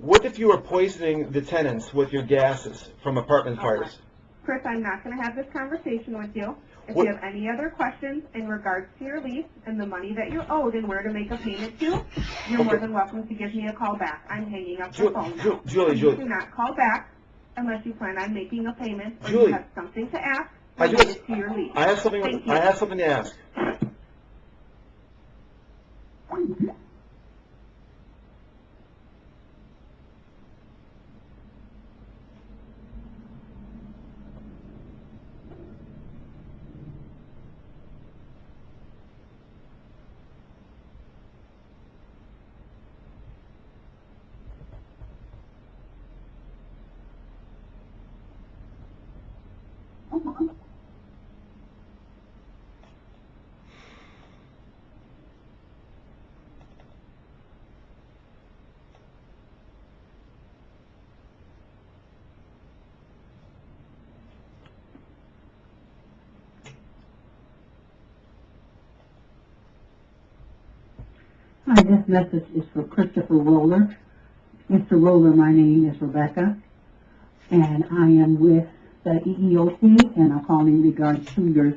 What if you were poisoning the tenants with your gases from apartment fires? Chris, I'm not going to have this conversation with you. If What- you have any other questions in regards to your lease and the money that you're owed and where to make a payment to, you're more than welcome to give me a call back. I'm hanging up the phone now. Julie, Please do not call back unless you plan on making a payment or Julie. you have something to ask I do- related to your lease. I have something. Thank you. I have something to ask. Hi, this message is for Christopher Roller. Mr. Roller, my name is Rebecca, and I am with the EEOC, and I'm calling in regards to your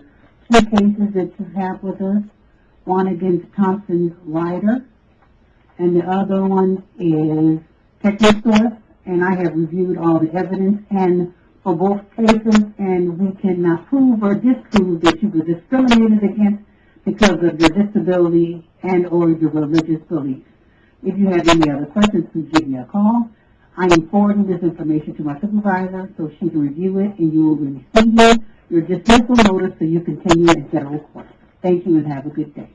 two cases that you have with us. One against Thompson Rider, and the other one is Technosource, and I have reviewed all the evidence, and for both cases, and we cannot prove or disprove that you were discriminated against because of your disability and or your religious beliefs. If you have any other questions, please give me a call. I am forwarding this information to my supervisor so she can review it, and you will receive your dismissal notice so you continue in federal court. Thank you and have a good day.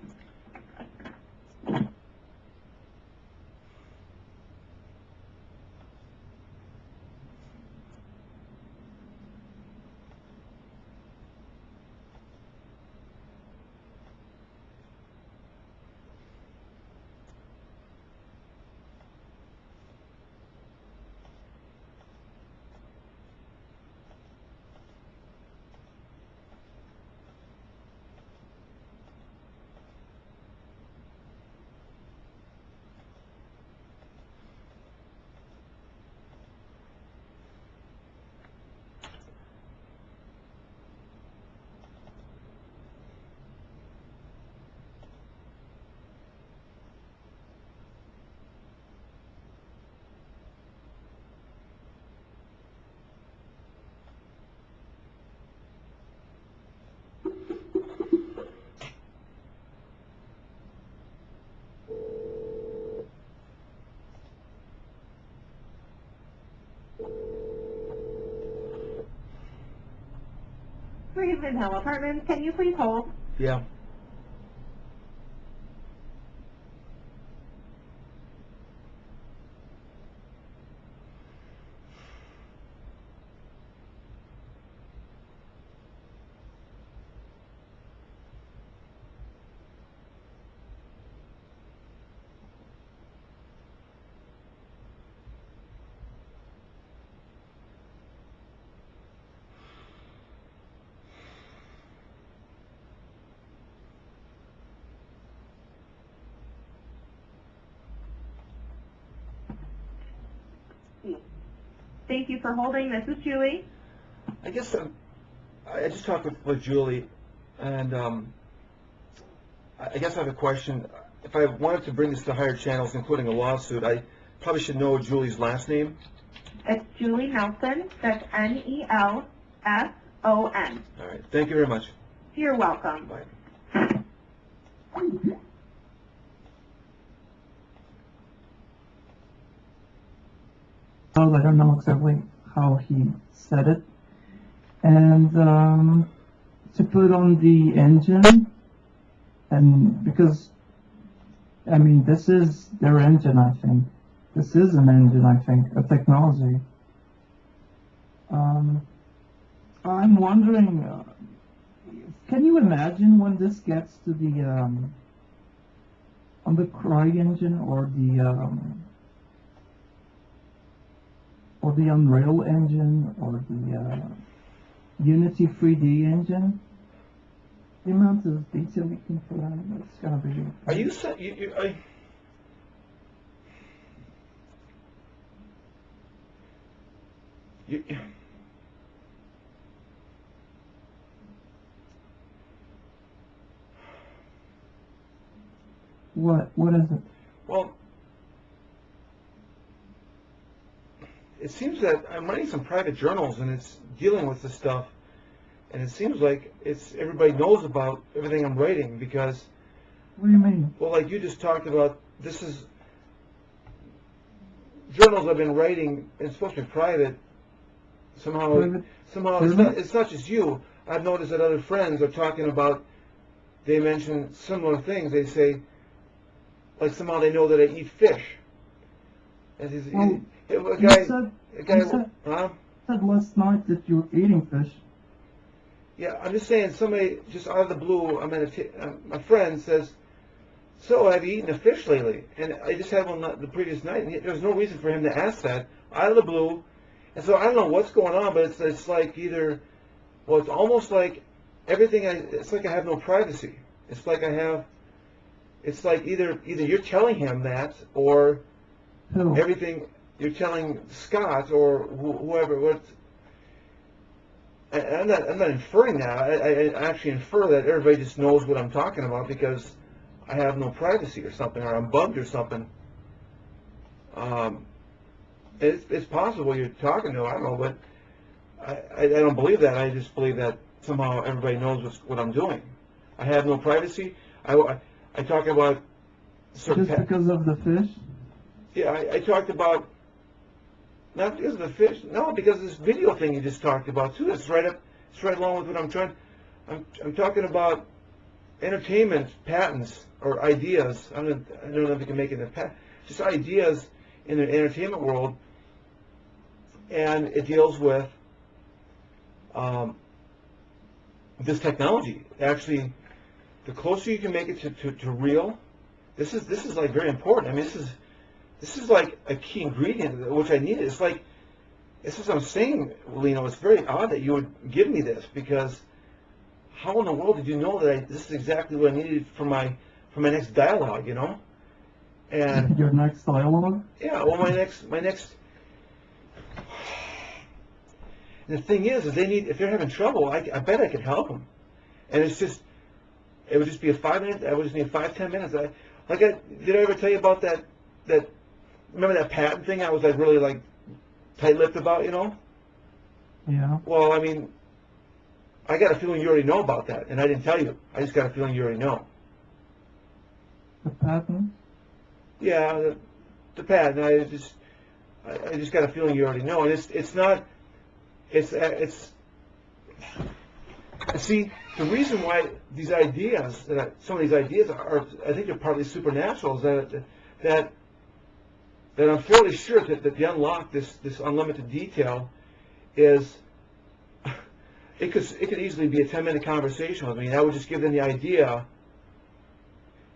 Raven Hill Apartments, can you please hold? Yeah. Thank you for holding. This is Julie. I guess I just talked with Julie, and I guess I have a question. If I wanted to bring this to higher channels, including a lawsuit, I probably should know Julie's last name. It's Julie Nelson. That's Nelson. All right. Thank you very much. You're welcome. Bye. I don't know exactly how he said it. And to put on the engine, and because, I mean, this is their engine, I think. This is an engine, I think, a technology. I'm wondering, can you imagine when this gets to the, on the Cry engine or the Unreal engine or the Unity 3D engine? The amount of detail we can put on it, it's gonna be... Are you you, What is it? well, it seems that I'm writing some private journals and it's dealing with this stuff, and it seems like everybody knows about everything I'm writing because, What do you mean? well, like you just talked about, this is journals I've been writing, and it's supposed to be private. Somehow Private? it's not just you. I've noticed that other friends are talking about, they mention similar things. They say, like somehow they know that I eat fish. And Well, a You guy, said, a guy, you said huh? last night that you're eating fish. Yeah, I'm just saying, somebody just out of the blue, my friend says, so have you eaten a fish lately? And I just had one the previous night, and there was no reason for him to ask that, out of the blue. And so I don't know what's going on, but it's like either, well, it's almost like everything, it's like I have no privacy. It's like it's like either you're telling him that, or Who? everything you're telling Scott or whoever. I'm not inferring that. I actually infer that everybody just knows what I'm talking about because I have no privacy or something, or I'm bugged or something. It's possible you're talking to, I don't know, but I don't believe that. I just believe that somehow everybody knows what I'm doing. I have no privacy. I talk about certain Just because of the fish? yeah, I talked about, not because of the fish, no, because of this video thing you just talked about too. It's right along with what I'm talking about entertainment patents or ideas. I don't know if you can make it a patent, just ideas in the entertainment world, and it deals with this technology. Actually, the closer you can make it to real, this is like very important. I mean, this is like a key ingredient which I needed. It's like, this is what I'm saying, Lino. It's very odd that you would give me this, because how in the world did you know that this is exactly what I needed for my next dialogue, you know? And Your next dialogue? yeah, well, my next. And the thing is they need, if they're having trouble, I bet I could help them. And it would just be a 5 minute. I would just need 5-10 minutes. Did I ever tell you about that? Remember that patent thing? I was like really like tight-lipped about, you know? Yeah. Well, I mean, I got a feeling you already know about that, and I didn't tell you. I just got a feeling you already know. The patent? Yeah, the patent. I just got a feeling you already know, and it's not. See, the reason why these ideas, some of these ideas are, I think they're partly supernatural, is that I'm fairly sure that the unlock, this unlimited detail, is, it could easily be a 10-minute conversation with me, and I would just give them the idea.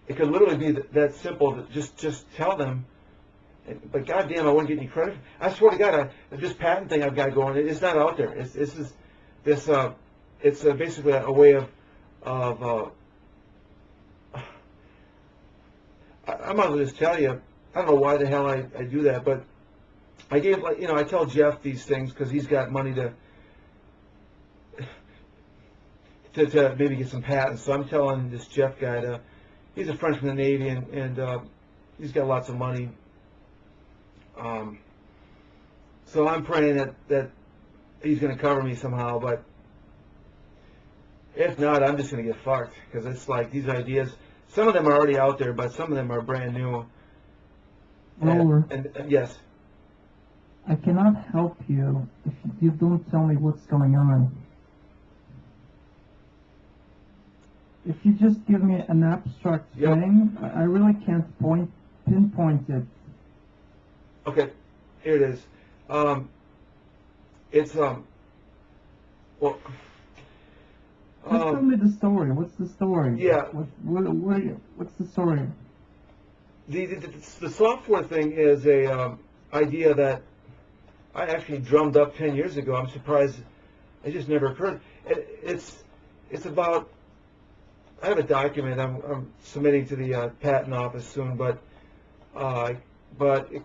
It could literally be that simple, that just tell them. But goddamn, I wouldn't get any credit. I swear to God, this patent thing I've got going, it's not out there. It's basically a way of I might as well just tell you. I don't know why the hell I do that, but I gave, like, I tell Jeff these things because he's got money to maybe get some patents. So I'm telling this Jeff guy he's a friend from the Navy, and he's got lots of money. So I'm praying that he's going to cover me somehow, but if not, I'm just going to get fucked, because it's like these ideas, some of them are already out there, but some of them are brand new. Roller, And yes, I cannot help you if you don't tell me what's going on. If you just give me an abstract Yep. thing, I really can't pinpoint it. okay, here it is. It's well. Just tell me the story. What's the story? Yeah. What's the story? The software thing is a idea that I actually drummed up 10 years ago. I'm surprised it just never occurred. It's about, I have a document I'm submitting to the patent office soon, but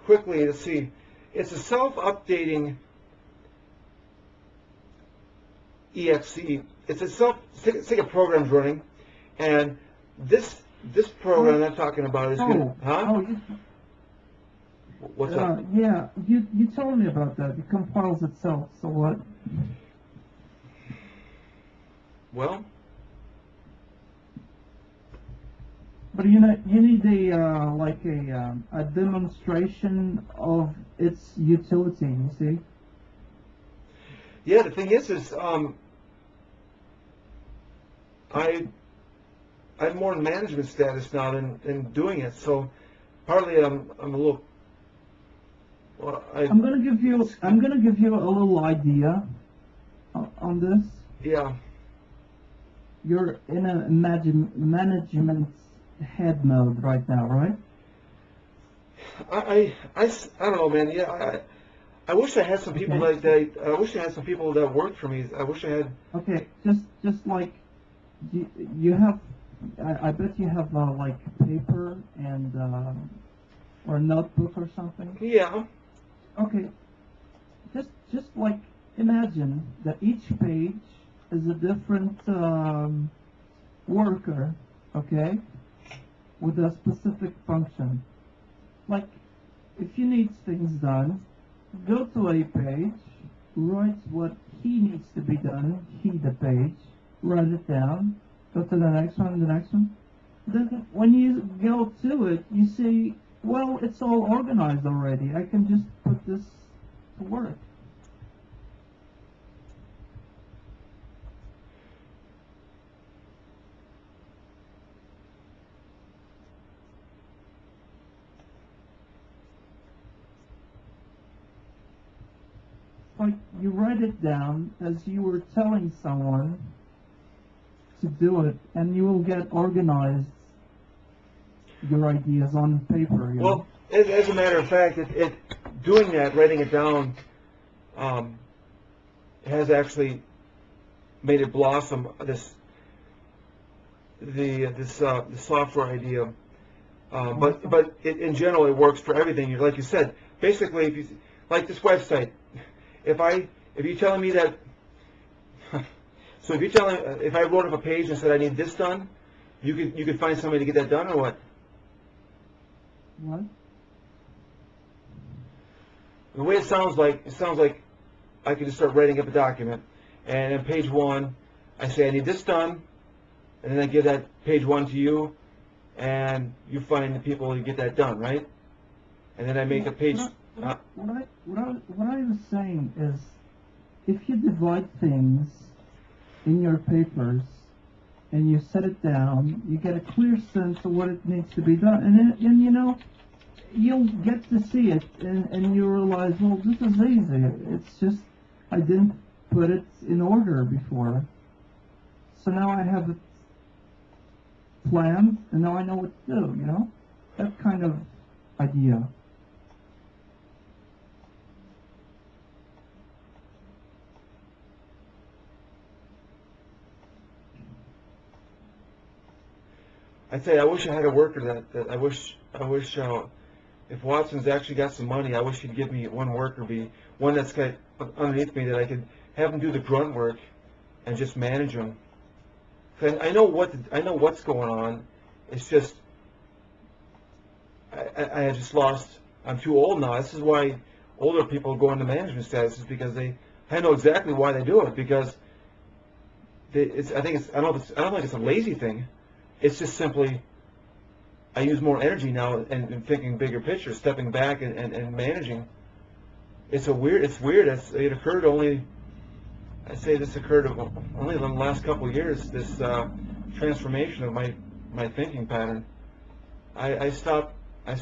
quickly, let's see. It's a self-updating EXE. It's a program's running, and this program I'm talking about is going to, huh? What's up? Yeah, you told me about that. It compiles itself, so what? Well, But you need a demonstration of its utility, you see? yeah, the thing is I'm more in management status now than doing it, so partly I'm a little, well, I'm gonna give you a little idea on this. yeah, You're in a management head mode right now, right? I don't know, man. Yeah, I wish I had some people Okay. I wish I had some people that worked for me. I wish I had. Okay, just like you have, I bet you have like paper and or a notebook or something. Yeah, Okay, just like imagine that each page is a different worker, okay, with a specific function. Like if you need things done, go to a page, write what he needs to be done, the page, write it down, go to the next one, the next one. Then when you go to it, you see, well, it's all organized already. I can just put this to work. Like you write it down as you were telling someone to do it, and you will get organized your ideas on paper. You well, as a matter of fact, doing that, writing it down, has actually made it blossom. This software idea, but in general, it works for everything. Like you said, basically, if you like this website, if you're telling me that, so if you're telling, if I wrote up a page and said I need this done, you could find somebody to get that done, or what? What? The way it sounds like I could just start writing up a document, and on page 1, I say I need this done, and then I give that page 1 to you, and you find the people who get that done, right? And then I make a page. What I was saying is, if you divide things in your papers and you set it down, you get a clear sense of what it needs to be done, and you know, you'll get to see it, and you realize, well, this is easy. It's just I didn't put it in order before, so now I have it planned, and now I know what to do. You know, that kind of idea. I'd say I wish I had a worker that I wish if Watson's actually got some money, I wish he'd give me one worker, one that's got underneath me, that I could have him do the grunt work and just manage them. 'Cause I know what's going on. It's just I just lost. I'm too old now. This is why older people go into management status, is because I know exactly why they do it, because I don't think it's a lazy thing. It's just simply, I use more energy now and thinking bigger picture, stepping back and managing. It's weird. It occurred only, I say this occurred only in the last couple of years, this transformation of my thinking pattern. I stopped, I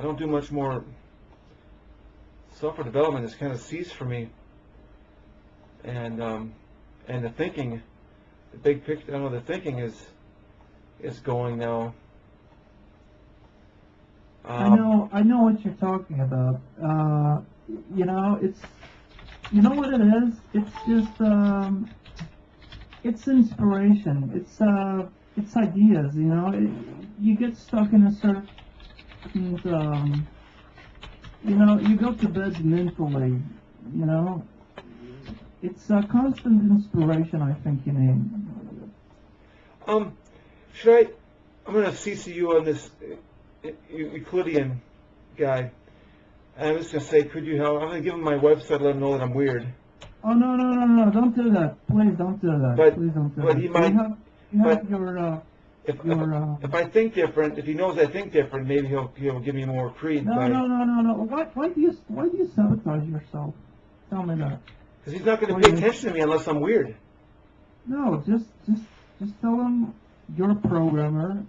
don't do much more. Software development has kind of ceased for me. And the thinking, the big picture, I don't know, the thinking is going now. I know what you're talking about. You know, you know what it is? It's just, it's inspiration. It's ideas, you know? You get stuck in a certain, you know, you go to bed mentally, you know? it's a constant inspiration I think you need. Should I'm gonna CC you on this Euclidean guy. And I'm just gonna say, could you help? I'm gonna give him my website, let him know that I'm weird. Oh, no, don't do that. Please don't do that. But- Please don't do but that. he might- You have but- your, If I think different, if he knows I think different, maybe he'll give me more creed. no. Why do you sabotage yourself? Tell me that. Because he's not gonna Why pay you- attention to me unless I'm weird. No, just tell them you're a programmer.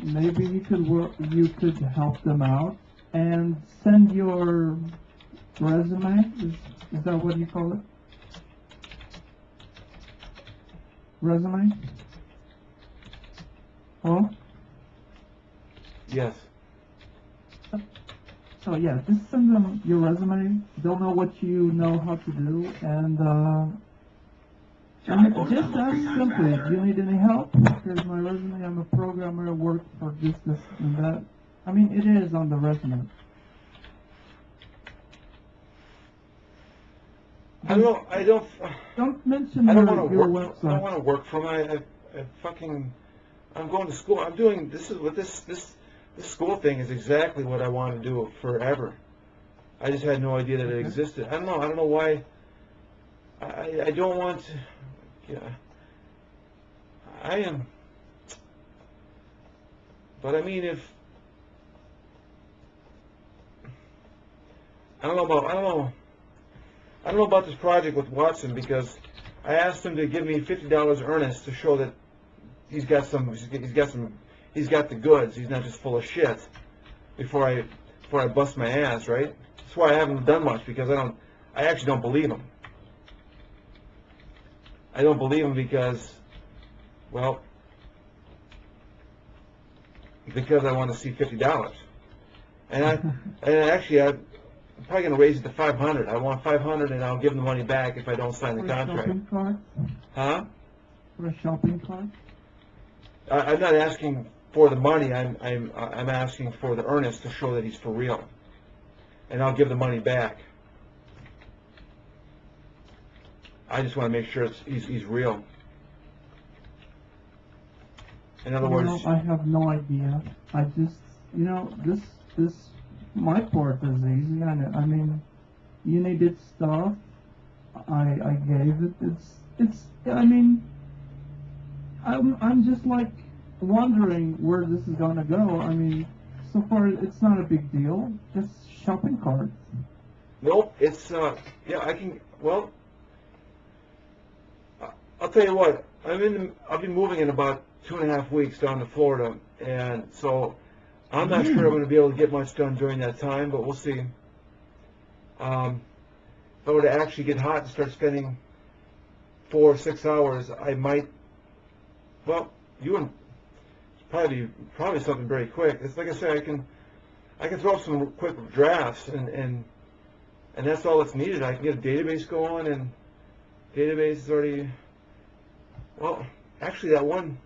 Maybe you could help them out and send your resume. Is that what you call it? Resume? Well, Yes. so yeah, just send them your resume. They'll know what you know how to do, and just ask simply, do you need any help? Here's my resume. I'm a programmer. I work for this, and that. I mean, it is on the resume. I don't know. Don't mention I don't want to your work. I don't website. want to work for him. I'm going to school. I'm doing. This is what this school thing is exactly what I want to do forever. I just had no idea that it existed. I don't know. I don't know why. I don't want to. Yeah. I am. But I mean, if I don't know about this project with Watson, because I asked him to give me $50 earnest to show that he's got the goods. He's not just full of shit. Before I bust my ass, right? That's why I haven't done much, because I actually don't believe him. I don't believe him because I want to see $50. And actually I'm probably going to raise it to $500. I want $500, and I'll give him the money back if I don't sign the For a contract. shopping cart? Huh? For a shopping cart? I'm not asking for the money. I'm asking for the earnest to show that he's for real, and I'll give the money back. I just want to make sure he's real. In other words, I have no idea. I just, this, my part is easy. I mean, you needed stuff. I gave it. I mean, I'm just like wondering where this is gonna go. I mean, so far it's not a big deal. Just shopping carts. nope. It's yeah. I can. Well, I'll tell you what. I'll be moving in about 2.5 weeks down to Florida, and so I'm not sure I'm going to be able to get much done during that time, but we'll see. If I were to actually get hot and start spending 4 or 6 hours, I might. Well, probably something very quick. It's like I say, I can throw up some quick drafts, and that's all that's needed. I can get a database going, and database is already. Well, actually, that one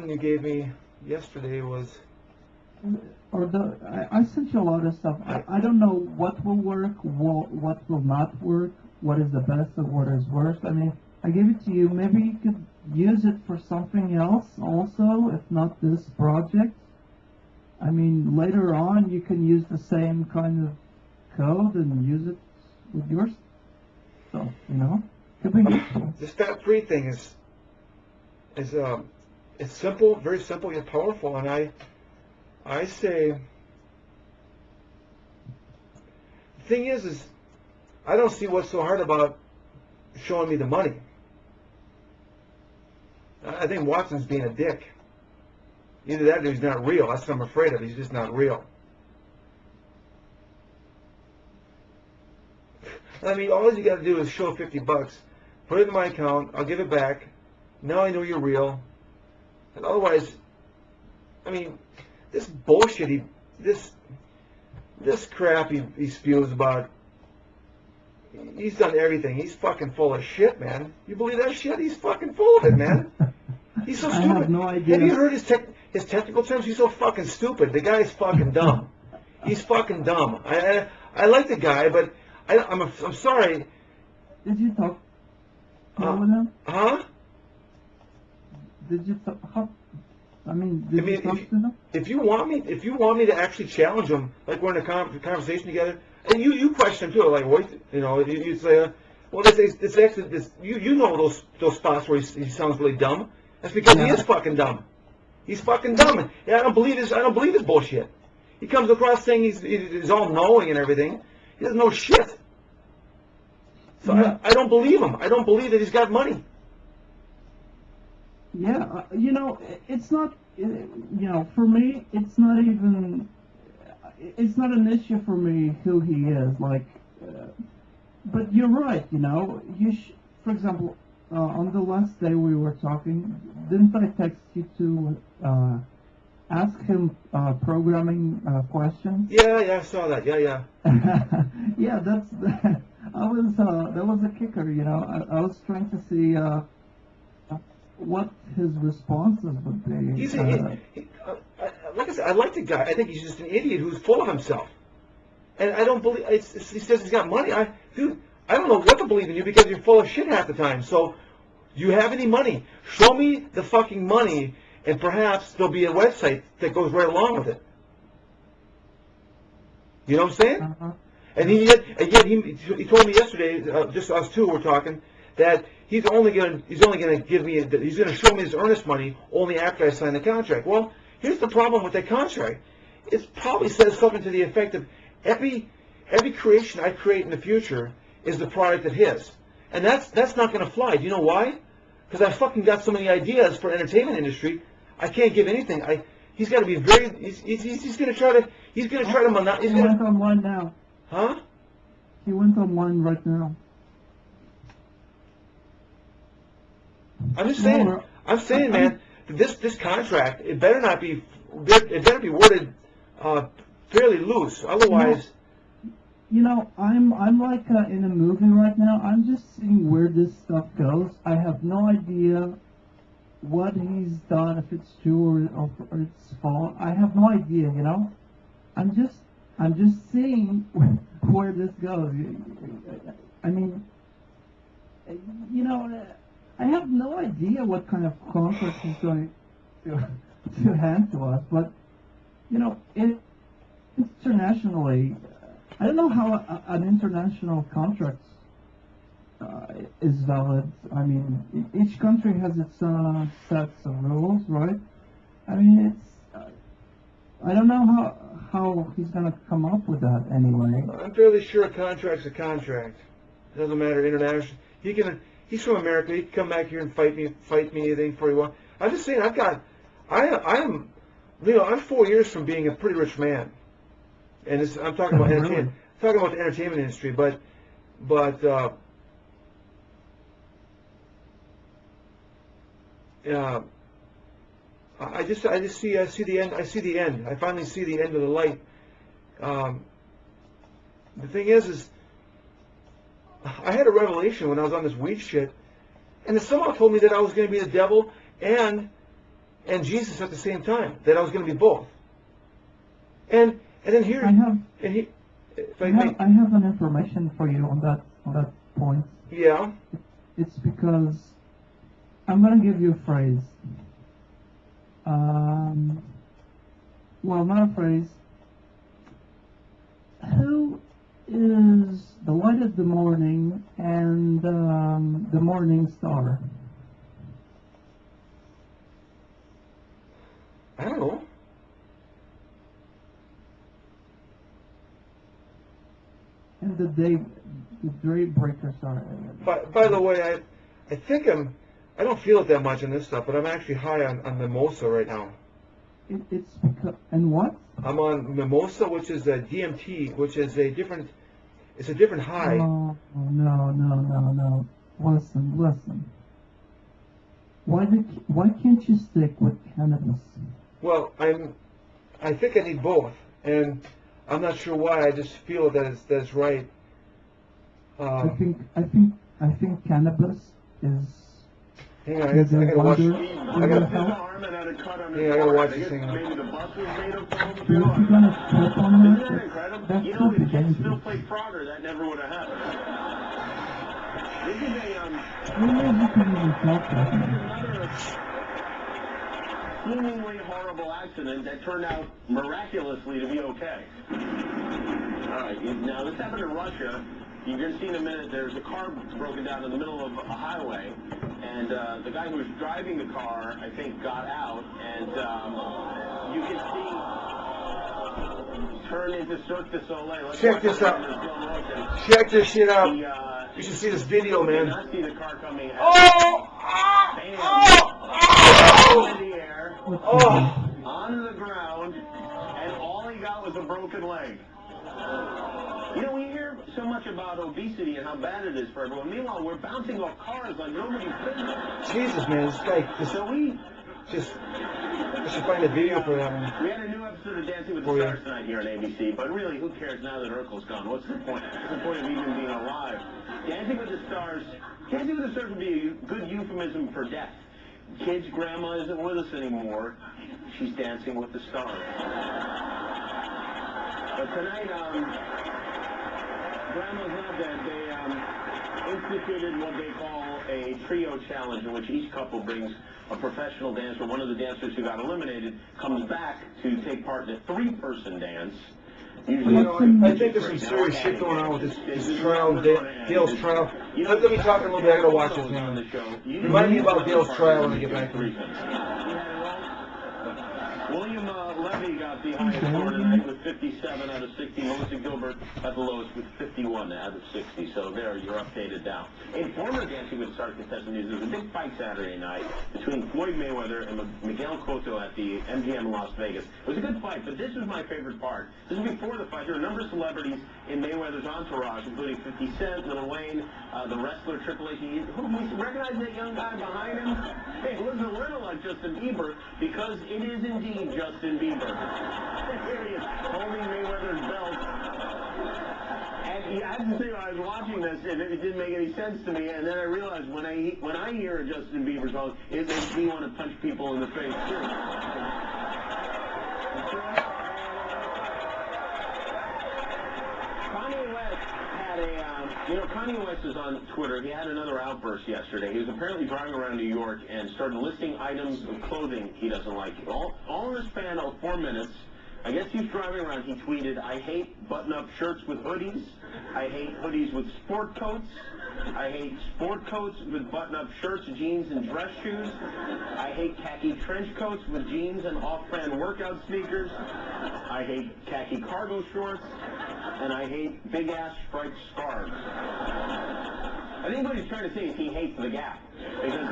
you gave me yesterday was. I sent you a lot of stuff. I don't know what will work, what will not work, what is the best and what is worst. I mean, I gave it to you. Maybe you could use it for something else also, if not this project. I mean, later on you can use the same kind of code and use it with yours. So, could be useful. The step-free thing is it's simple, very simple yet powerful, and I say the thing is I don't see what's so hard about showing me the money. I think Watson's being a dick. Either that or he's not real. That's what I'm afraid of. He's just not real. I mean, all you got to do is show $50, put it in my account, I'll give it back. Now I know you're real. And otherwise, I mean, this bullshit, this crap he spews about, he's done everything. He's fucking full of shit, man. You believe that shit? He's fucking full of it, man. He's so I stupid. have no idea. Have you heard his technical terms? He's so fucking stupid. The guy's fucking dumb. He's fucking dumb. I like the guy, but I'm sorry. Did you talk Uh, with him? Huh? Did you talk? Did you talk to him? If you want me to actually challenge him, like we're in a conversation together, and you question him too, like what, you say, well, this actually, you know those spots where he sounds really dumb. That's because he Yeah. is fucking dumb. He's fucking dumb. Yeah, I don't believe his bullshit. He comes across saying he's all knowing and everything. He doesn't know shit. So Yeah. I don't believe him. I don't believe that he's got money. Yeah, it's not, for me, it's not even, it's not an issue for me who he is, but you're right, for example, on the last day we were talking, didn't I text you to, ask him, programming, questions? Yeah, I saw that. Yeah. Yeah, that was a kicker, I was trying to see, what his responses would be. He's like I said, I like the guy. I think he's just an idiot who's full of himself. And I don't believe he says he's got money. Dude, I don't know what to believe in you because you're full of shit half the time. So, do you have any money? Show me the fucking money, and perhaps there'll be a website that goes right along with it. You know what I'm saying? Uh-huh. And yet he told me yesterday, just us two were talking, that he's only gonna give me, he's gonna show me his earnest money only after I sign the contract. Well, here's the problem with that contract. It probably says something to the effect of every creation I create in the future is the product of his, and that's not gonna fly. Do you know why? Because I fucking got so many ideas for entertainment industry. I can't give anything. He's got to be very. He's gonna try to. He's gonna try to. He went online now. Huh? He went online right now. I'm saying, man, this contract, it better be worded fairly loose. Otherwise, I'm like in a movie right now. I'm just seeing where this stuff goes. I have no idea what he's done, if it's true or it's false. I have no idea. I'm just seeing where this goes. I have no idea what kind of contract he's going to hand to us, but internationally, I don't know how an international contract is valid. Each country has its sets of rules, right? I don't know how he's going to come up with that anyway. I'm fairly sure a contract's a contract. It doesn't matter international. He's from America. He can come back here and fight me anything for you want. I'm just saying, I'm 4 years from being a pretty rich man, and I'm talking about entertainment. Talking about the entertainment industry, but I see the end. I see the end. I finally see the end of the light. The thing is I had a revelation when I was on this weed shit, and it somehow told me that I was going to be the devil and Jesus at the same time. That I was going to be both. And then here I have I an information for you on that point. Yeah. It's because I'm going to give you a phrase. Well, not a phrase. Who is the light of the morning and the morning star? I don't know. And the daybreaker star. By the way, I think I don't feel it that much in this stuff, but I'm actually high on mimosa right now. It's because, and what? I'm on mimosa, which is a DMT, which is a different high. Oh, no. Listen. Why can't you stick with cannabis? Well, I think I need both, and I'm not sure why. I just feel that it's right. I think cannabis is. Hang on, I gotta watch. for your health. that had a cut on his Yeah, I gotta watch forehead. this thing. Maybe the bus was made of foam. If you're gonna step on Isn't that, that incredible? that You know, could be if kids still dangerous. played Frogger, that never would have happened. This is Well, you could even talk that. another seemingly horrible accident that turned out miraculously to be okay. All right, now this happened in Russia. You're going to see in a minute, there's a car broken down in the middle of a highway, and the guy who was driving the car, I think, got out, and you can see turn into Cirque du Soleil. Let's Check watch this it out. in slow motion. Check this shit out. He, You should see this video, did man. not see the car coming. Oh! Bam! Oh! In the air, Oh! on the ground, and all he got was a broken leg. You know, we hear so much about obesity and how bad it is for everyone. Meanwhile, we're bouncing off cars like nobody's business. Jesus, man, this guy So we I should find a video for that one. had a new episode of Dancing with the Oh, yeah. Stars tonight here on ABC, but really, who cares now that Urkel's gone? What's the point? What's the point of even being alive? Dancing with the Stars would be a good euphemism for death. Kid's grandma isn't with us anymore. She's dancing with the stars. But tonight, Grandma's not dead. They instituted what they call a trio challenge, in which each couple brings a professional dancer. One of the dancers who got eliminated comes back to take part in a three-person dance. Usually, You know, I think there's some serious shit going on with this trial, Dale's trial. Let me talk a little bit. I gotta watch this on the thing. show. Remind me about Dale's trial when I get back to it. William Levy got the highest score tonight with 57 out of 60. Melissa Gilbert got the lowest with 51 out of 60. So there, you're updated now. In former Dancing with the Stars contestant news, there was a big fight Saturday night between Floyd Mayweather and Miguel Cotto at the MGM in Las Vegas. It was a good fight, but this was my favorite part. This was before the fight. There were a number of celebrities in Mayweather's entourage, including 50 Cent, Lil Wayne, the wrestler Triple H. Who recognize that young guy behind him? Hey, it looks a little like Justin Bieber, because it is indeed Justin Bieber. Here he is, holding Mayweather's belt. And I have to say, when I was watching this, it didn't make any sense to me, and then I realized when I hear a Justin Bieber song, it makes me want to punch people in the face, too. Kanye West had Kanye West is on Twitter. He had another outburst yesterday. He was apparently driving around New York and started listing items of clothing he doesn't like. All in the span of 4 minutes. I guess he's driving around. He tweeted, "I hate button-up shirts with hoodies. I hate hoodies with sport coats. I hate sport coats with button-up shirts, jeans, and dress shoes. I hate khaki trench coats with jeans and off-brand workout sneakers. I hate khaki cargo shorts. And I hate big-ass striped scarves." I think what he's trying to say is he hates the Gap. Because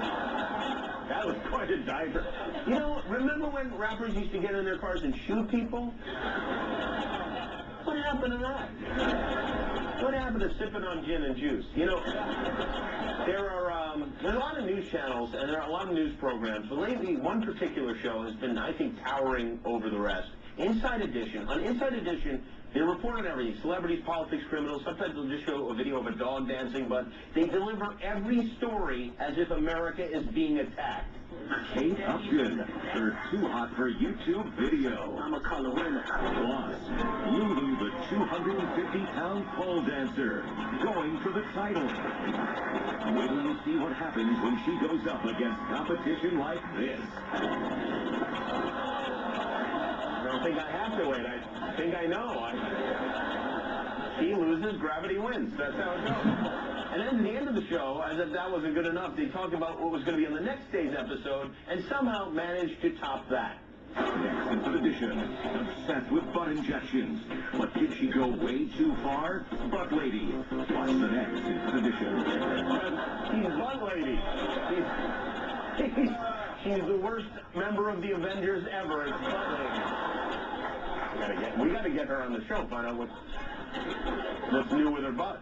that was quite a diaper. You know, remember when rappers used to get in their cars and shoot people? What happened to that? What happened to sipping on gin and juice? You know, there's a lot of news channels and there are a lot of news programs, but lately one particular show has been, I think, towering over the rest. Inside Edition. On Inside Edition, they report on everything. Celebrities, politics, criminals. Sometimes they'll just show a video of a dog dancing, but they deliver every story as if America is being attacked. Kate Upton, her Too Hot for YouTube video. I'm a color winner. Plus, Lulu, the 250-pound pole dancer, going for the title. Wait till you see what happens when she goes up against competition like this. I don't think I have to wait. I think I know. She loses, gravity wins. That's how it goes. And then at the end of the show, as if that wasn't good enough, they talked about what was going to be on the next day's episode and somehow managed to top that. Next into the edition, obsessed with butt injections. But did she go way too far? Butt Lady. Watch the next into the edition. She's Butt Lady. She's the worst member of the Avengers ever. It's Butt Lady. We got to get her on the show, find out what's new with her butt.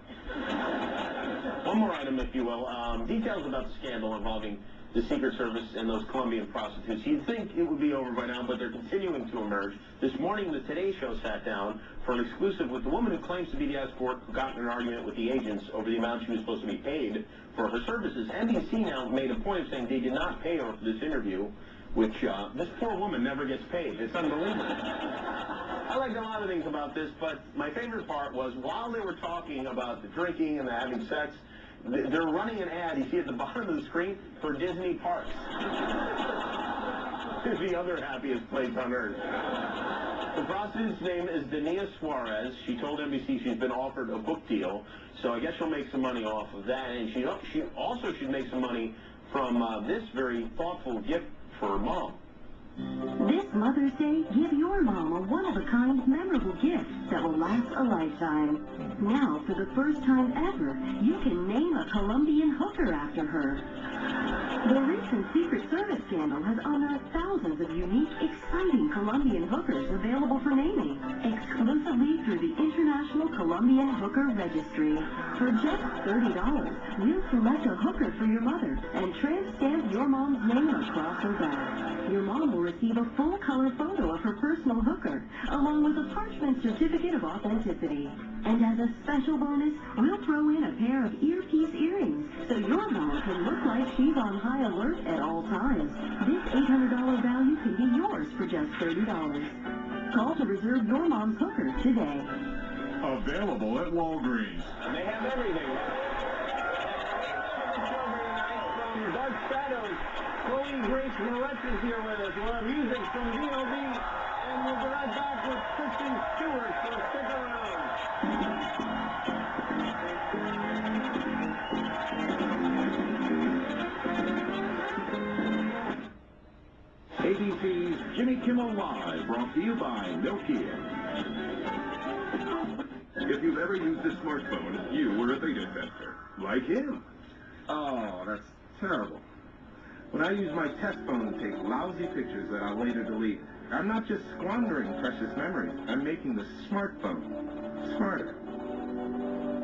One more item, if you will. Details about the scandal involving the Secret Service and those Colombian prostitutes. You'd think it would be over by now, but they're continuing to emerge. This morning, the Today Show sat down for an exclusive with the woman who claims to be the escort who got in an argument with the agents over the amount she was supposed to be paid for her services. NBC now made a point of saying they did not pay her for this interview, which this poor woman never gets paid. It's unbelievable. I liked a lot of things about this, but my favorite part was while they were talking about the drinking and the having sex, they're running an ad, you see at the bottom of the screen, for Disney Parks. It's the other happiest place on earth. The prostitute's name is Dania Suarez. She told NBC she's been offered a book deal, so I guess she'll make some money off of that. And she also should make some money from this very thoughtful gift for her mom. This Mother's Day, give your mom a one-of-a-kind memorable gift that will last a lifetime. Now, for the first time ever, you can name a Colombian hooker after her. The recent Secret Service scandal has unearthed thousands of unique, exciting Colombian hookers available for naming, exclusively through the International Colombian Hooker Registry. For just $30, we'll select a hooker for your mother and tramp stamp your mom's name across her back. Your mom will receive a full-color photo of her personal hooker, along with a parchment certificate of authenticity. And as a special bonus, we'll throw in a pair of earpiece earrings, so your mom can look like she's on high alert at all times. This $800 value can be yours for just $30. Call to reserve your mom's hooker today. Available at Walgreens. They have everything. From Dark Shadows, Chloe Grace Moretz is here with us. We'll have music from D.O.B. and we'll be right back with Kristen Stewart, so stick around. ABC's Jimmy Kimmel Live, brought to you by Nokia. If you've ever used a smartphone, you were a beta tester, like him. Oh, that's terrible. When I use my test phone to take lousy pictures that I'll later delete, I'm not just squandering precious memories, I'm making the smartphone smarter.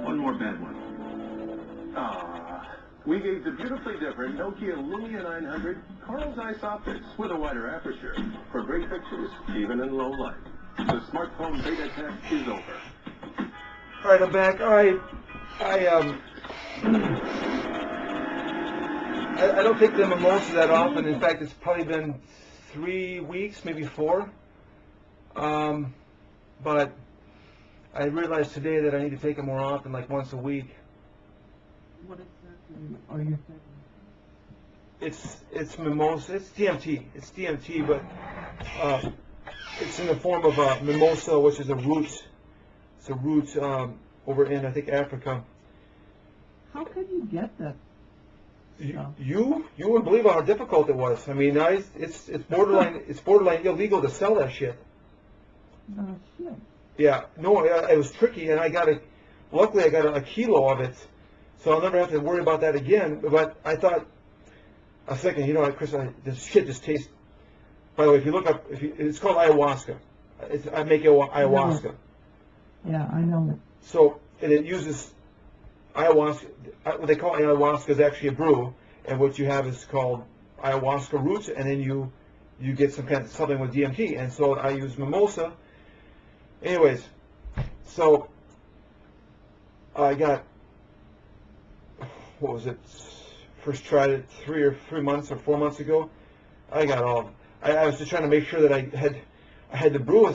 One more bad one. We gave the beautifully different Nokia Lumia 900 Carl's Ice Optics with a wider aperture for great pictures, even in low light. The smartphone beta test is over. All right, I'm back. I don't take the mimosa that often. In fact, it's probably been 3 weeks, maybe 4. But I realized today that I need to take it more often, like once a week. What exactly are you taking? It's mimosa. It's DMT. It's DMT, but it's in the form of mimosa, which is a root. It's a root over in, I think, Africa. How can you get that? You wouldn't believe how difficult it was. I mean, it's borderline illegal to sell that shit. No shit. Yeah, no, it was tricky, and luckily I got a kilo of it, so I'll never have to worry about that again. But I was thinking, you know what, Chris, this shit just tastes. By the way, if you look up, it's called ayahuasca. I make ayahuasca. Yeah, I know it. So, and it uses ayahuasca. What they call ayahuasca is actually a brew, and what you have is called ayahuasca roots, and then you get some kind of something with DMT. And so I use mimosa. Anyways, so I got, what was it? First tried it 3 months or 4 months ago. I was just trying to make sure that I had the brew. I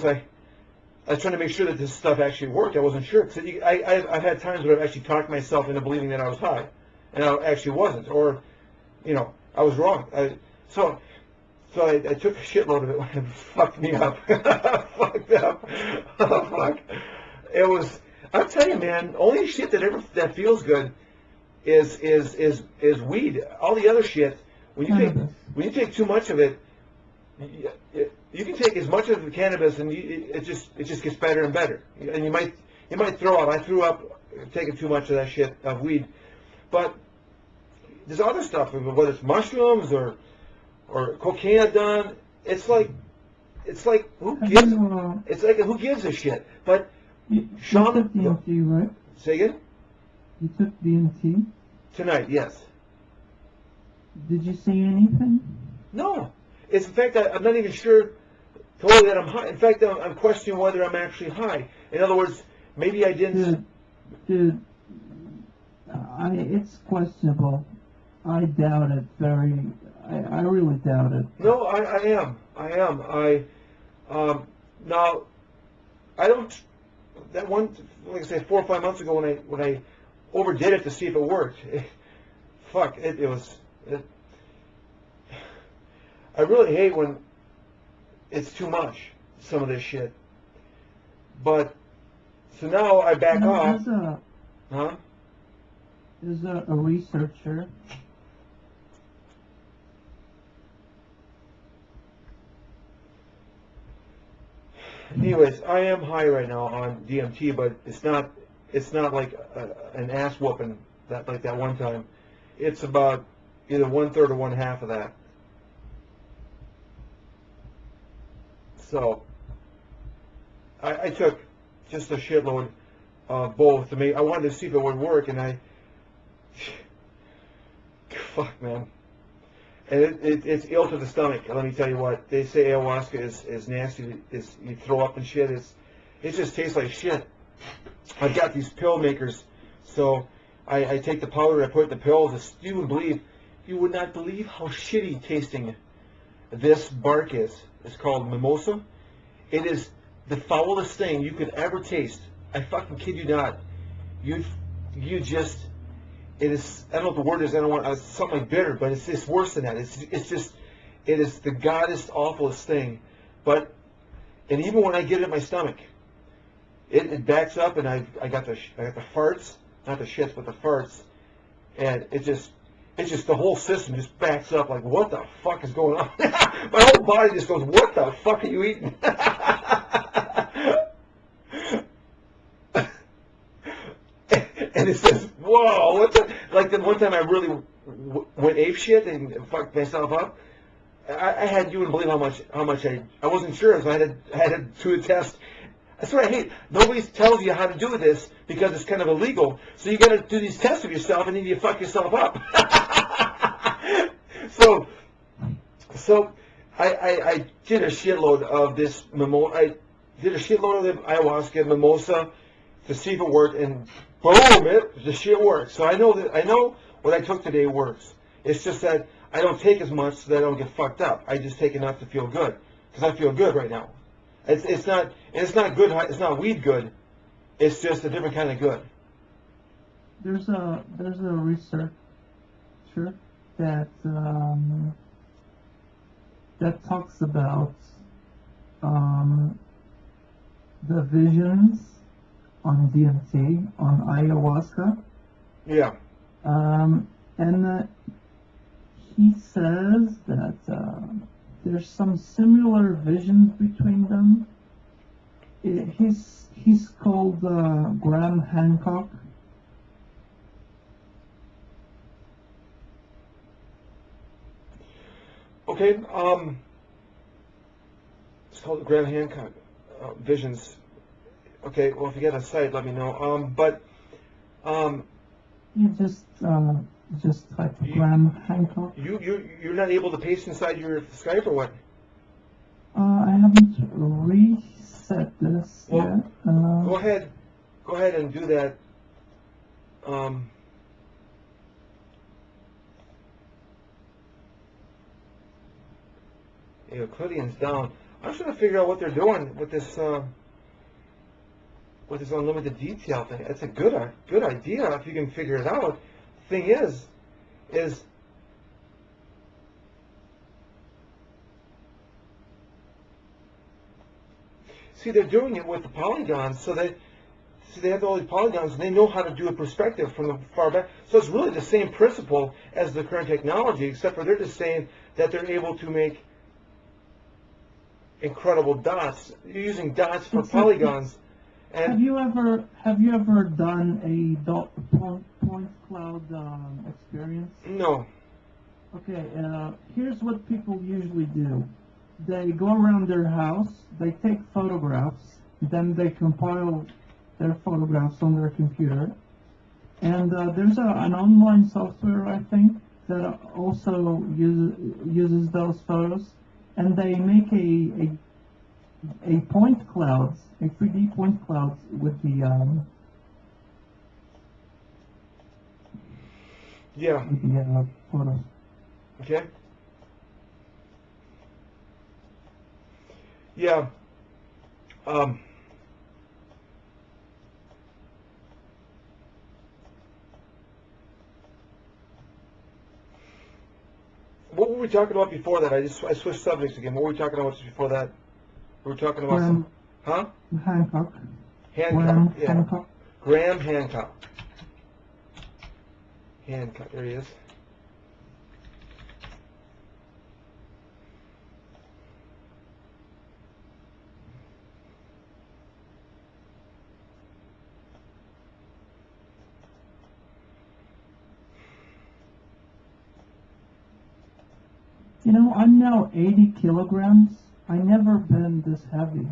was trying to make sure that this stuff actually worked. I wasn't sure. Cause I've had times where I've actually talked myself into believing that I was high, and I actually wasn't, or, I was wrong. So I took a shitload of it when it fucked me up. Fucked up. Oh, fuck. It was, I'll tell you, man, only shit that feels good is weed. All the other shit, when you take too much of it, you can take as much of the cannabis and it just gets better and better. And you might throw up. I threw up taking too much of that shit of weed. But there's other stuff, whether it's mushrooms or cocaine I've done. It's like who gives a shit? But You Sean, took DMT, right? say again? You took DMT? Tonight, yes. Did you see anything? No. In fact, I'm not even sure totally that I'm high. In fact, I'm questioning whether I'm actually high. In other words, maybe I didn't. Dude, it's questionable. I doubt it very. I really doubt it. No, I am. Now, I don't, that one, like I say, 4 or 5 months ago when I overdid it to see if it worked, I really hate when it's too much, some of this shit. But, so now I back off. There's a researcher. Anyways, I am high right now on DMT, but it's not like an ass whooping like that one time. It's about either 1/3 or 1/2 of that. So I took just a shitload of both. I wanted to see if it would work, and fuck, man. And it's ill to the stomach. Let me tell you what. They say ayahuasca is nasty. You throw up and shit. It just tastes like shit. I've got these pill makers, so I take the powder, I put it in the pills. You would not believe how shitty tasting this bark is. It's called mimosa. It is the foulest thing you could ever taste. I fucking kid you not. It is, I don't know what the word is, I don't want, something like bitter, but it's worse than that. It is the goddest, awfulest thing. And even when I get it in my stomach, it backs up, and I got the farts, not the shits, but the farts, and it's just the whole system just backs up, like, what the fuck is going on? My whole body just goes, what the fuck are you eating? And it says, whoa, what the, like the one time I really went ape shit and fucked myself up. You wouldn't believe how much I wasn't sure, so I had to do a test. That's what I hate. Nobody tells you how to do this because it's kind of illegal. So you got to do these tests of yourself, and then you fuck yourself up. So I did a shitload of this I did a shitload of the ayahuasca mimosa to see if it worked, and boom, the shit works. So I know what I took today works. It's just that I don't take as much so that I don't get fucked up. I just take enough to feel good, because I feel good right now. It's not good. It's not weed good. It's just a different kind of good. There's a researcher that that talks about the visions on DMT, on ayahuasca. Yeah. And he says that there's some similar visions between them. He's called Graham Hancock. Okay. It's called Graham Hancock Visions. Okay. Well, if you get a site, let me know. You just type Graham Hancock. You're not able to paste inside your Skype or what? I haven't reset this yet. Go ahead and do that. Euclidean's down. I'm trying to figure out what they're doing with this unlimited detail thing. It's a good idea if you can figure it out. Thing is see, they're doing it with the polygons, so they have all these polygons, and they know how to do a perspective from the far back. So it's really the same principle as the current technology, except for they're just saying that they're able to make incredible dots. You're using dots for polygons. And have you ever done a point cloud experience? No. Okay, here's what people usually do. They go around their house, they take photographs, then they compile their photographs on their computer. And there's an online software, I think, that also uses those photos. And they make a point clouds, a 3D point clouds with the yeah. photos. Okay. Yeah. What were we talking about before that? I switched subjects again. What were we talking about just before that? We were talking about some, huh? Hancock. Hancock. Graham Yeah. Hancock. Graham Hancock. Hancock. There he is. You know, I'm now 80 kilograms. I never been this heavy.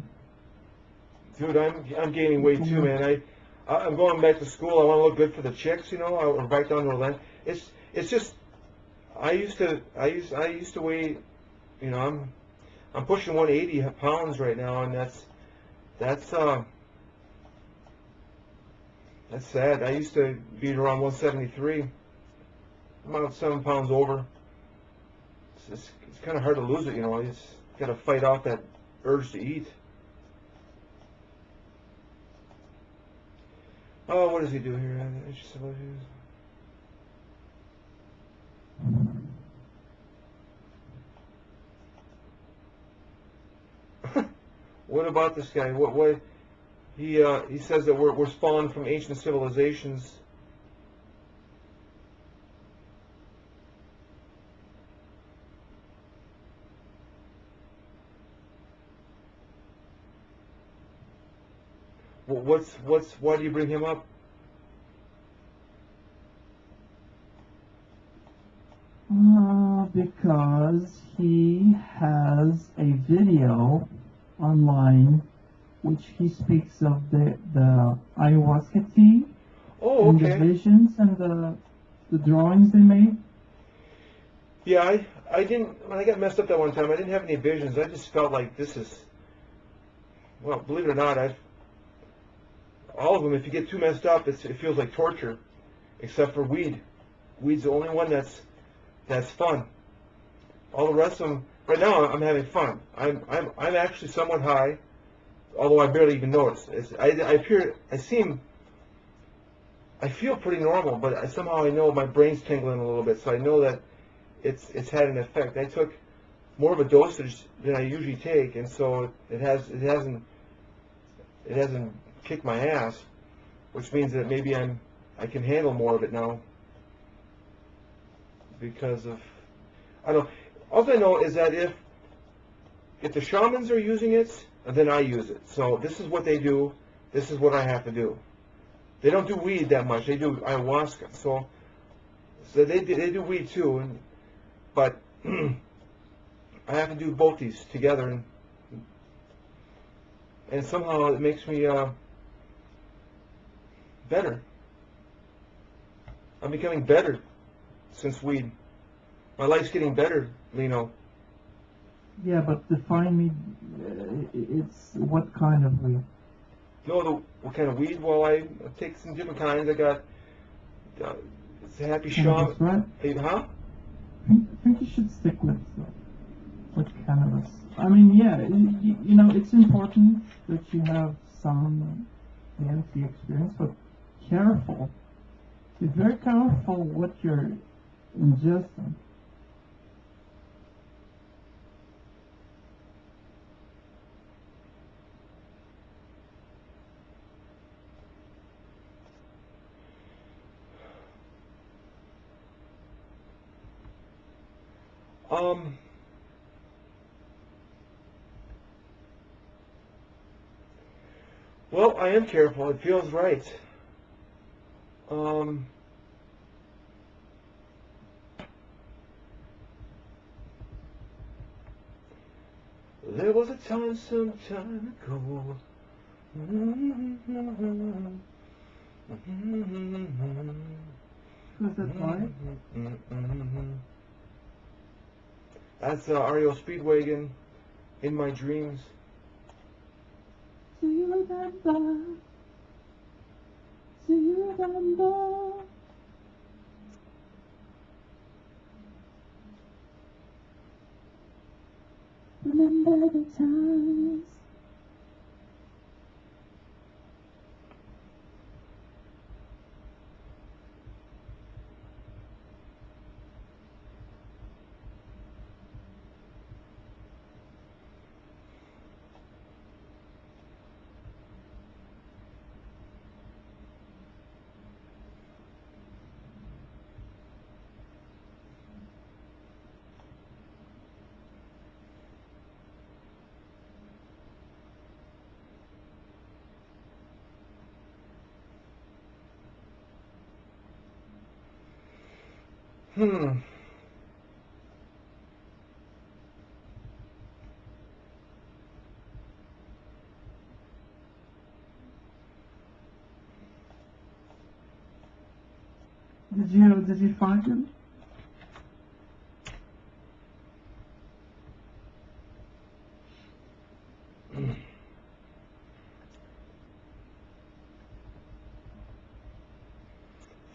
Dude, I'm gaining weight too, man. I'm going back to school. I want to look good for the chicks, you know. I'm right down to Orlando. It's just I used to weigh, you know, I'm pushing 180 pounds right now, and that's sad. I used to be around 173. I'm about 7 pounds over. It's kind of hard to lose it, you know. You just got to fight off that urge to eat. Oh, what does he do here? What about this guy? What he says that we're spawned from ancient civilizations. Why do you bring him up? Because he has a video online which he speaks of the ayahuasca tea Oh, and okay. the visions and the drawings they made. Yeah, I didn't, when I got messed up that one time, I didn't have any visions. I just felt like this is, well, believe it or not, all of them, if you get too messed up, it feels like torture, except for weed. Weed's the only one that's fun. All the rest of them, right now, I'm having fun. I'm actually somewhat high, although I barely even notice. I feel pretty normal, but somehow I know my brain's tingling a little bit, so I know that it's had an effect. I took more of a dosage than I usually take, and so it hasn't kicked my ass, which means that maybe I can handle more of it now because of, I don't know. All I know is that if the shamans are using it, then I use it. So this is what they do. This is what I have to do. They don't do weed that much. They do ayahuasca. So they do weed too, but I have to do both these together, and somehow it makes me better. I'm becoming better since weed. My life's getting better, Lino. Yeah, but define me. It's what kind of weed? No, what kind of weed? Well, I take some different kinds. I got it's a happy shaman. Cannabis, right? Huh? I think you should stick with cannabis. I mean, yeah, you know, it's important that you have some DMT experience, but careful. Be very careful what you're ingesting. Well, I am careful. It feels right. There was a time some time ago. Was that right? That's REO Speedwagon, In My Dreams. Do you remember? Do you remember? Remember remember the times. Did you find him?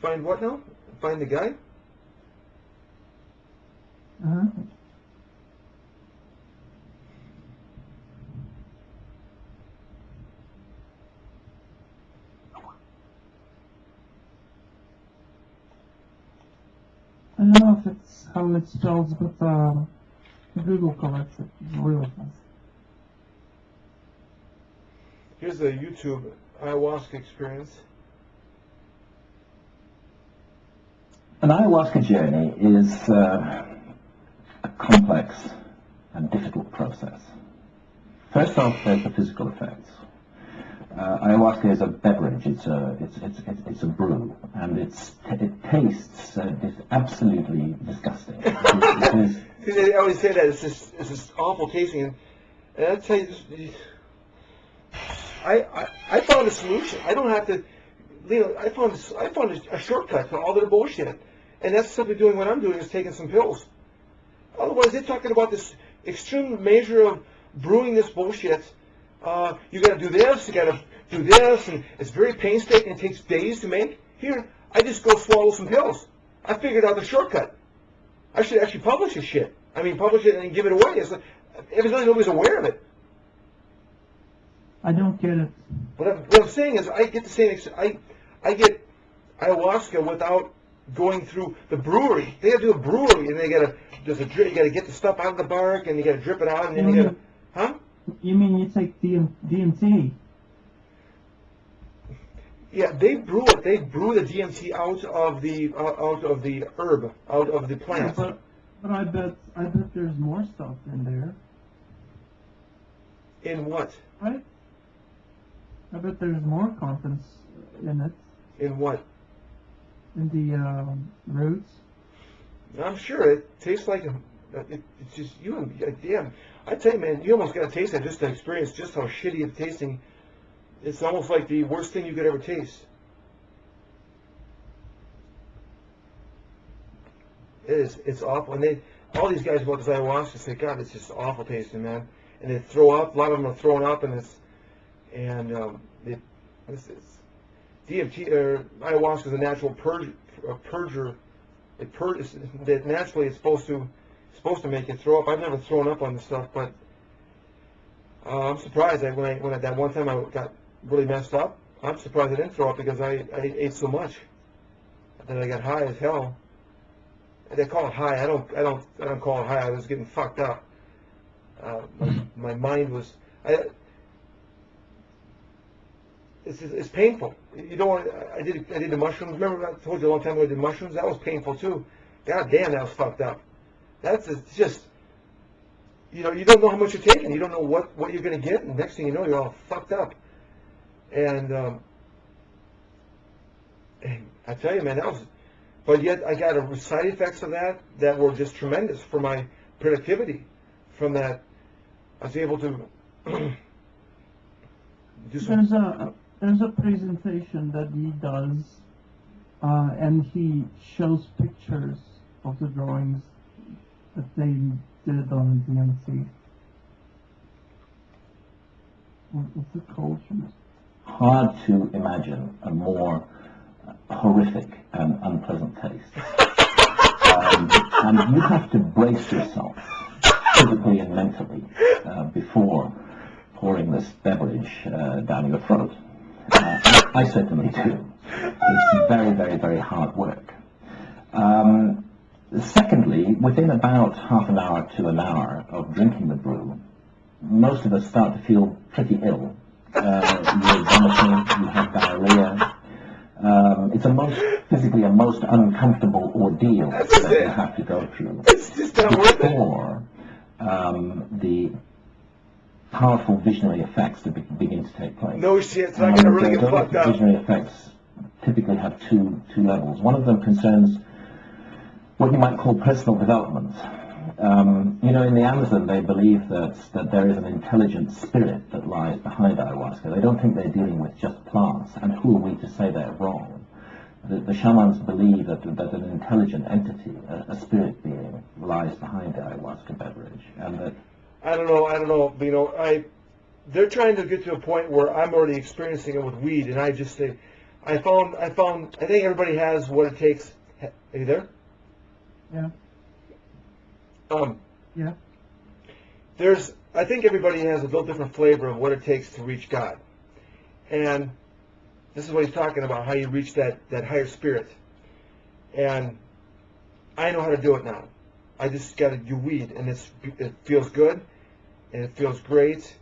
Find what now? Find the guy? Uh-huh. I don't know if it's how it spells, but Google corrects it really fast. Here's the YouTube ayahuasca experience. An ayahuasca journey is a complex and difficult process. First off, there's the physical effects. Ayahuasca is a beverage. It's a brew, and it tastes absolutely disgusting. It is. See, they always say that it's just awful tasting, and I tell you, I found a solution. I don't have to, I found a shortcut to all their bullshit, and that's simply doing what I'm doing, is taking some pills. Otherwise, they're talking about this extreme measure of brewing this bullshit. You got to do this, you got to do this, and it's very painstaking. It takes days to make. Here, I just go swallow some pills. I figured out the shortcut. I should actually publish this shit. I mean, publish it and give it away. It's like, evidently nobody's aware of it. I don't get it. What I'm saying is, I get the same. I get ayahuasca without going through the brewery. They got to do a brewery, and you got to get the stuff out of the bark, and you got to drip it out, and then you got to, huh? You mean you take DMT? Yeah, they brew it. They brew the DMT out of the herb, out of the plant. Yeah, but I bet there's more stuff in there. In what? Right? I bet there's more contents in it. In what? In the roots. I'm sure it tastes like it's just damn. I tell you, man, you almost got to taste that just to experience just how shitty it's tasting. It's almost like the worst thing you could ever taste. It is. It's awful. And all these guys about this ayahuasca say, God, it's just awful tasting, man. And they throw up. A lot of them are throwing up, and it's DMT or ayahuasca is a natural purger. That naturally it's supposed to make you throw up. I've never thrown up on the stuff, but I'm surprised that when that one time I got really messed up, I'm surprised I didn't throw up because I ate so much that I got high as hell. They call it high. I don't call it high. I was getting fucked up. My mind was. It's painful. You don't want. I did the mushrooms. Remember I told you a long time ago I did mushrooms. That was painful too. God damn, that was fucked up. It's just. You don't know how much you're taking. You don't know what you're going to get, and next thing you know, you're all fucked up. And I tell you, man, that was. But yet, I got side effects of that were just tremendous for my productivity. From that, I was able to do some. There's a presentation that he does, and he shows pictures of the drawings that they did on DMT. What's it called? Hard to imagine a more horrific and unpleasant taste. And you have to brace yourself physically and mentally, before pouring this beverage down your throat. I certainly do. It's very, very, very hard work. Secondly, within about half an hour to an hour of drinking the brew, most of us start to feel pretty ill. You're vomiting, you have diarrhea. It's physically a most uncomfortable ordeal that you have to go through It's just not worth it. before the powerful visionary effects that begin to take place. No shit, so I'm gonna really get Those fucked up. visionary effects typically have two levels. One of them concerns what you might call personal development. In the Amazon, they believe that there is an intelligent spirit that lies behind ayahuasca. They don't think they're dealing with just plants, and who are we to say they're wrong? The shamans believe that an intelligent entity, a spirit being, lies behind the ayahuasca beverage, and that I don't know. They're trying to get to a point where I'm already experiencing it with weed, and I just say, I think everybody has what it takes. Are you there? Yeah. Yeah. I think everybody has a little different flavor of what it takes to reach God. And this is what he's talking about, how you reach that higher spirit. And I know how to do it now. I just got to do weed, and it feels good, and it feels great.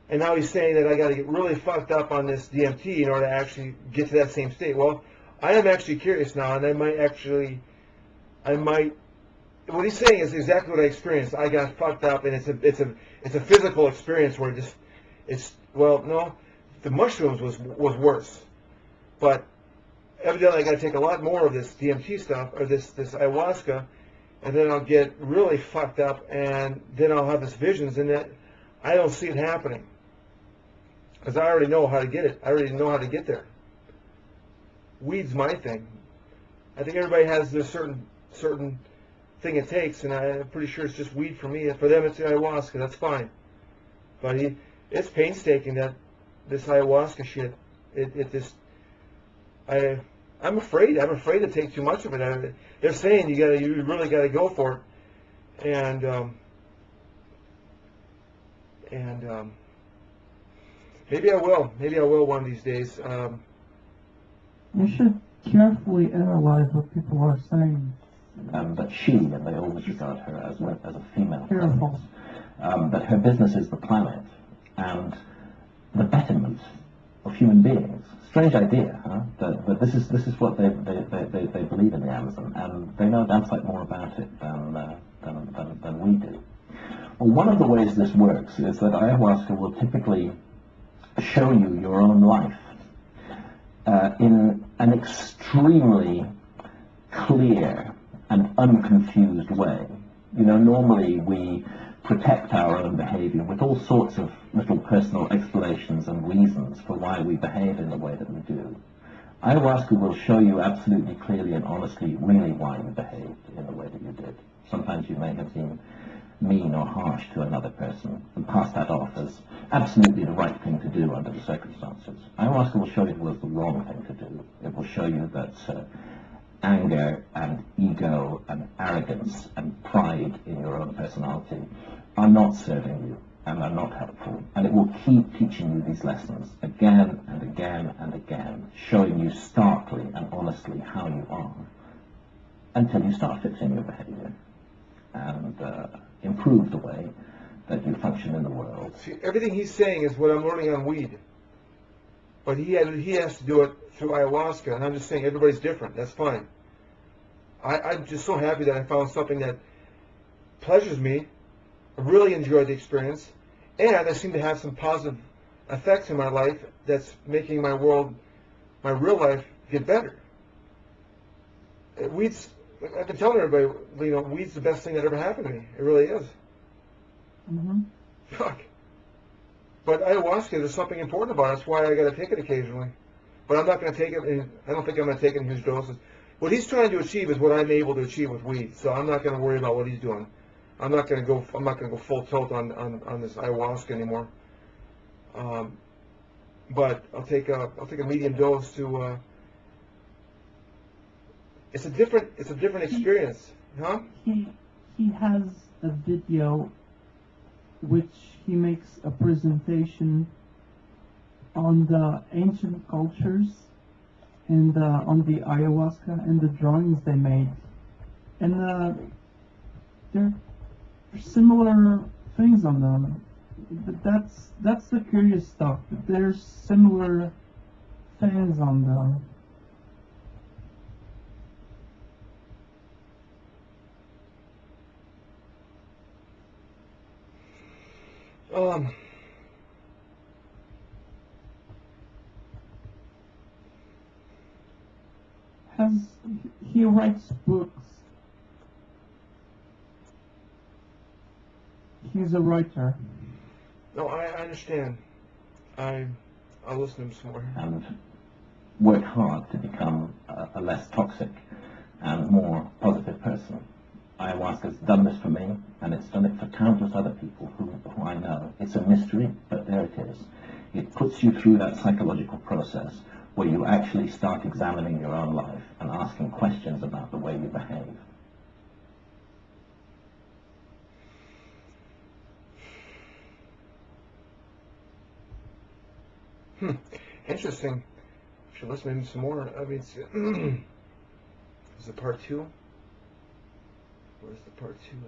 And now he's saying that I got to get really fucked up on this DMT in order to actually get to that same state. Well, I am actually curious now, and what he's saying is exactly what I experienced. I got fucked up, and it's a physical experience where the mushrooms was worse, but evidently I got to take a lot more of this DMT stuff or this ayahuasca, and then I'll get really fucked up, and then I'll have this visions, and that I don't see it happening because I already know how to get it. I already know how to get there. Weed's my thing. I think everybody has their certain thing it takes, and I'm pretty sure it's just weed for me. For them, it's ayahuasca. That's fine. But it's painstaking, that this ayahuasca shit. I'm afraid. I'm afraid to take too much of it. They're saying you really gotta go for it, and maybe I will. Maybe I will one of these days. You should carefully analyze what people are saying. But she, and they always regard her as a female, Careful. that her business is the planet and the betterment of human beings. Strange idea, huh? But this is what they believe in the Amazon, and they know a damn sight more about it than we do. Well, one of the ways this works is that ayahuasca will typically show you your own life in an extremely clear and unconfused way. Normally we protect our own behavior with all sorts of little personal explanations and reasons for why we behave in the way that we do. Ayahuasca will show you absolutely clearly and honestly really why you behaved in the way that you did. Sometimes you may have been mean or harsh to another person and pass that off as absolutely the right thing to do under the circumstances. Ayahuasca will show you it was the wrong thing to do. It will show you that anger and ego and arrogance and pride in your own personality are not serving you and are not helpful. And it will keep teaching you these lessons again and again and again, showing you starkly and honestly how you are until you start fixing your behavior and improve the way that you function in the world. See, everything he's saying is what I'm learning on weed. But he has to do it through ayahuasca, and I'm just saying everybody's different. That's fine. I'm just so happy that I found something that pleasures me. I really enjoyed the experience, and I seem to have some positive effects in my life that's making my real life get better. Weed's, I've been telling everybody, weed's the best thing that ever happened to me. It really is. Mm-hmm. Fuck. But ayahuasca, there's something important about it. That's why I got to take it occasionally. But I'm not going to take it. I don't think I'm going to take it in huge doses. What he's trying to achieve is what I'm able to achieve with weed. So I'm not going to worry about what he's doing. I'm not going to go full tilt on this ayahuasca anymore. But I'll take a medium dose to. It's a different experience, huh? He has a video which he makes a presentation on the ancient cultures and on the ayahuasca and the drawings they made. And there are similar things on them. But that's the curious stuff. There's similar things on them. He writes books. He's a writer. No, I understand. I'll listen to him some more. And work hard to become a less toxic and more positive person. Ayahuasca's done this for me, and it's done it for countless other people who I know. It's a mystery, but there it is. It puts you through that psychological process where you actually start examining your own life and asking questions about the way you behave. Interesting. Should listen to him some more. I mean, is it part 2? Where's the part 2 at?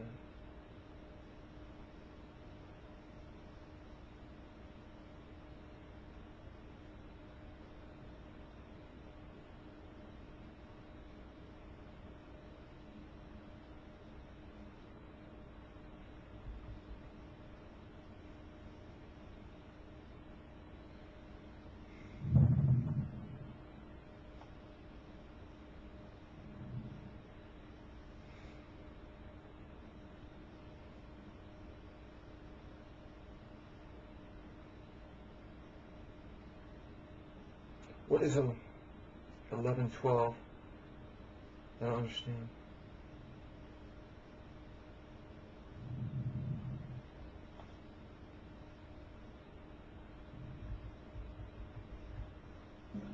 What is 11:12? I don't understand.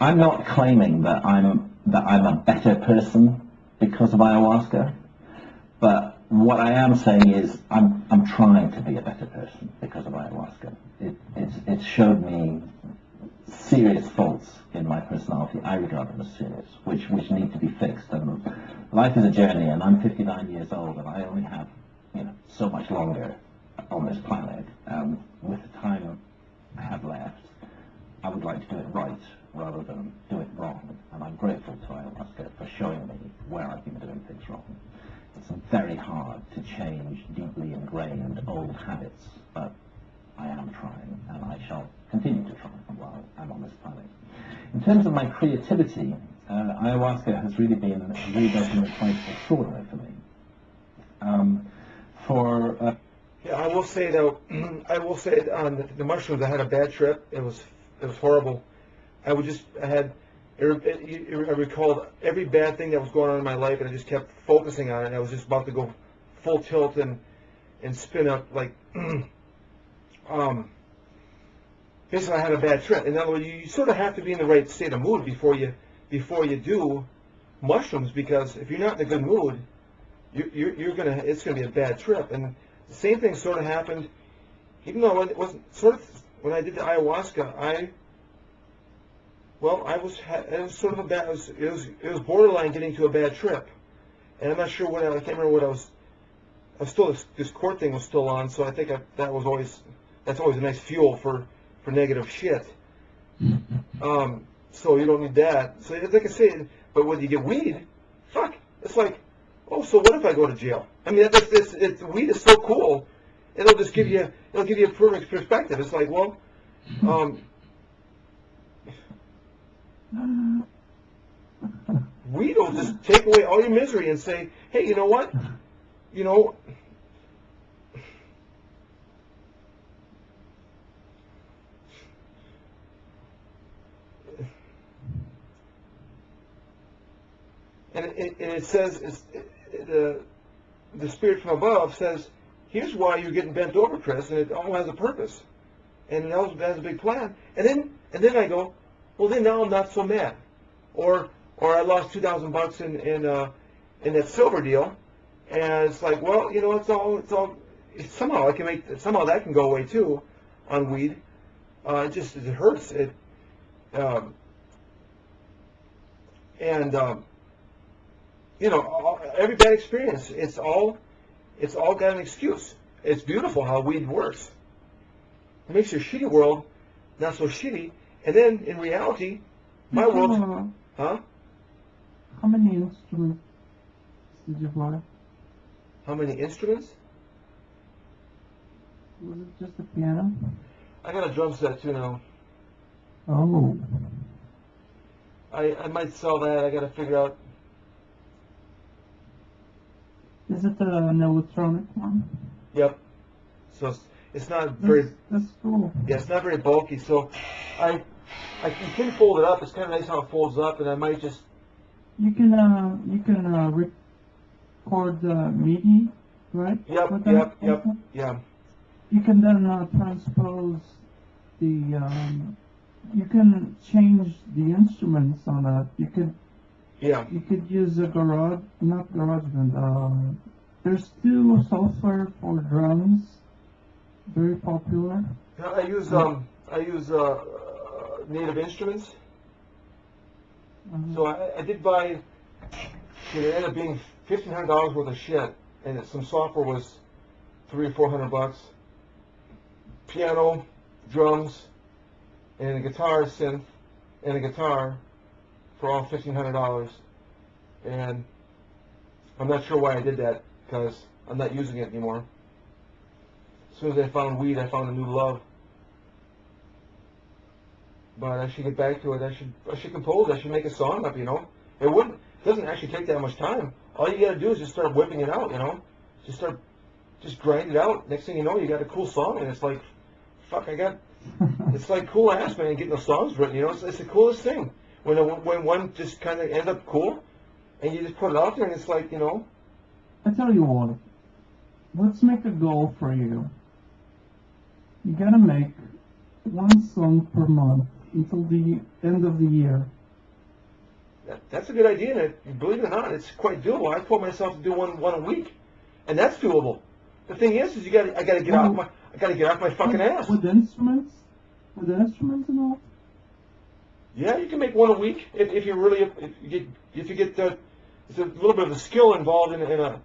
I'm not claiming that I'm a better person because of ayahuasca, but what I am saying is I'm trying to be a better person because of ayahuasca. It showed me serious faults in my personality. I regard them as serious, which need to be fixed. And life is a journey, and I'm 59 years old, and I only have so much longer on this planet. With the time I have left, I would like to do it right rather than do it wrong. And I'm grateful to ayahuasca for showing me where I've been doing things wrong. It's very hard to change deeply ingrained old habits, but I am trying, and I shall continue to try while I'm on this planet. In terms of my creativity, ayahuasca has really been quite extraordinary for me. Yeah, I will say though, on the mushrooms, I had a bad trip. It was horrible. I recalled every bad thing that was going on in my life, and I just kept focusing on it. And I was just about to go full tilt and spin up like. Basically, I had a bad trip. In other words, you sort of have to be in the right state of mood before you do mushrooms, because if you're not in a good mood, it's gonna be a bad trip. And the same thing sort of happened, even though it wasn't when I did the ayahuasca. It was borderline getting to a bad trip, and I'm not sure I can't remember what I was still, this court thing was still on, so I think that's always a nice fuel for negative shit. So you don't need that. So like I say, but when you get weed, fuck, it's like, oh, so what if I go to jail? I mean, weed is so cool. It'll give you a perfect perspective. It's like, well, weed will just take away all your misery and say, hey, you know what? And it says, the spirit from above says, here's why you're getting bent over, Chris, and it all has a purpose, and it all has a big plan. And then I go, well, then now I'm not so mad, or I lost $2,000 in that silver deal, And it's like, well, you know, somehow somehow that can go away too, on weed. It hurts. You know, every bad experience, it's all got an excuse. It's beautiful how weed works. It makes your shitty world not so shitty, and then in reality, my world, huh? How many instruments did you buy? How many instruments? Was it just a piano? I got a drum set too now. Oh. I might sell that. I got to figure out. Is it an electronic one? Yep. So it's not very. That's cool. Yeah, it's not very bulky. So you can fold it up. It's kind of nice how it folds up, and I might just. You can record MIDI, right? Yep. With that Yep. also? Yeah. You can then transpose the. You can change the instruments on that. Yeah. You could use not GarageBand. There's two software for drums, very popular. I use Native Instruments. So I did buy. It ended up being $1,500 worth of shit, and some software was $300 or $400. Piano, drums, and a guitar synth, and a guitar for all $1,500. And I'm not sure why I did that, because I'm not using it anymore. As soon as I found weed, I found a new love. But I should get back to it. I should compose. I should make a song up, you know. It doesn't actually take that much time. All you gotta do is just start whipping it out, you know. Just grind it out. Next thing you know, you got a cool song, and it's like, fuck, it's like cool ass, man, getting those songs written, you know. It's the coolest thing. When one just kind of ends up cool, and you just put it out there, and it's like, you know. I tell you what, let's make a goal for you. You gotta make one song per month until the end of the year. That's a good idea, and believe it or not, it's quite doable. I told myself to do one a week, and that's doable. The thing is I gotta get off my fucking ass. With instruments and all. Yeah, you can make one a week if you get there's a little bit of a skill involved in a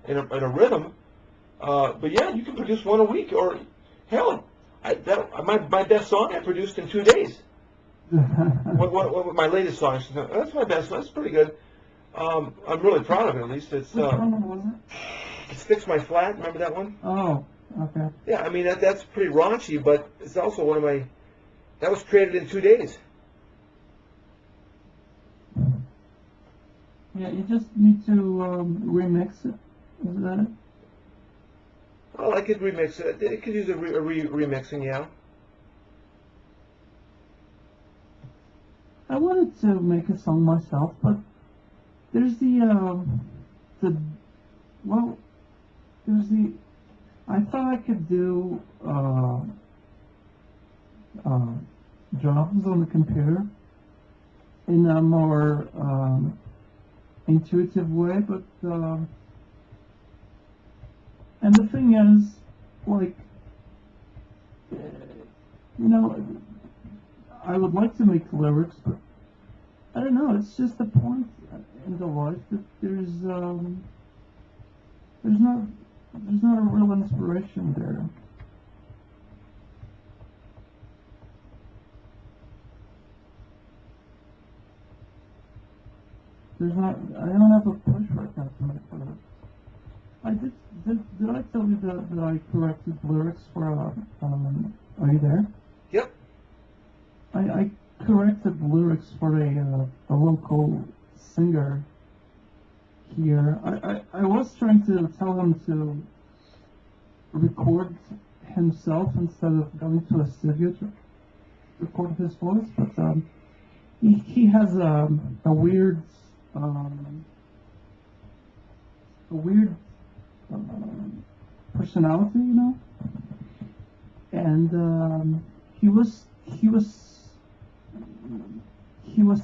rhythm. But yeah, you can produce one a week, or hell, my best song I produced in 2 days. What my latest song? That's my best. That's pretty good. I'm really proud of it. At least it's. Which one was it? It's Fix My Flat. Remember that one? Oh, okay. Yeah, I mean that's pretty raunchy, but it's also one of my. That was created in 2 days. Yeah, you just need to remix it. Is that it? Well, I could remix it. It could use a remixing, yeah. I wanted to make a song myself, but there's I thought I could do drums on the computer in a more intuitive way, but and the thing is, like, you know, I would like to make lyrics, but I don't know. It's just a point in the life that there's not a real inspiration there. I don't have a push right now to make lyrics. Did I tell you that I corrected lyrics for are you there? Yep. I corrected lyrics for a local singer here. I was trying to tell him to record himself instead of going to a studio to record his voice, but he has a weird personality, you know, and he was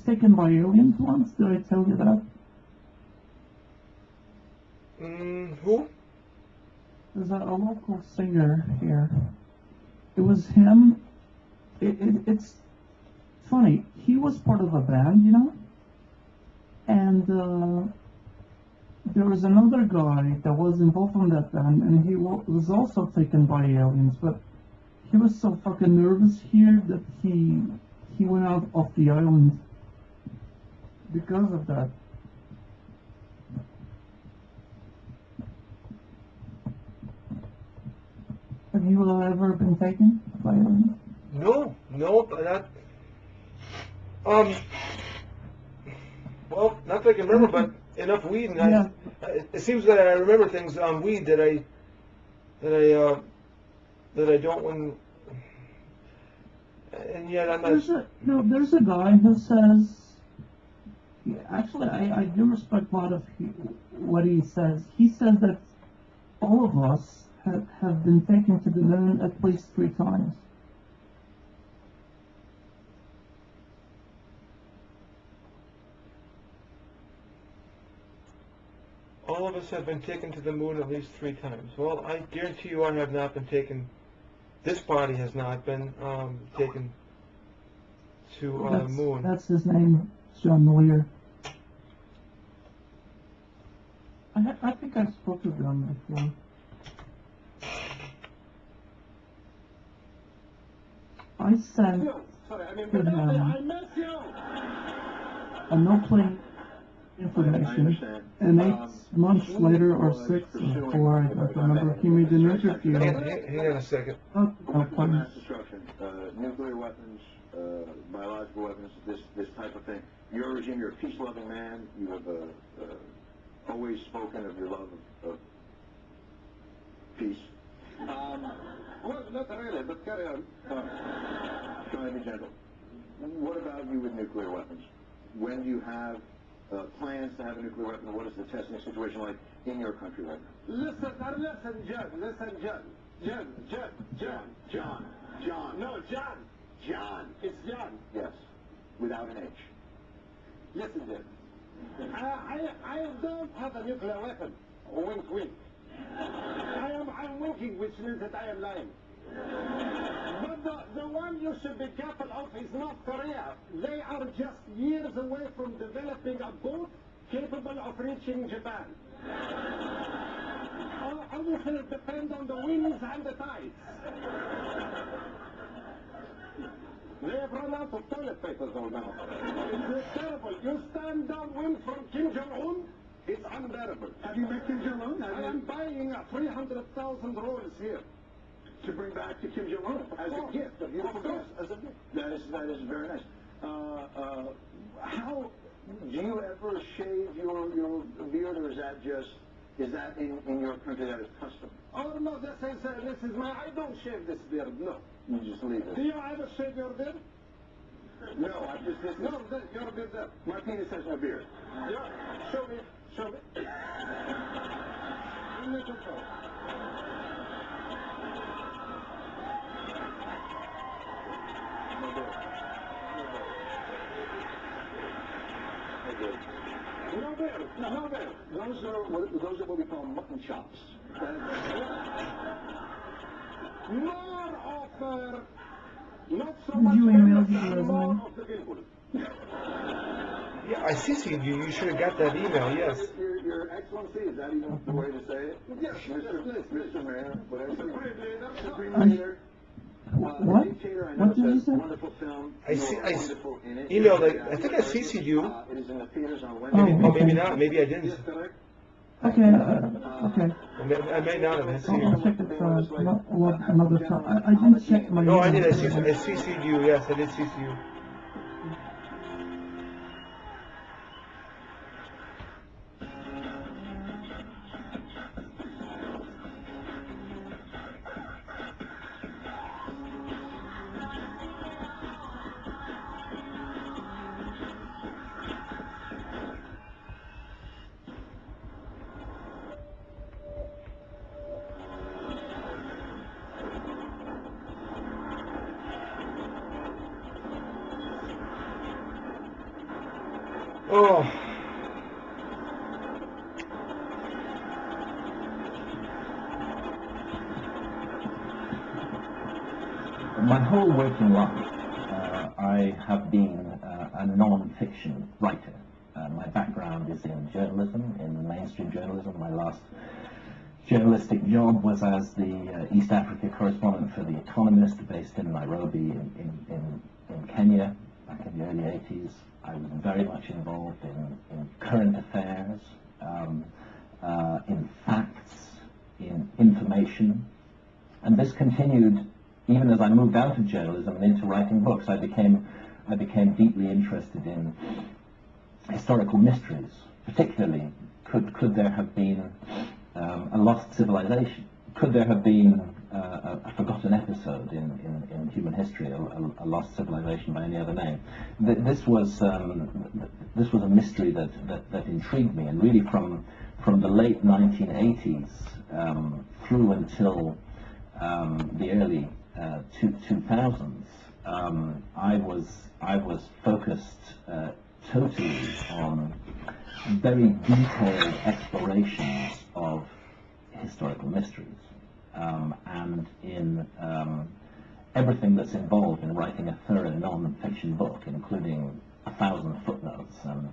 taken by aliens once. Did I tell you that? Who? There's a local singer here. It was him. It's funny. He was part of a band, you know? And there was another guy that was involved in that band, and he was also taken by aliens, but he was so fucking nervous here that he went out of the island because of that. Have you ever been taken by aliens? No, not. Well, not that I can remember, but enough weed, and Yeah. it seems that I remember things on weed that I don't when. And yet I'm not. There's a guy who says. Actually, I do respect a lot of what he says. He says that all of us have been taken to the moon at least 3 times. All of us have been taken to the moon at least 3 times. Well, I guarantee you I have not been taken. This body has not been taken to the moon. That's his name, John Lear. I think I spoke to them before. I sent to him a no-play information, and 8 months later, or 6 or 4, I don't remember, he made an interview. Hang on a second. Oh, Mass destruction, nuclear weapons, biological weapons, this type of thing. Your regime, you're a peace-loving man. You have always spoken of your love of peace. Well, not really, but carry on. Trying to be gentle. What about you with nuclear weapons? When do you have plans to have a nuclear weapon? What is the testing situation like in your country right now? Listen, John. No, John. It's John. Yes, without an H. Listen, Jim. I don't have a nuclear weapon. Wink, wink. I'm winking, which means that I am lying. But the one you should be careful of is North Korea. They are just years away from developing a boat capable of reaching Japan. Obviously, it depends on the winds and the tides. They have run out of toilet paper though now. It's terrible. You stand downwind from Kim Jong-un, it's unbearable. Have you met Kim Jong-un? I am buying 300,000 rolls here. To bring back to Kim Jong-un as a gift, a beautiful gift. As a gift. That is very nice. How do you ever shave your beard, or is that in your country that is custom? Oh no, this is my. I don't shave this beard. No. You just leave it. Do you ever shave your beard? No, I just No, your beard there. my penis has no beard. Yeah. Show me. Let it go. No beard. Those are what we call mutton chops. More of not so Did much you email beard, your more resume? of the people. Yeah, I CC'd you. You should have got that email. Yes. Your Excellency, is that even the way to say it? Yes, Mr. Mayor, whatever. Supreme I- Leader. What? Dictator, I know What did you it's a say? wonderful film. I see- You're I wonderful in it. emailed it. I think I CC'd you. It is in the theaters on Oh, Wednesday. Oh, maybe okay. not. Maybe I didn't. Yes, correct? Okay, okay. I may not have. I'll CC'd. check it another time. I didn't check my No, I did. I email. CC'd you. Yes, I did CC you. Oh. my whole working life, I have been a non-fiction writer. My background is in journalism, in mainstream journalism. My last journalistic job was as the East Africa correspondent for The Economist, based in Nairobi in Kenya back in the early 80s. I was very much involved in current affairs, in facts, in information, and this continued even as I moved out of journalism and into writing books. I became deeply interested in historical mysteries, particularly could there have been a lost civilization? Could there have been a forgotten episode in human history, a lost civilization by any other name? This was a mystery that intrigued me, and really from the late 1980s through until the early 2000s, I was focused totally on very detailed explorations of historical mysteries, and in everything that's involved in writing a thorough non-fiction book, including 1,000 footnotes and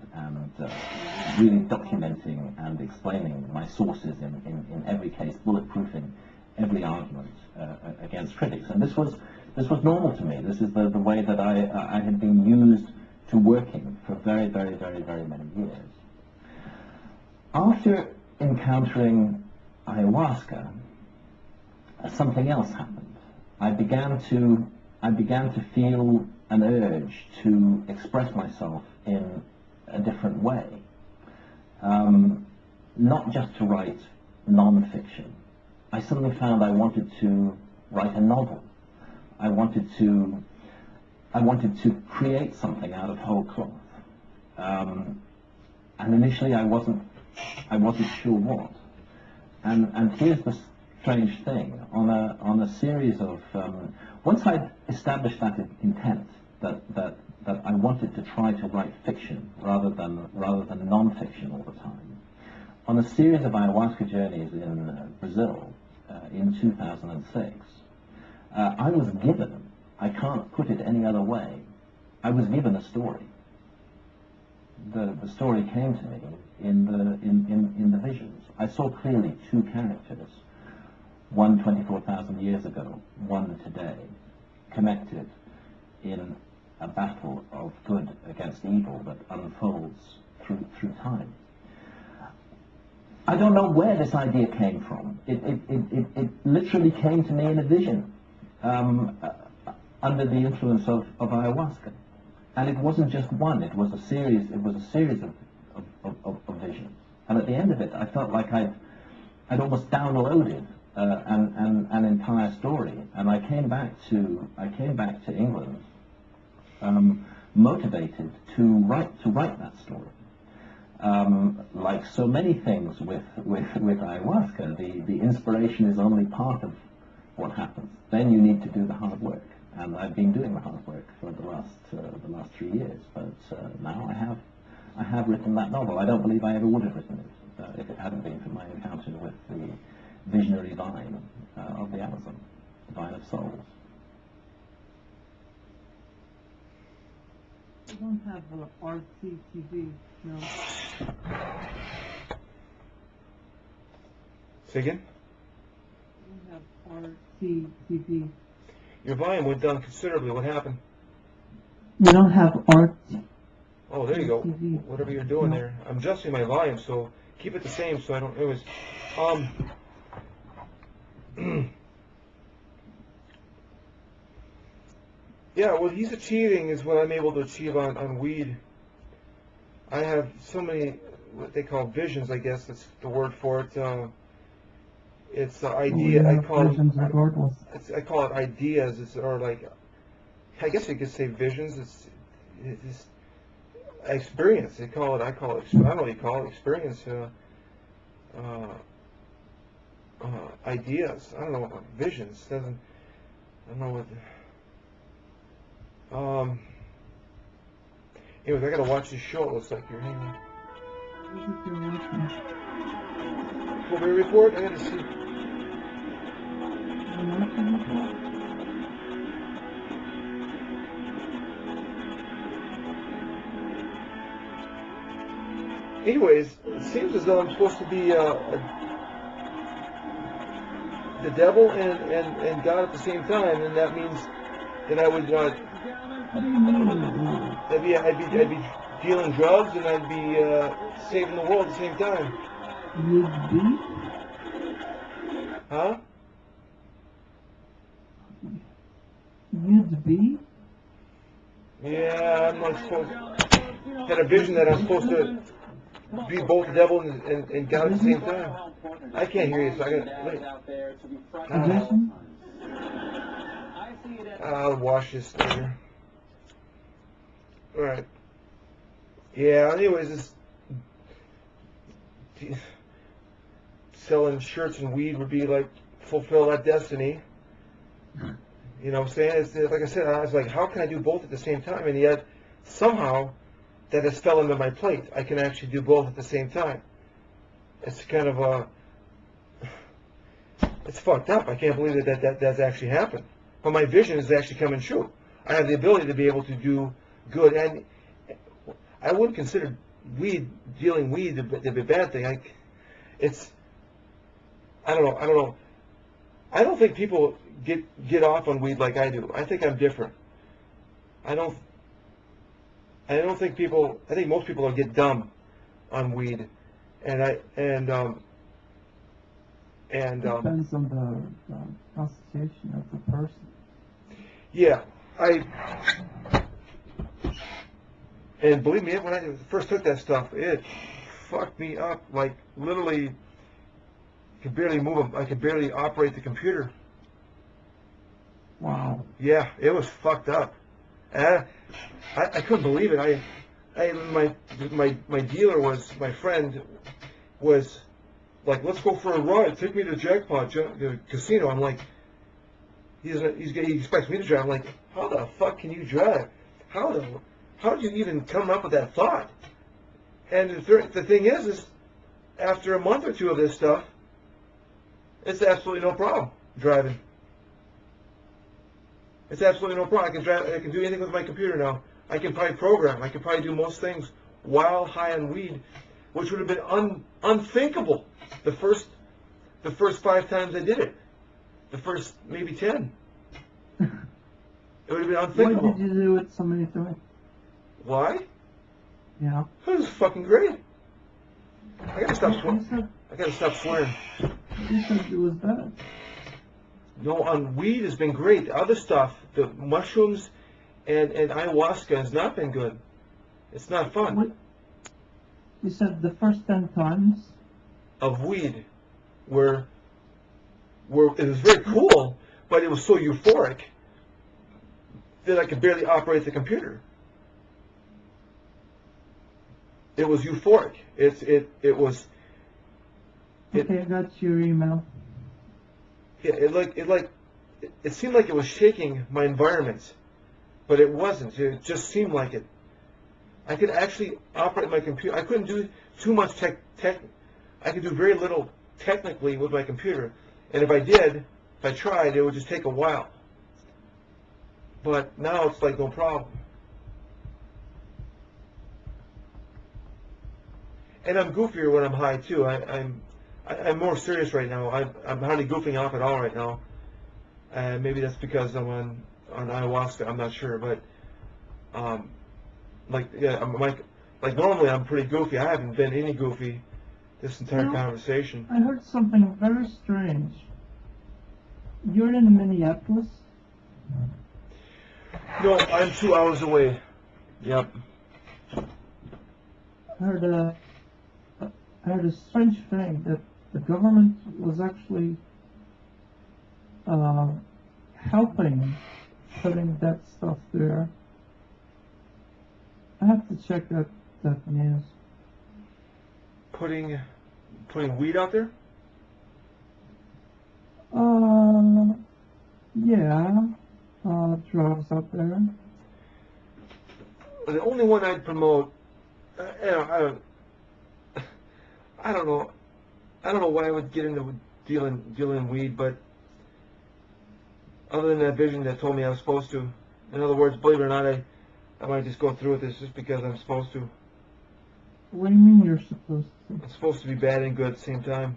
really documenting and explaining my sources in every case, bulletproofing every argument against critics. And this was normal to me. This is the way that I had been used to working for very, very, very, very many years. After encountering ayahuasca, something else happened. I began to feel an urge to express myself in a different way, not just to write non-fiction. I suddenly found I wanted to write a novel. I wanted to create something out of whole cloth, and initially I wasn't sure what. And here's the strange thing: on a series of once I'd established that intent that I wanted to try to write fiction rather than non-fiction all the time, on a series of ayahuasca journeys in Brazil in 2006, I was given, I can't put it any other way, I was given a story. The story came to me in the visions. I saw clearly two characters, one 24,000 years ago, one today, connected in a battle of good against evil that unfolds through time. I don't know where this idea came from. It literally came to me in a vision, under the influence of ayahuasca. And it wasn't just one, it was a series of visions. And at the end of it, I felt like I'd almost downloaded an entire story. And I came back to England, motivated to write that story. Like so many things with ayahuasca, the inspiration is only part of what happens. Then you need to do the hard work. And I've been doing the hard work for the last 3 years, but now I have written that novel. I don't believe I ever would have written it if it hadn't been for my encounter with the visionary vine of the Amazon, the vine of souls. We don't have RCTV, no. Say again? We have RCTV. Your volume went down considerably. What happened? We don't have Oh, there you go. TV. Whatever you're doing No. there. I'm adjusting my volume, so keep it the same so I don't... Anyways, yeah, what he's achieving is what I'm able to achieve on weed. I have so many, what they call visions, I guess that's the word for it. It's the idea, I call it ideas, or like, I guess you could say visions. It's experience. I call it, I don't know what you call it, experience, ideas. I don't know what visions, I don't know what, anyways, I gotta watch this show, it looks like you're hanging. Cover report, I gotta see. Anyways, it seems as though I'm supposed to be the devil and God at the same time, and that means that I would What do you mean? I'd be dealing drugs and I'd be saving the world at the same time. You'd be? Huh? You'd be? Yeah, I'm not supposed. Had a vision that I'm supposed to be both the devil and God at the same time. I can't hear you, so I gotta wait. A vision? I'll wash this later. Alright. Yeah, anyways, this selling shirts and weed would be like fulfill that destiny. You know what I'm saying? It's, like I said, I was like, how can I do both at the same time? And yet, somehow, that has fell into my plate. I can actually do both at the same time. It's kind of it's fucked up. I can't believe that's actually happened. But my vision is actually coming true. I have the ability to be able to do good, and I wouldn't consider dealing weed to be a bad thing. I don't know. I don't think people get off on weed like I do. I think I'm different. I don't think people. I think most people get dumb on weed, Depends on the constitution of the person. yeah, and believe me, when I first took that stuff, it fucked me up. Like literally, could barely move. I could barely operate the computer. Wow. Yeah, it was fucked up. And I couldn't believe it. My dealer was, my friend was like, let's go for a ride. Take me to Jackpot Casino. I'm like, he expects me to drive. I'm like, how the fuck can you drive? How did you even come up with that thought? And the thing is after a month or two of this stuff, it's absolutely no problem driving. It's absolutely no problem. I can drive. I can do anything with my computer now. I can probably program. I can probably do most things while high on weed, which would have been unthinkable the first 5 times I did it. The first maybe 10. It would have been unthinkable. Why did you do it so many times? Why? Yeah. It was fucking great. I gotta stop swearing. I gotta stop swearing. You said it was bad. No, on weed has been great. Other stuff, the mushrooms and ayahuasca has not been good. It's not fun. What? You said the first 10 times? Of weed were it was very cool, but it was so euphoric that I could barely operate the computer. It was euphoric. It was. Okay, I got your email. Yeah, it seemed like it was shaking my environment, but it wasn't. It just seemed like it. I could actually operate my computer. I couldn't do too much tech. I could do very little technically with my computer, and if I tried, it would just take a while. But now it's like no problem. And I'm goofier when I'm high too. I'm more serious right now. I'm hardly goofing off at all right now. And maybe that's because I'm on ayahuasca. I'm not sure, but like normally I'm pretty goofy. I haven't been any goofy this entire conversation. I heard something very strange. You're in Minneapolis? No, I'm 2 hours away. Yep. I heard a strange thing that the government was actually helping putting that stuff there. I have to check that news. Putting weed out there? Yeah, drugs out there. The only one I'd promote, I don't know why I would get into dealing weed, but other than that vision that told me I was supposed to. In other words, believe it or not, I might just go through with this just because I'm supposed to. What do you mean you're supposed to? I'm supposed to be bad and good at the same time.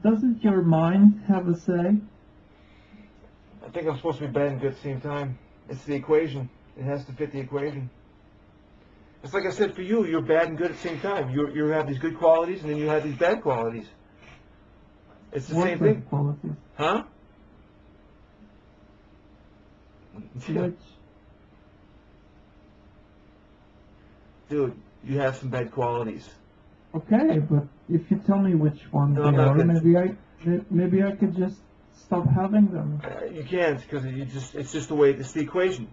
Doesn't your mind have a say? I think I'm supposed to be bad and good at the same time. It's the equation. It has to fit the equation. It's like I said for you, you're bad and good at the same time. You have these good qualities and then you have these bad qualities. It's the What same good thing. qualities? Huh? Which? Dude, you have some bad qualities. Okay, but if you tell me which ones No, they I'm not are, gonna- maybe I could just stop having them. You can't because it's just the way, it's the equation.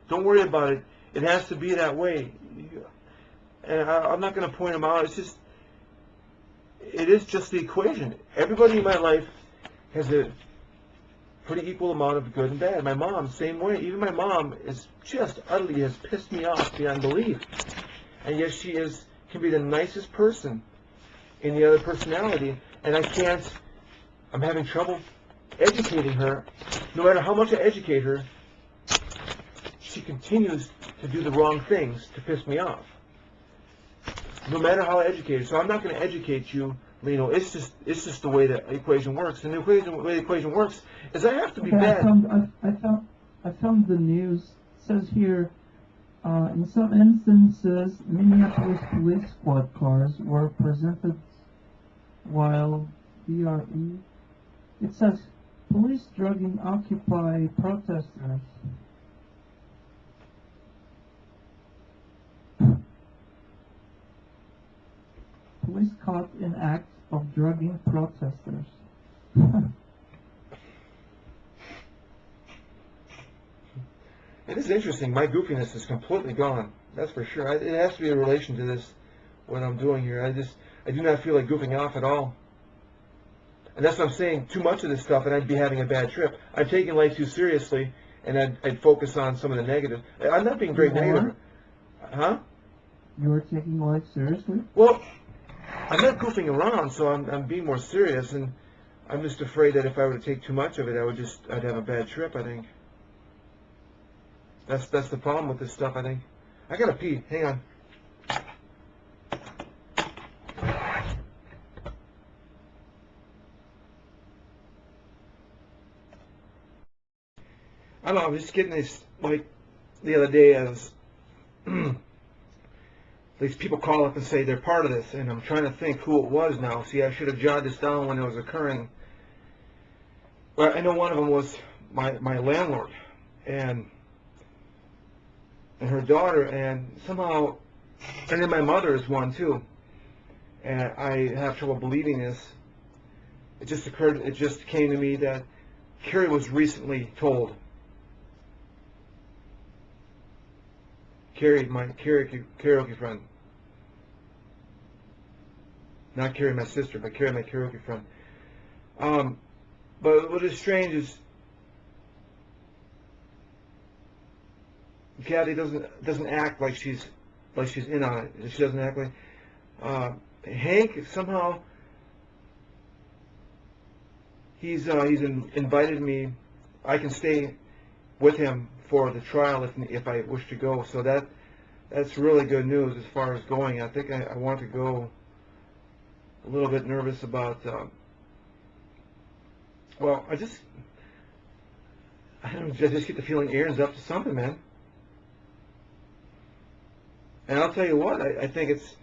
Don't worry about it. It has to be that way. And I'm not going to point them out. It is just the equation. Everybody in my life has a pretty equal amount of good and bad. My mom, same way. Even my mom is just utterly has pissed me off beyond belief. And yet she can be the nicest person in the other personality. And I'm having trouble educating her. No matter how much I educate her, she continues to do the wrong things to piss me off. No matter how I educate her. So I'm not going to educate you, Lino. It's just the way the equation works. And the way the equation works is I have to be Okay, bad. I found the news. It says here, in some instances, Minneapolis police squad cars were presented while BRE. It says police drugging Occupy protesters. Police caught in act of drugging protesters. It is interesting. My goofiness is completely gone. That's for sure. It has to be in relation to this, what I'm doing here. I do not feel like goofing off at all. And that's what I'm saying. Too much of this stuff, and I'd be having a bad trip. I'm taking life too seriously, and I'd focus on some of the negative. I'm not being very You are? negative. Huh? You're taking life seriously? Well, I'm not goofing around, so I'm being more serious, and I'm just afraid that if I were to take too much of it, I'd have a bad trip, I think. That's the problem with this stuff, I think. I gotta pee. Hang on. I don't know, I was just getting this, like, the other day as these people call up and say they're part of this, and I'm trying to think who it was now. See, I should have jotted this down when it was occurring. Well, I know one of them was my landlord, and her daughter, and somehow, and then my mother is one too. And I have trouble believing this. It just came to me that Carrie was recently told. Carrie, my karaoke friend. Not Carrie, my sister, but Carrie, my karaoke friend. But what is strange is Kathy doesn't act like she's in on it. She doesn't act like Hank. Somehow he's invited me. I can stay with him for the trial if I wish to go. So that's really good news as far as going. I think I want to go. A little bit nervous about. Well, I just get the feeling Aaron's up to something, man. And I'll tell you what, I think it's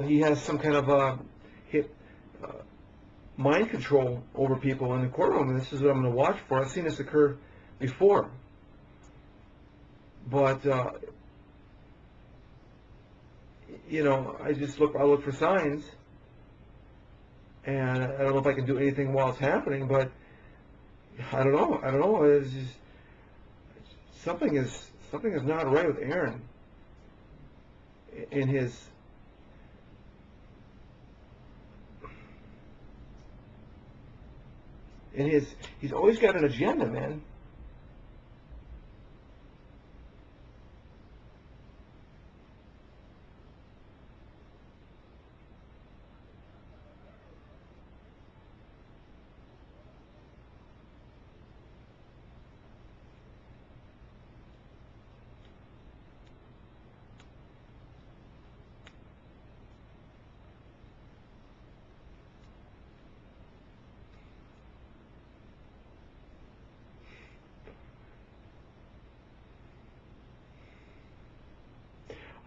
he has some kind of mind control over people in the courtroom, and this is what I'm going to watch for. I've seen this occur before, but you know, I look for signs, and I don't know if I can do anything while it's happening, but I don't know. It's just, something is not right with Aaron. He's always got an agenda, man.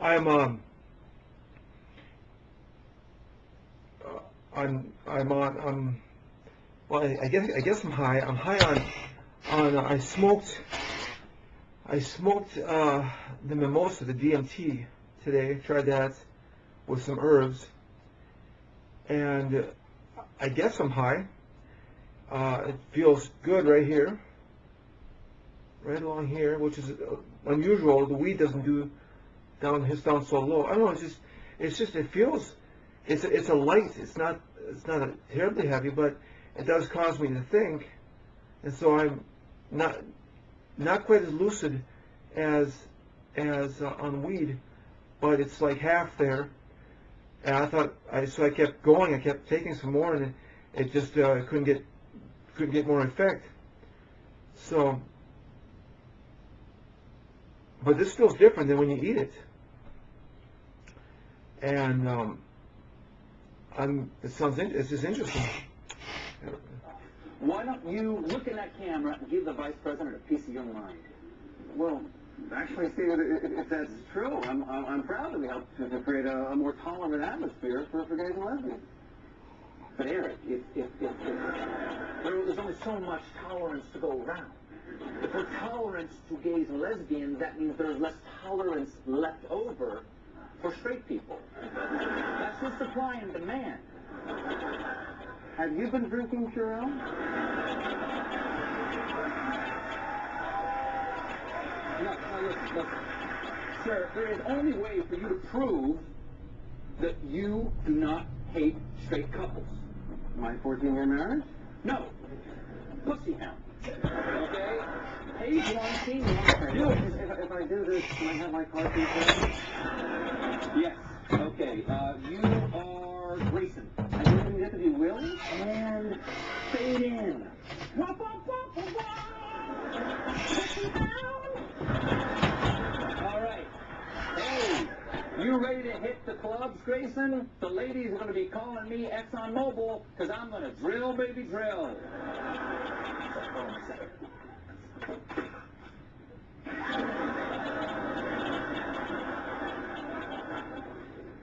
I'm well, I guess I'm high. I'm high on I smoked the mimosa, the DMT today. Tried that with some herbs, and I guess I'm high. It feels good right here, right along here, which is unusual. The weed doesn't hits down so low. I don't know. It feels. It's a light. It's not a terribly heavy, but it does cause me to think, and so I'm not quite as lucid as on weed, but it's like half there. And so I kept going. I kept taking some more, and it just couldn't get more effect. So, but this feels different than when you eat it, and it's just interesting. Why don't you look in that camera and give the Vice President a piece of your mind? Well, actually, Steve, if that's true, I'm proud that we helped to create a more tolerant atmosphere for gays and lesbians. But Eric, if there's only so much tolerance to go around. If we're tolerant to gays and lesbians, that means there's less tolerance left over for straight people. That's just supply and demand. Have you been drinking Purell? No, listen. Sir, there is only way for you to prove that you do not hate straight couples. My 14-year marriage? No. Pussy hound. Okay? Page 1, scene 1. Do it. If I do this, can I have my car featured? Yes. Okay. You are Grayson. I didn't get to be Will? And fade in. Wop, wop, wop, wop, wop. All right. Hey, you ready to hit the clubs, Grayson? The ladies are going to be calling me ExxonMobil because I'm going to drill, baby, drill.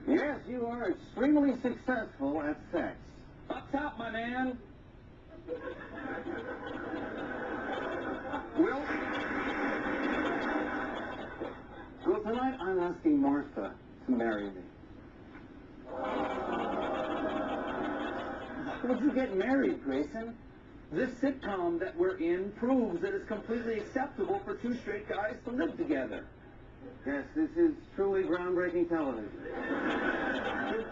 Yes, you are extremely successful at sex. Up top, my man. Will? Well, tonight I'm asking Martha to marry me. Would you get married, Grayson? This sitcom that we're in proves that it's completely acceptable for two straight guys to live together. Yes, this is truly groundbreaking television.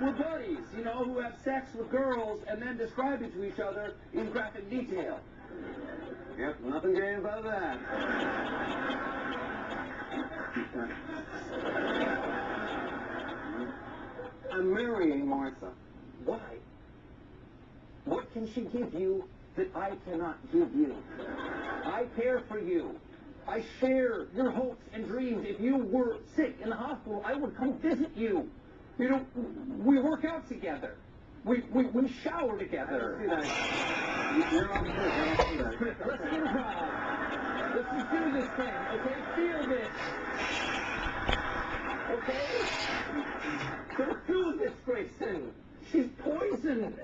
We're buddies, who have sex with girls and then describe it to each other in graphic detail. Yep, nothing gay about that. I'm marrying Martha. Why? What can she give you that I cannot give you? I care for you. I share your hopes and dreams. If you were sick in the hospital, I would come visit you. We work out together. We shower together. You're Let's get involved. Let's just do this thing, okay? Feel this. Okay? Don't do this, Grayson. She's poison.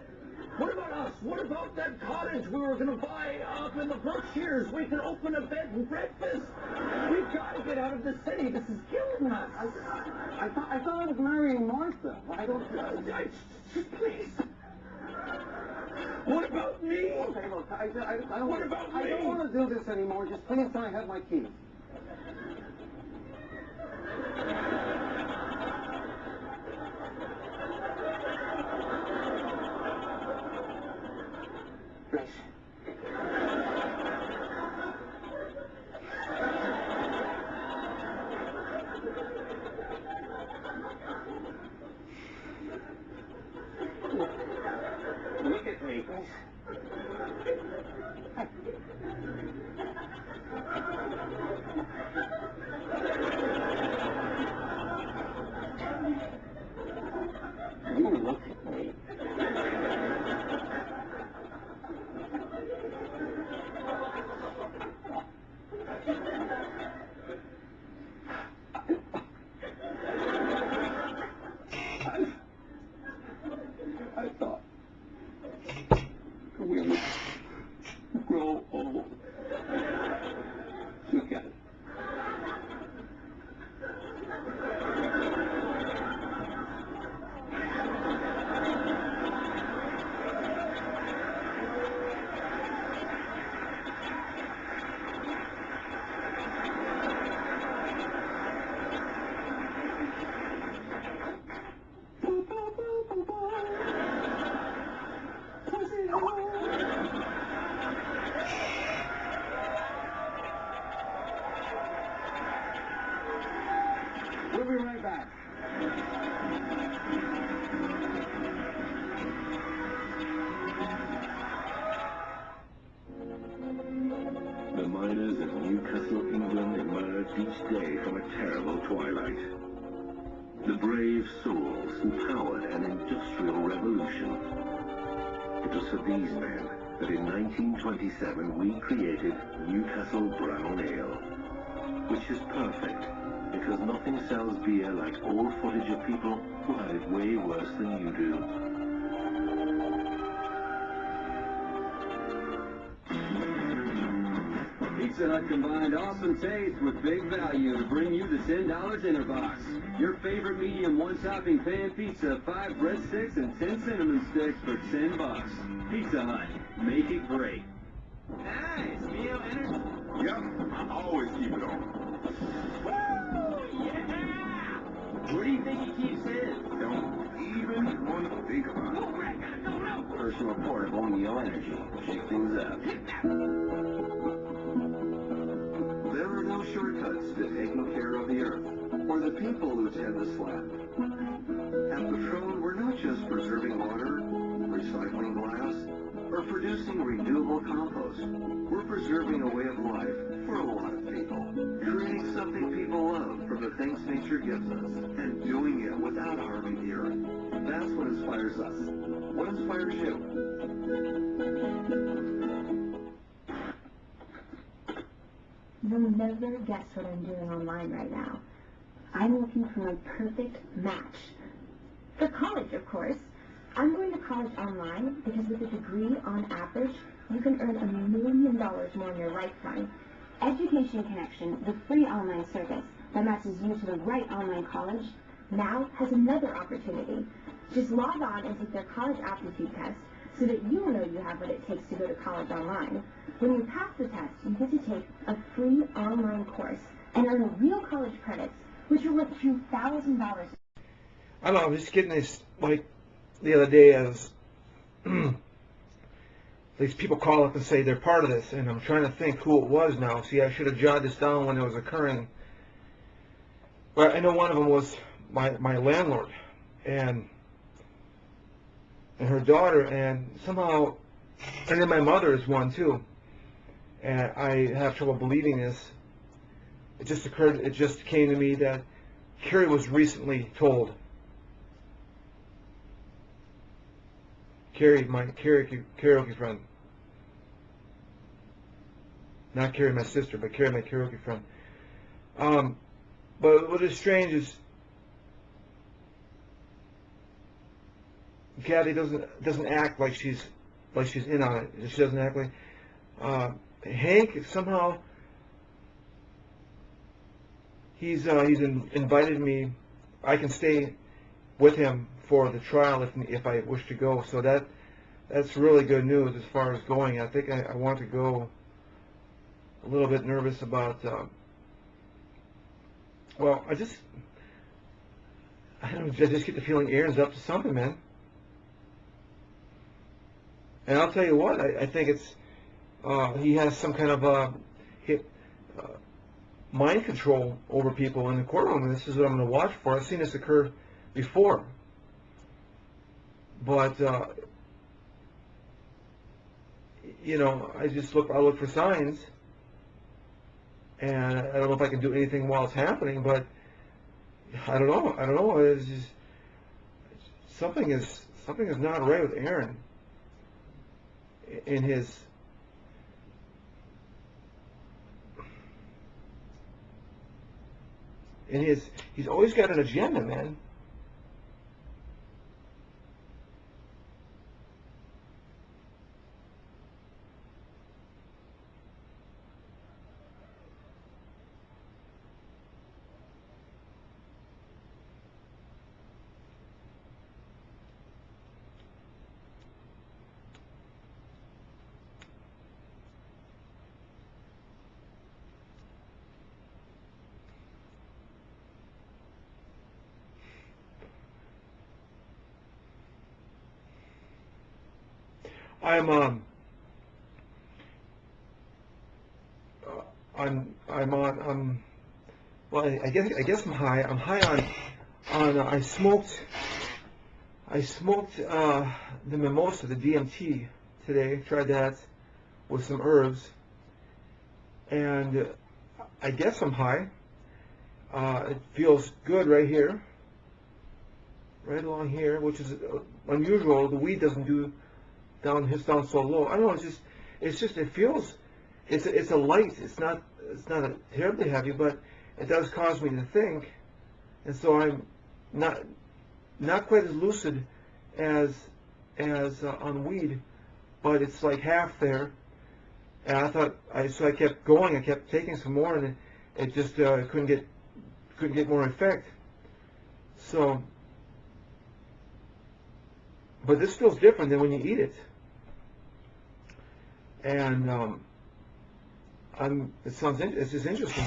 What about us? What about that cottage we were going to buy up in the Berkshires? We can open a bed and breakfast. We've got to get out of the city. This is killing us. I thought I was marrying Martha. Please. What about me? Okay, look, I don't What about me? I don't want to do this anymore. Just please can I have my keys? Look at me. You look at me. just for these men that in 1927 we created Newcastle Brown Ale, which is perfect because nothing sells beer like old footage of people who had it way worse than you do. Pizza Hut combined awesome taste with big value to bring you the $10 dinner box. Your favorite medium one-topping pan pizza, 5 breadsticks, and 10 cinnamon sticks for $10. Pizza Hut. Make it great. Nice. Meal energy. Yep, I always keep it on. Woo! Yeah! What do you think he keeps in? Don't even want to think about it. Oh, Ray, gotta go now. First report of O'Neill Energy. Shake things up. There are no shortcuts to taking care of the earth, or the people who tend this land. At Patron, we're not just preserving water, recycling glass, or producing renewable compost. We're preserving a way of life for a lot of people. Creating something people love from the things nature gives us, and doing it without harming the earth. That's what inspires us. What inspires you? You'll never guess what I'm doing online right now. I'm looking for my perfect match. For college, of course. I'm going to college online because with a degree, on average, you can earn $1 million more in your lifetime. Education Connection, the free online service that matches you to the right online college, now has another opportunity. Just log on and take their college aptitude test so that you'll know you have what it takes to go to college online. When you pass the test, you get to take a free online course and earn real college credits, which are worth $2,000. I don't know, I'm just getting this, like, the other day as these people call up and say they're part of this, and I'm trying to think who it was now. See, I should have jotted this down when it was occurring. But I know one of them was my landlord, and her daughter, and somehow, and then my mother is one too. And I have trouble believing this. It just came to me that Carrie was recently told. Carrie, my karaoke friend. Not Carrie, my sister, but Carrie, my karaoke friend. But what is strange is Kathy doesn't act like she's in on it. She doesn't act like Hank. Somehow he's invited me. I can stay with him for the trial if I wish to go. So that's really good news as far as going. I think I want to go. A little bit nervous about. Well, I just get the feeling Aaron's up to something, man. And I'll tell you what, I think it's he has some kind of mind control over people in the courtroom, and this is what I'm going to watch for. I've seen this occur before, but you know, I look for signs, and I don't know if I can do anything while it's happening, but I don't know. It's just something is not right with Aaron. He's always got an agenda, man. Well, I guess I'm high. I'm high on I smoked the mimosa, the DMT today. Tried that with some herbs, and I guess I'm high. It feels good right here, right along here, which is unusual. The weed doesn't do hits down so low. I don't know. It feels, it's a light. It's not a terribly heavy, but it does cause me to think, and so I'm not quite as lucid as on weed, but it's like half there. And I thought, so I kept going. I kept taking some more, and it just couldn't get more effect. So, but this feels different than when you eat it. And it's just interesting.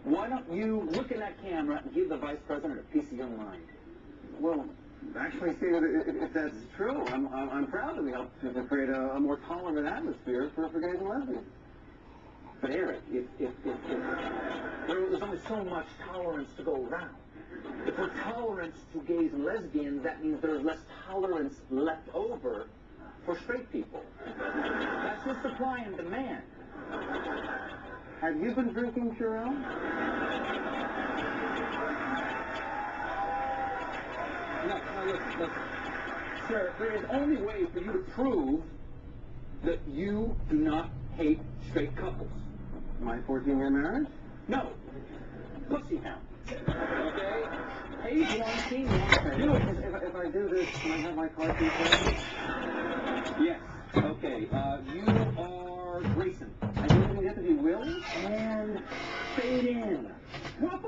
Why don't you look in that camera and give the vice president a piece of your mind? Well, actually, Steve, if that's true, I'm proud to be helped to create a more tolerant atmosphere for gays and lesbians. But Eric, if there's only so much tolerance to go around. If we're tolerant to gays and lesbians, that means there's less tolerance left over for straight people. That's just supply and demand. Have you been drinking, Cheryl? No, listen. Sir, there is only way for you to prove that you do not hate straight couples. My 14-year marriage? No. Pussy count. Okay? Page 1, scene 1. Do it. If I do this, can I have my car key first? Yes. Okay. You are Grayson. I don't even get to be Will? And fade in. All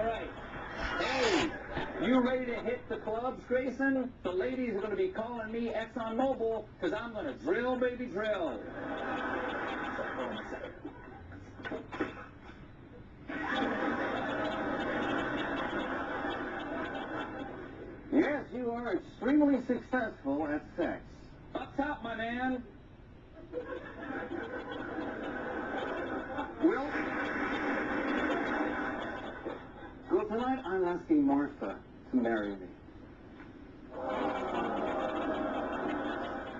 right. Hey, you ready to hit the clubs, Grayson? The ladies are going to be calling me ExxonMobil because I'm going to drill, baby, drill. Yes, you are extremely successful at sex. Up top, my man. Will? Well, tonight I'm asking Martha to marry me.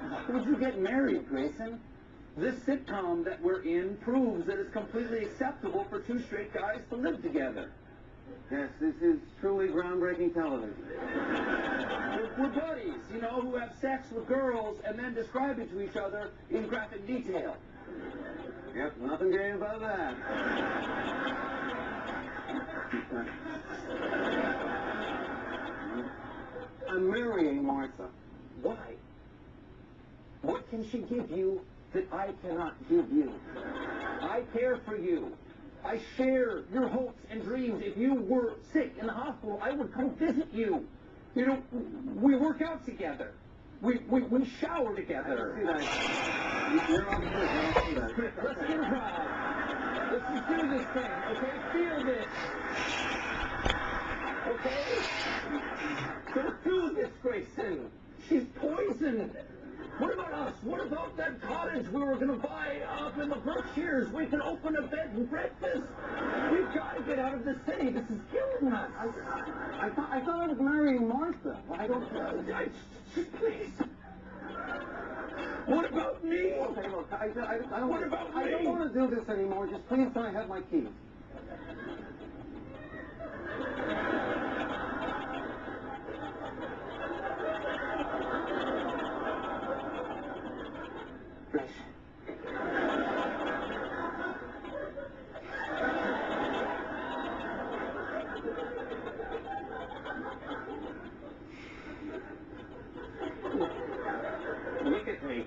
Why would you get married, Grayson? This sitcom that we're in proves that it's completely acceptable for two straight guys to live together. Yes, this is truly groundbreaking television. We're buddies, you know, who have sex with girls and then describe it to each other in graphic detail. Yep, nothing gay about that. I'm marrying Martha. Why? What can she give you that I cannot give you? I care for you. I share your hopes and dreams. If you were sick in the hospital, I would come visit you. You know, we work out together. We shower together. You're on the Let's get a crowd. Let's just do this thing, okay? Feel this. Okay? Don't do this, Grayson. She's poisoned. What about us? What about that cottage we were going to buy up in the Berkshires? We can open a bed and breakfast. We've got to get out of the city. This is killing us. I thought I was marrying Martha. I don't know. Please. What about me? Okay, look, I don't What about me? I don't want to do this anymore. Just please can I have my keys? Look at me.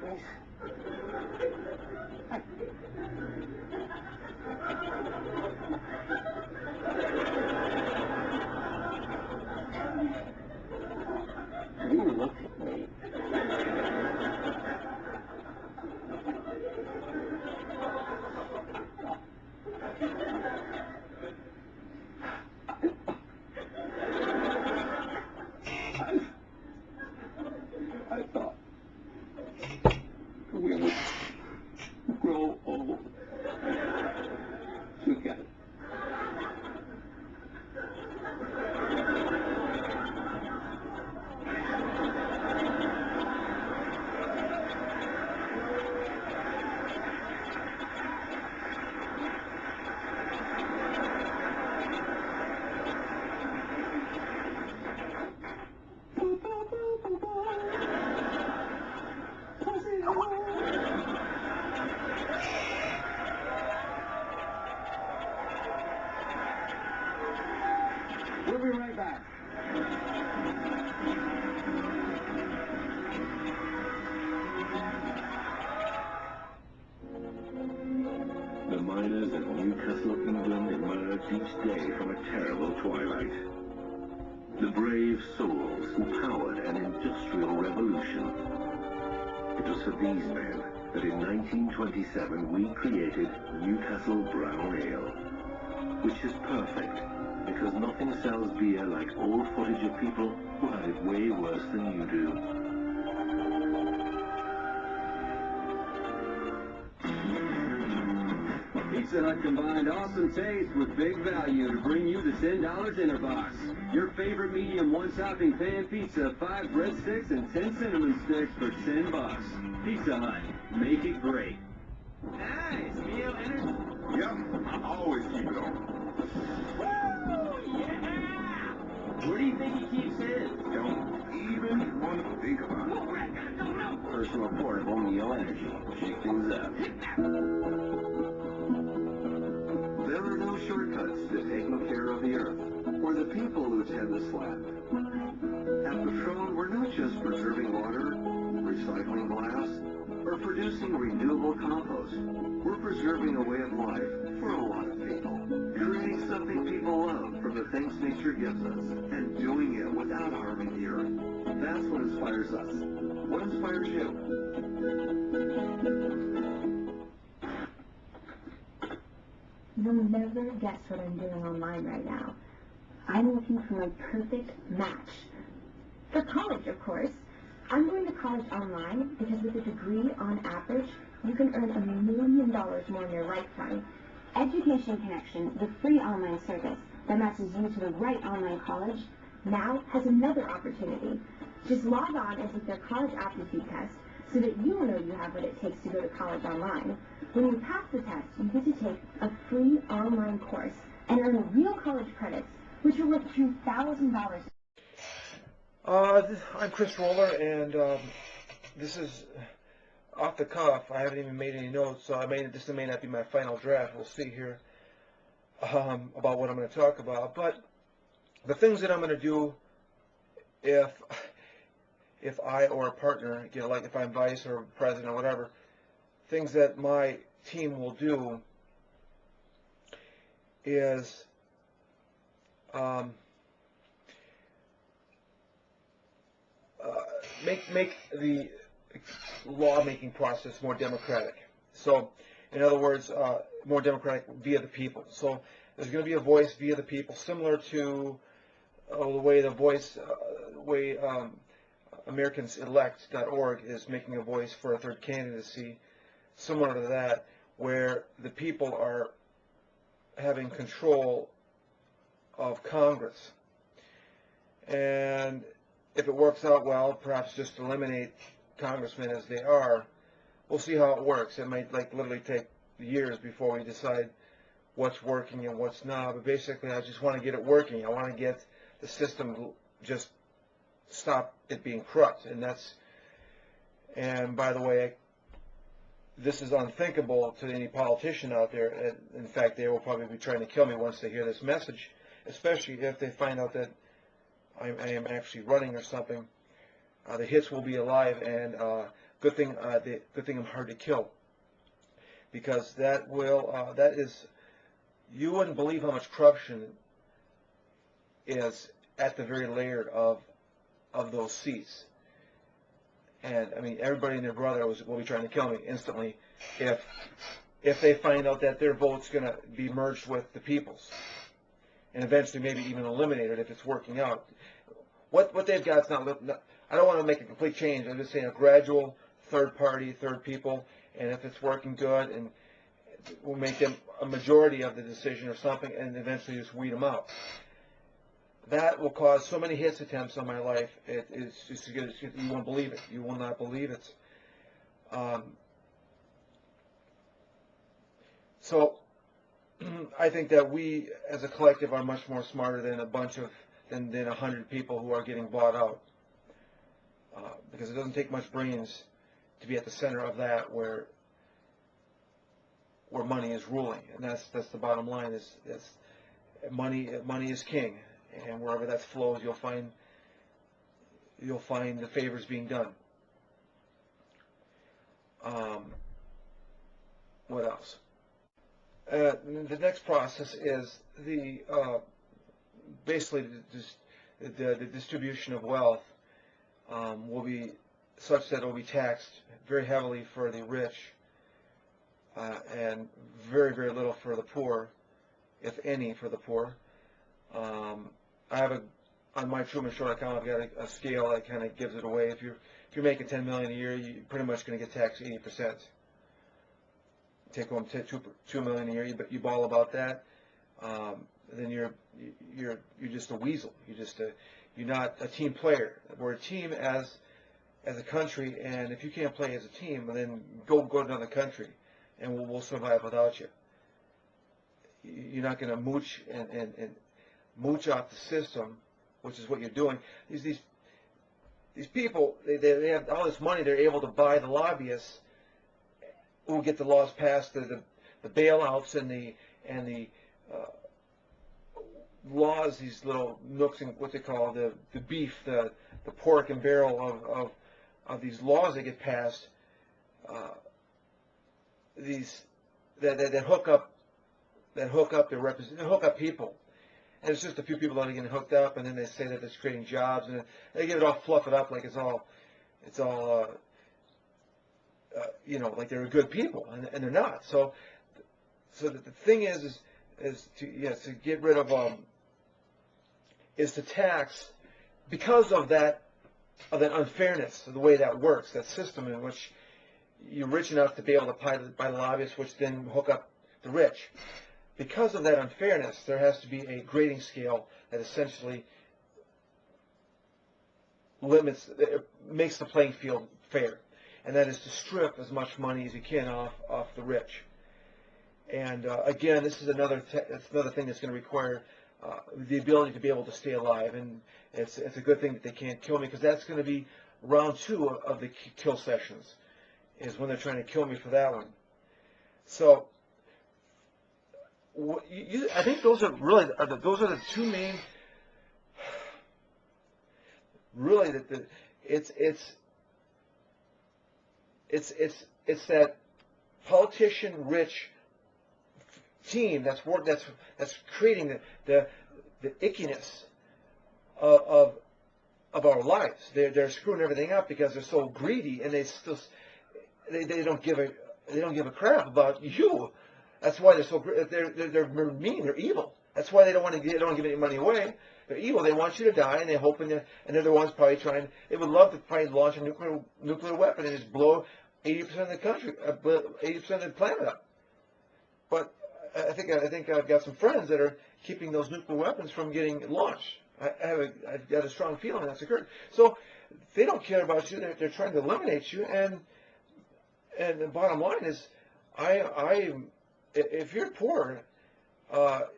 We'll be right back. The miners of Newcastle, England emerged each day from a terrible twilight. The brave souls who powered an industrial revolution. It was for these men that in 1927 we created Newcastle Brown Ale, which is perfect because nothing sells beer like old footage of people who had it way worse than you do. Pizza Hut combined awesome taste with big value to bring you the $10 dinner box. Your favorite medium one-topping pan pizza, 5 breadsticks and 10 cinnamon sticks for $10. Pizza Hut, make it great. Nice, meal energy. Yep, I always keep it on. Woo, yeah! Where do you think he keeps his? Don't even want to think about it. Personal portable meal energy. Shake things up. There are no shortcuts to taking care of the earth or the people who tend the slab. At Patron, we're not just preserving water, recycling glass, or producing renewable compost. We're preserving a way of life for a lot of people. Creating something people love from the things nature gives us, and doing it without harming the earth. That's what inspires us. What inspires you? You'll never guess what I'm doing online right now. I'm looking for my perfect match. For college, of course. I'm going to college online because with a degree, on average, you can earn $1 million more in your lifetime. Education Connection, the free online service that matches you to the right online college, now has another opportunity. Just log on and take their college aptitude test so that you'll know you have what it takes to go to college online. When you pass the test, you get to take a free online course and earn real college credits, which are worth $2,000. I'm Chris Roller, and this is off the cuff. I haven't even made any notes, so this may not be my final draft. We'll see here about what I'm going to talk about. But the things that I'm going to do if I or a partner, like if I'm vice or president or whatever, things that my team will do is make the lawmaking process more democratic. So, in other words, more democratic via the people. So there's going to be a voice via the people, similar to the way AmericansElect.org is making a voice for a third candidacy, similar to that, where the people are having control of Congress. And if it works out well, perhaps just eliminate congressmen as they are. We'll see how it works. It might literally take years before we decide what's working and what's not. But basically, I just want to get it working. I want to get the system just stop it being corrupt. And by the way, this is unthinkable to any politician out there. In fact, they will probably be trying to kill me once they hear this message, especially if they find out that I am actually running or something. The hits will be alive, and good thing I'm hard to kill, because that is, you wouldn't believe how much corruption is at the very layer of those seats. And I mean, everybody and their brother will be trying to kill me instantly if they find out that their vote's going to be merged with the people's, and eventually maybe even eliminated if it's working out. What they've got is not. I don't want to make a complete change. I'm just saying a gradual third party, third people, and if it's working good, and we'll make them a majority of the decision or something, and eventually just weed them out. That will cause so many hits attempts on my life. It's just you won't believe it. You will not believe it. So I think that we, as a collective, are much more smarter than than 100 people who are getting bought out. Because it doesn't take much brains to be at the center of that, where money is ruling, and that's the bottom line. Is money is king, and wherever that flows, you'll find the favors being done. What else? The next process is basically the distribution of wealth will be such that it will be taxed very heavily for the rich and very, very little for the poor, if any, for the poor. I have on my Truman Show account, I've got a scale that kind of gives it away. If you're making $10 million a year, you're pretty much going to get taxed 80%. Take home $2 million a year, but you ball about that, then you're just a weasel. You're not a team player. We're a team as a country, and if you can't play as a team, then go to another country, and we'll survive without you. You're not going to mooch and mooch off the system, which is what you're doing. These people, they have all this money. They're able to buy the lobbyists who get the laws passed, the bailouts and the laws, these little nooks and what they call the beef, the pork and barrel of these laws that get passed. That hook up people, and it's just a few people that are getting hooked up, and then they say that it's creating jobs, and they get it all fluff it up like it's all like they're good people, and they're not. So the thing is to get rid of is to tax because of that unfairness of the way that works, that system in which you're rich enough to be able to buy the lobbyists, which then hook up the rich. Because of that unfairness, there has to be a grading scale that essentially makes the playing field fair, and that is to strip as much money as you can off the rich. And again, this is another thing that's going to require the ability to be able to stay alive, and it's a good thing that they can't kill me, because that's going to be round 2 of the kill sessions, is when they're trying to kill me for that one. So I think those are the two main. Really, it's that politician-rich team that's creating the ickiness of our lives. They're screwing everything up because they're so greedy, and they don't give a crap about you. That's why they're so they're mean. They're evil. That's why they don't want to give any money away. They're evil. They want you to die, and they hope, and they're the ones probably trying. They would love to probably launch a nuclear weapon and just blow 80% of the country, 80% of the planet up. But I think I've got some friends that are keeping those nuclear weapons from getting launched. I've got a strong feeling that's occurred. So they don't care about you. They're trying to eliminate you. And the bottom line is, if you're poor,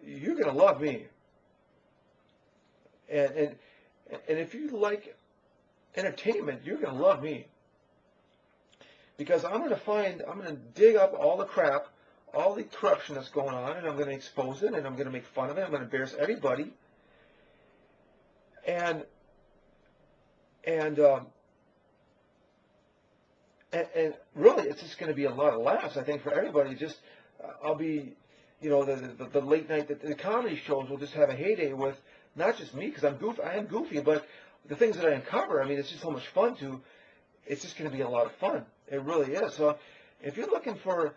you're going to love me. And if you like entertainment, you're going to love me. Because I'm going to dig up all the crap, all the corruption that's going on, and I'm going to expose it, and I'm going to make fun of it. I'm going to embarrass everybody. And really, it's just going to be a lot of laughs, I think, for everybody. Just I'll be, the late night, the comedy shows will just have a heyday with not just me, because I am goofy, but the things that I uncover. I mean, it's just so much fun to. It's just going to be a lot of fun. It really is. So, if you're looking for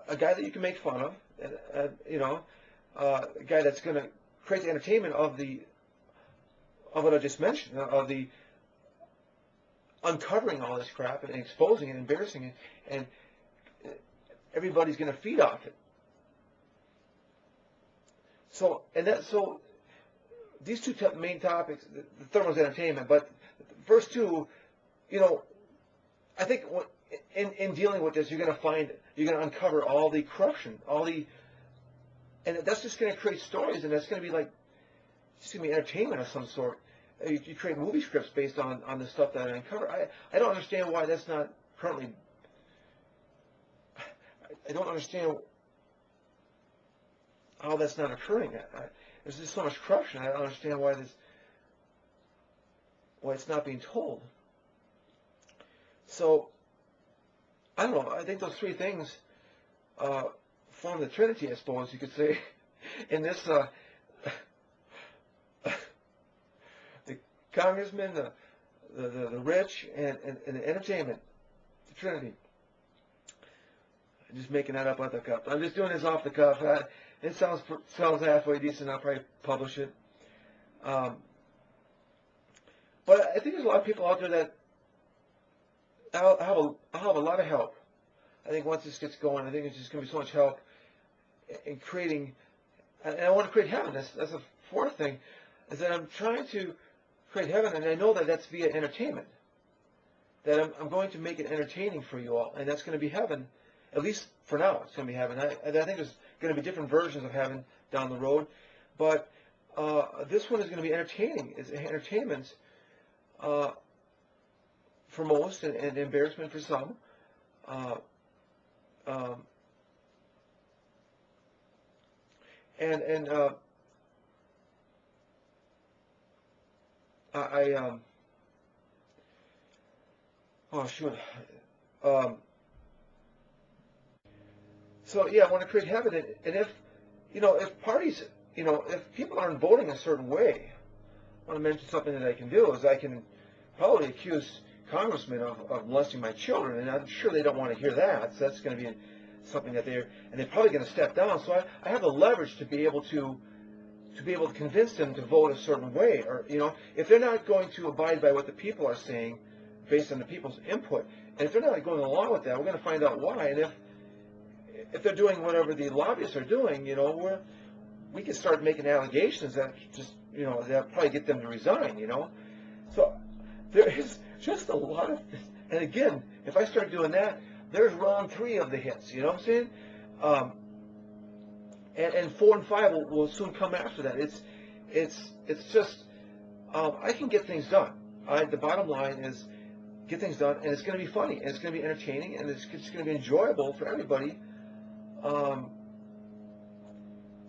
a guy that you can make fun of, a guy that's going to create the entertainment of what I just mentioned, of the uncovering all this crap and exposing it, and embarrassing it, and everybody's going to feed off it. So these two main topics, the third one's entertainment, but the first two, I think in dealing with this, you're going to uncover all the corruption, and that's just going to create stories, and that's going to be like, it's going to be entertainment of some sort. You create movie scripts based on the stuff that I uncover. I don't understand why that's not currently. I don't understand how that's not occurring. There's just so much corruption. I don't understand why it's not being told. So, I don't know. I think those three things form the Trinity, I suppose you could say, in this, the congressman, the rich, and the entertainment, the Trinity. I'm just making that up off the cuff. I'm just doing this off the cuff. It sounds halfway decent. I'll probably publish it. But I think there's a lot of people out there that I'll have a lot of help. I think once this gets going, I think there's just going to be so much help in creating, and I want to create heaven. That's the fourth thing, is that I'm trying to create heaven, and I know that that's via entertainment. That I'm going to make it entertaining for you all, and that's going to be heaven. At least for now, it's going to be heaven. I think there's going to be different versions of heaven down the road, but this one is going to be entertaining. It's entertainment for most, and embarrassment for some. So yeah, I want to create heaven, and if parties, if people aren't voting a certain way, I want to mention something that I can do is I can probably accuse congressmen of molesting my children, and I'm sure they don't want to hear that. So that's going to be something that they're probably going to step down. So I have the leverage to be able to convince them to vote a certain way, or if they're not going to abide by what the people are saying, based on the people's input, and if they're not going along with that, we're going to find out why. And if they're doing whatever the lobbyists are doing, we can start making allegations that just that'll probably get them to resign. So there is just a lot of, and again, if I start doing that, there's round 3 of the hits. You know what I'm saying? And 4 and 5 will soon come after that. It's just I can get things done. The bottom line is get things done, and it's going to be funny, and it's going to be entertaining, and it's just going to be enjoyable for everybody.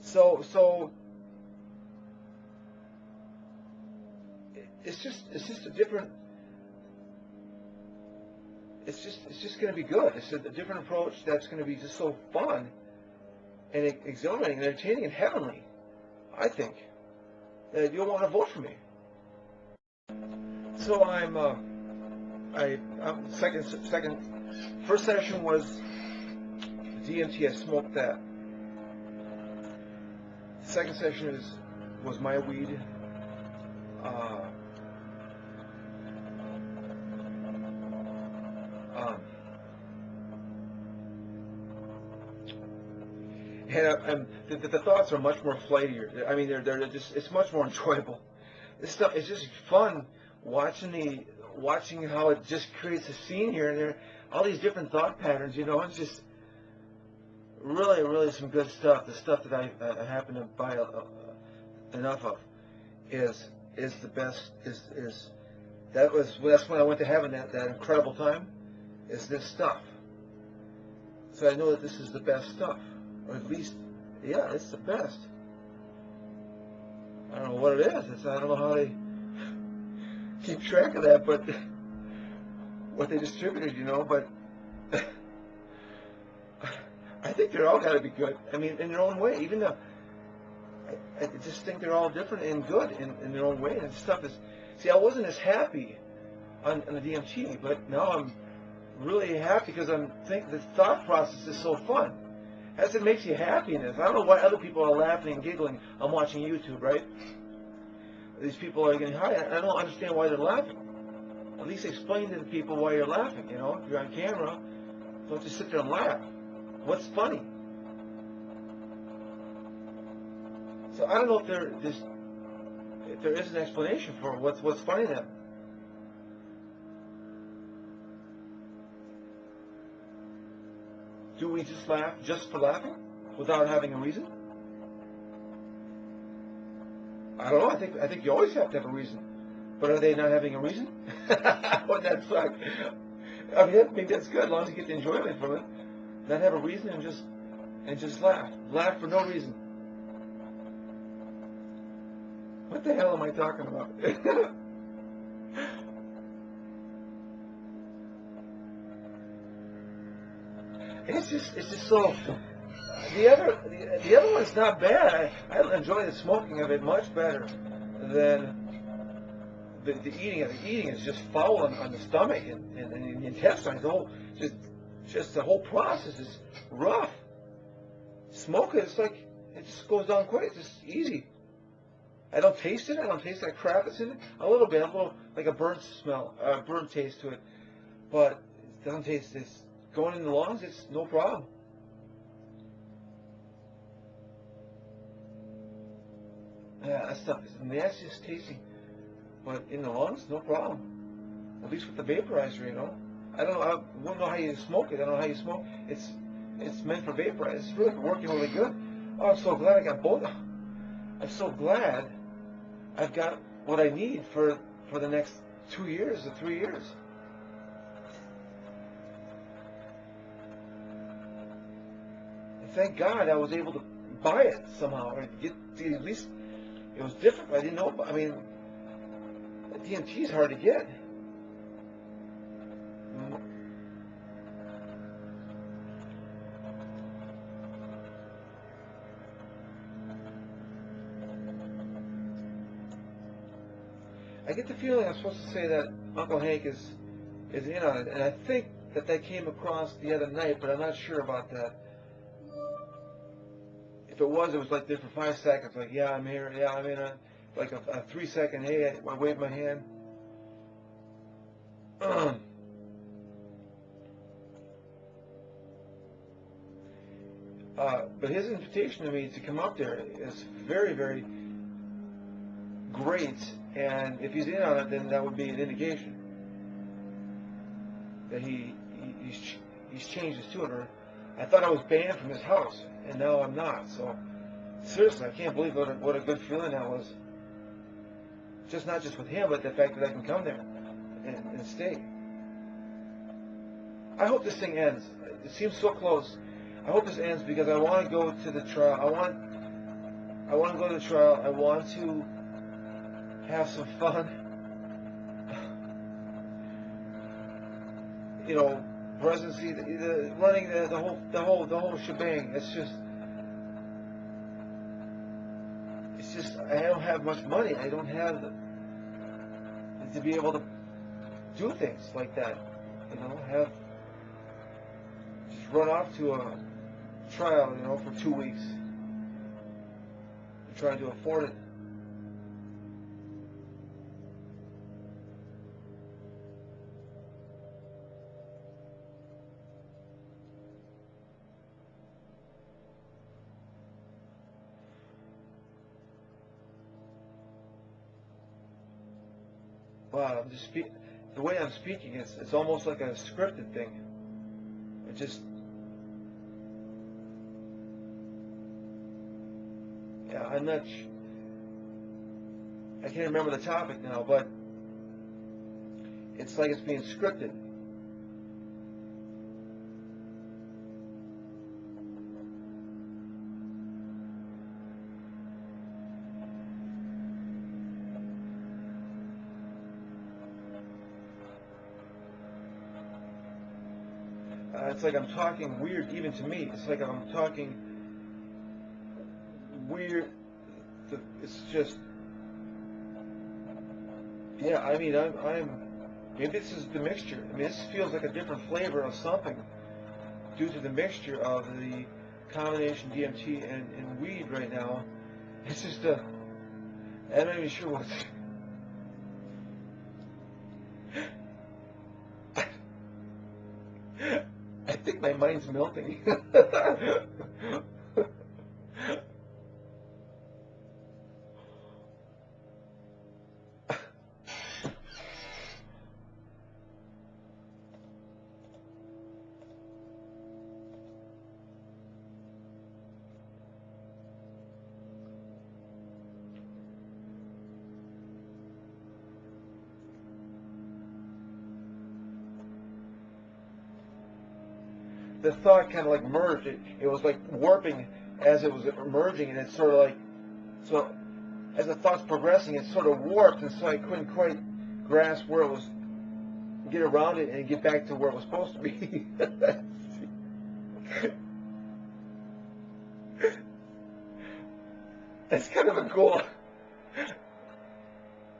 So it's just a different. It's just going to be good. It's a different approach that's going to be just so fun and exhilarating and entertaining and heavenly. I think that you'll want to vote for me. So first session was DMT. I smoked that. Second session was my weed. And the thoughts are much more flightier. I mean, they're just, it's much more enjoyable. This stuff is just fun watching how it just creates a scene here, and there all these different thought patterns. It's just really some good stuff. The stuff that I happen to buy enough of is the best. That's when I went to heaven. That incredible time is this stuff. So I know that this is the best stuff. Or at least, yeah, it's the best. I don't know what it is. I don't know how they keep track of that, but what they distributed, but I think they're all got to be good. I mean, in their own way. Even though I just think they're all different and good in their own way. And stuff is. See, I wasn't as happy on the DMT, but now I'm really happy because I'm thinking the thought process is so fun. As it makes you happy in this. I don't know why other people are laughing and giggling. I'm watching YouTube, right? These people are getting high. I don't understand why they're laughing. At least explain to the people why you're laughing. If you're on camera, don't just sit there and laugh. What's funny? So I don't know if there is an explanation for what's funny then. Do we just laugh just for laughing without having a reason? I don't know. I think you always have to have a reason. But are they not having a reason? Wouldn't that suck? I mean, maybe that's good as long as you get the enjoyment from it. Not have a reason and just laugh. Laugh for no reason. What the hell am I talking about? It's just so. The other one's not bad. I enjoy the smoking of it much better than the eating of it. The eating is just foul on the stomach and the intestines. Just the whole process is rough. Smoking, it's like it just goes down quick. It's just easy. I don't taste it. I don't taste that crap that's in it. A little bit, like a burnt smell, burnt taste to it, but it doesn't taste. It's going in the lungs. It's no problem. Yeah, that stuff is nastiest tasting, but in the lungs, no problem. At least with the vaporizer, you know. I wouldn't know how you smoke it. I don't know how you smoke. It's meant for vaporizer. It's really working really good. Oh, I'm so glad I got both. I'm so glad I've got what I need for the next 2 years or 3 years. And thank God I was able to buy it somehow, or get at least. It was different. I didn't know. I mean, DMT is hard to get. I get the feeling I'm supposed to say that Uncle Hank is in on it, and I think that came across the other night, but I'm not sure about that. If it was like there for 5 seconds, like, yeah, I'm here, yeah, I'm in, like a 3 second, hey, I wave my hand. But his invitation to me to come up there is very, very great, and if he's in on it, then that would be an indication that he's changed his tune. Or I thought I was banned from his house, and now I'm not. So seriously, I can't believe what a good feeling that was. Just not just with him, but the fact that I can come there and stay. I hope this thing ends. It seems so close. I hope this ends because I want to go to the trial. I want to go to the trial. I want to have some fun. You know, presidency, running the whole shebang. It's just I don't have much money. I don't have to be able to do things like that. You know, just run off to a trial, you know, for 2 weeks. I'm trying to afford it. Wow, I'm just the way I'm speaking, it's almost like a scripted thing. It just, yeah, I can't remember the topic now, but it's like it's being scripted. It's like I'm talking weird even to me. It's like I'm talking weird. It's just, yeah, I mean, I'm maybe this is the mixture. I mean, this feels like a different flavor of something due to the mixture of the combination DMT and weed right now. It's just I'm not even sure what's. I think my mind's melting. The thought kind of like merged. It was like warping as it was emerging, and it's sort of like, so as the thought's progressing, it's sort of warped, and so I couldn't quite grasp where it was, get around it and get back to where it was supposed to be. That's kind of a cool.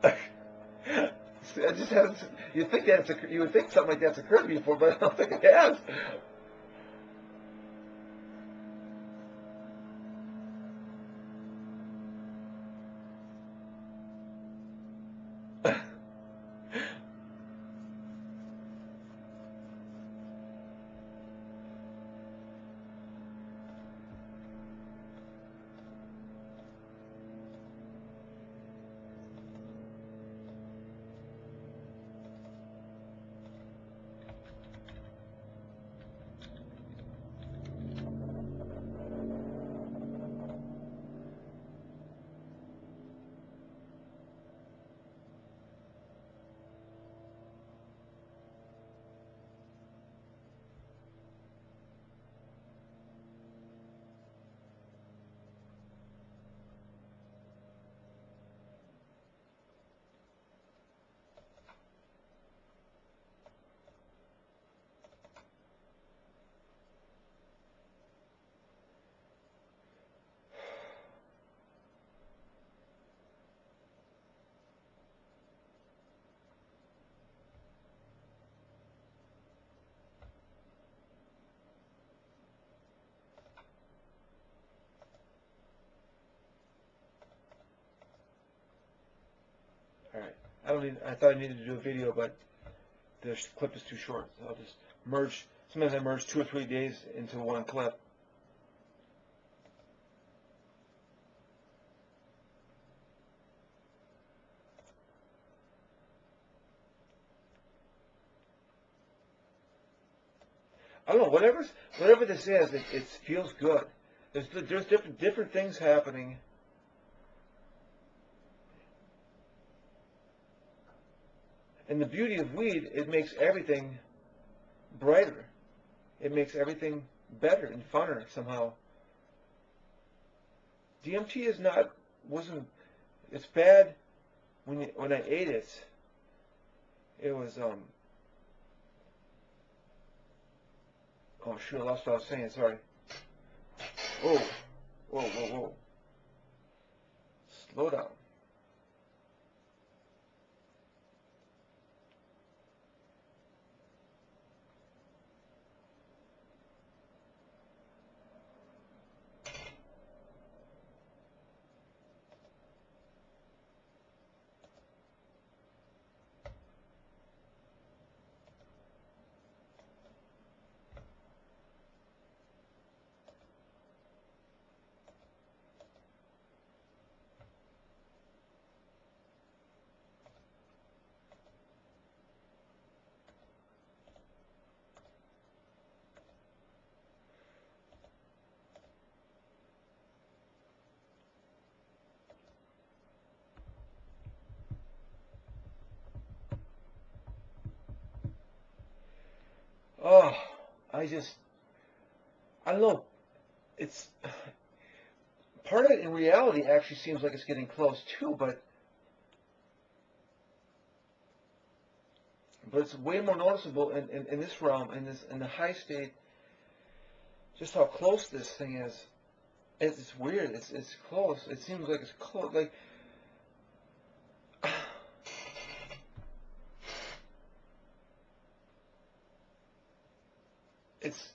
I just haven't. You would think something like that's occurred to me before, but I don't think it has. Alright, I thought I needed to do a video, but the clip is too short, so I'll just merge, sometimes I merge 2 or 3 days into one clip. I don't know, whatever this is, it feels good. There's different things happening. And the beauty of weed, it makes everything brighter. It makes everything better and funner somehow. DMT it's bad when I ate it. It was, oh shoot, I lost what I was saying, sorry. Whoa, whoa, whoa, whoa. Slow down. Oh, I don't know, it's, part of it in reality actually seems like it's getting close too, but it's way more noticeable in this realm, in the high state, just how close this thing is. It's weird, it's close, it seems like it's close, like, it's,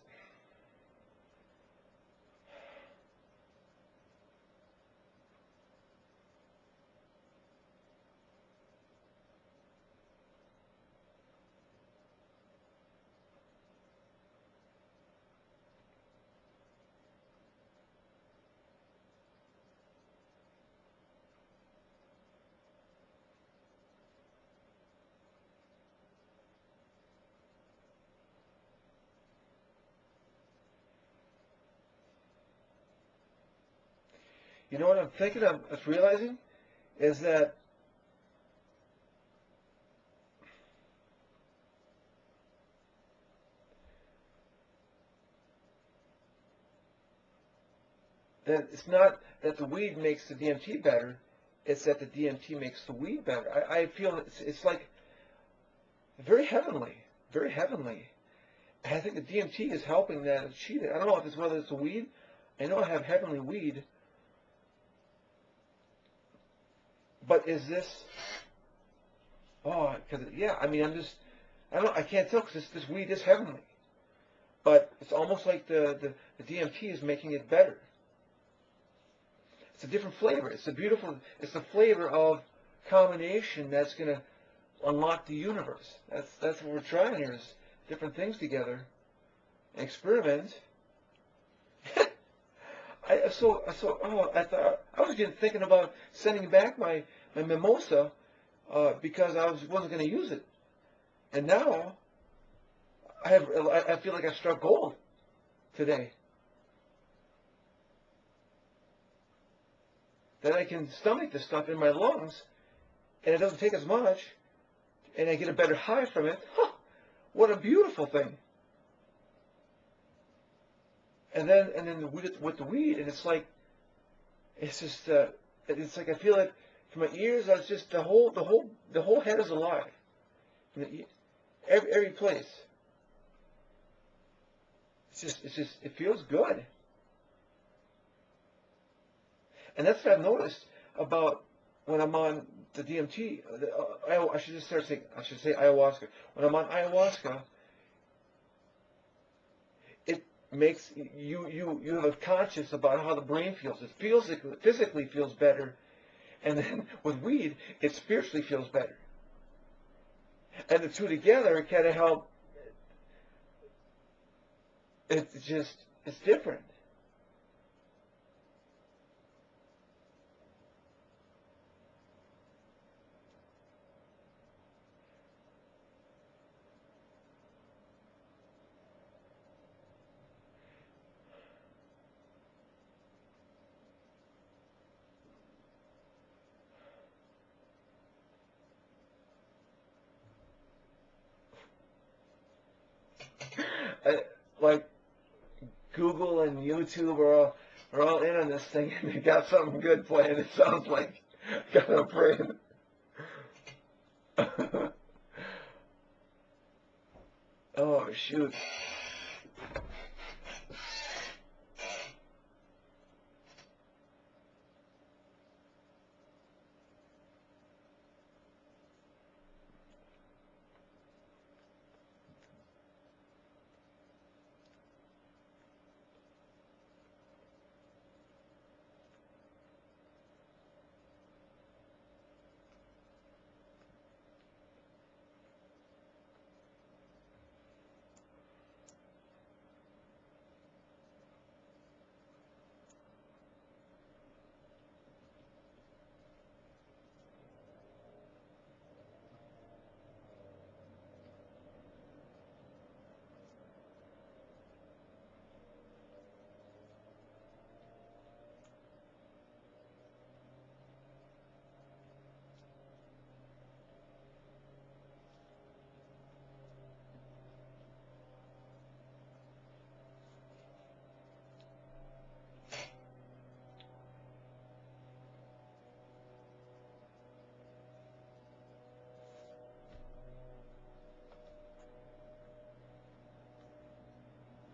you know what I'm thinking, I'm realizing, is that it's not that the weed makes the DMT better, it's that the DMT makes the weed better. I feel it's like very heavenly, very heavenly. And I think the DMT is helping that achieve it. I don't know if it's whether it's a weed. I know I have heavenly weed. But is this, because, yeah, I mean, I can't tell because this weed is heavenly. But it's almost like the DMT is making it better. It's a different flavor. It's the flavor of combination that's going to unlock the universe. That's what we're trying here, is different things together and experiment. I was thinking about sending back my mimosa because I wasn't going to use it, and now I feel like I struck gold today. That I can stomach the stuff in my lungs, and it doesn't take as much, and I get a better high from it. Huh, what a beautiful thing! And then with the weed, and it's like I feel like from my ears, that's just the whole head is alive. Every place. It feels good. And that's what I've noticed about when I'm on the DMT. I should say ayahuasca. When I'm on ayahuasca, it makes you have a conscious about how the brain feels. It physically feels better, and then with weed, it spiritually feels better. And the two together kind of help. It's different. Like Google and YouTube are all in on this thing, and they got something good playing. It sounds like kind of praying. Oh shoot.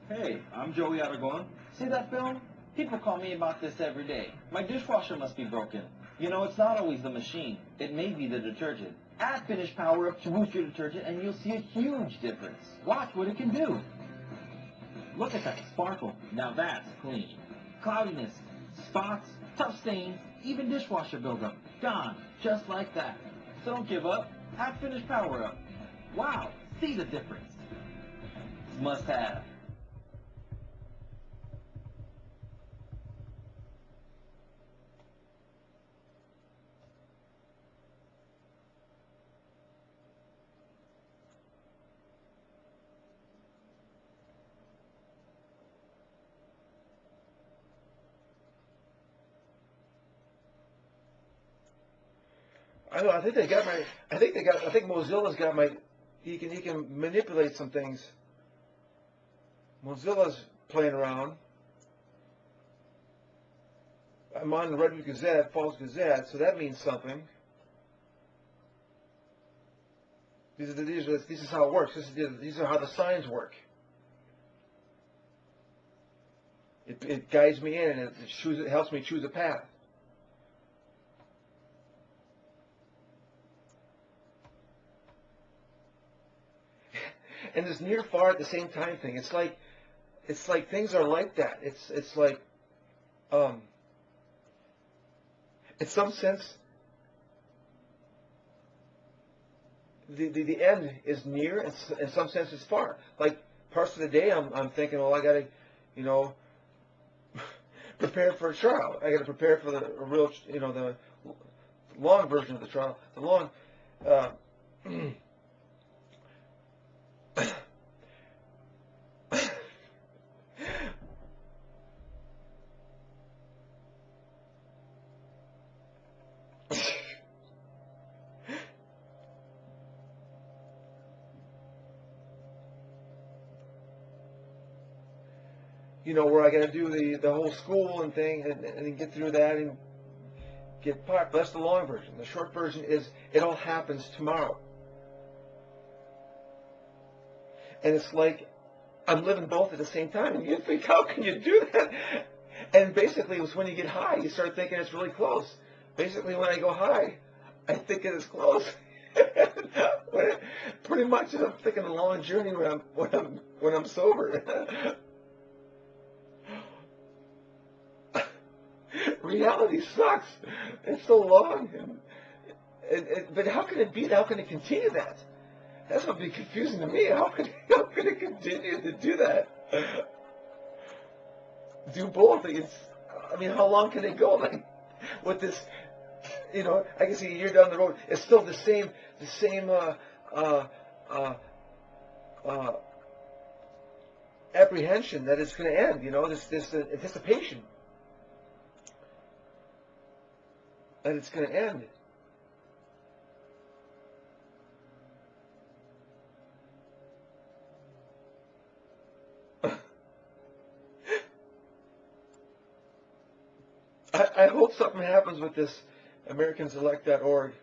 Hey, I'm Joey Aragon. See that film? People call me about this every day. My dishwasher must be broken. You know, it's not always the machine. It may be the detergent. Add Finish Power Up to boost your detergent and you'll see a huge difference. Watch what it can do. Look at that sparkle. Now that's clean. Cloudiness, spots, tough stains, even dishwasher buildup. Gone. Just like that. So don't give up. Add Finish Power Up. Wow, see the difference. It's must have. I know. I think Mozilla's got my. He can manipulate some things. Mozilla's playing around. I'm on the Redwood Gazette, Falls Gazette, so that means something. This is how it works. These are how the signs work. It guides me in, and it helps me choose a path. And this near far at the same time thing, it's like things are like that. It's like, in some sense, the end is near, and in some sense it's far. Like parts of the day, I'm thinking, well, I gotta, prepare for a trial. I gotta prepare for the real, the long version of the trial. The long. Where I got to do the whole school and thing, and get through that and get part. That's the long version. The short version is it all happens tomorrow. And it's like I'm living both at the same time. And you think, how can you do that? And basically, it was when you get high, you start thinking it's really close. Basically, when I go high, I think it is close. Pretty much, I'm thinking a long journey when I'm sober. Reality sucks. It's so long, but how can it be? How can it continue that? That's what would be confusing to me. How can it continue to do that? Do both? How long can it go? Like with this, I can see a year down the road, it's still the same apprehension that it's going to end. This anticipation that it's going to end. I hope something happens with this AmericansElect.org.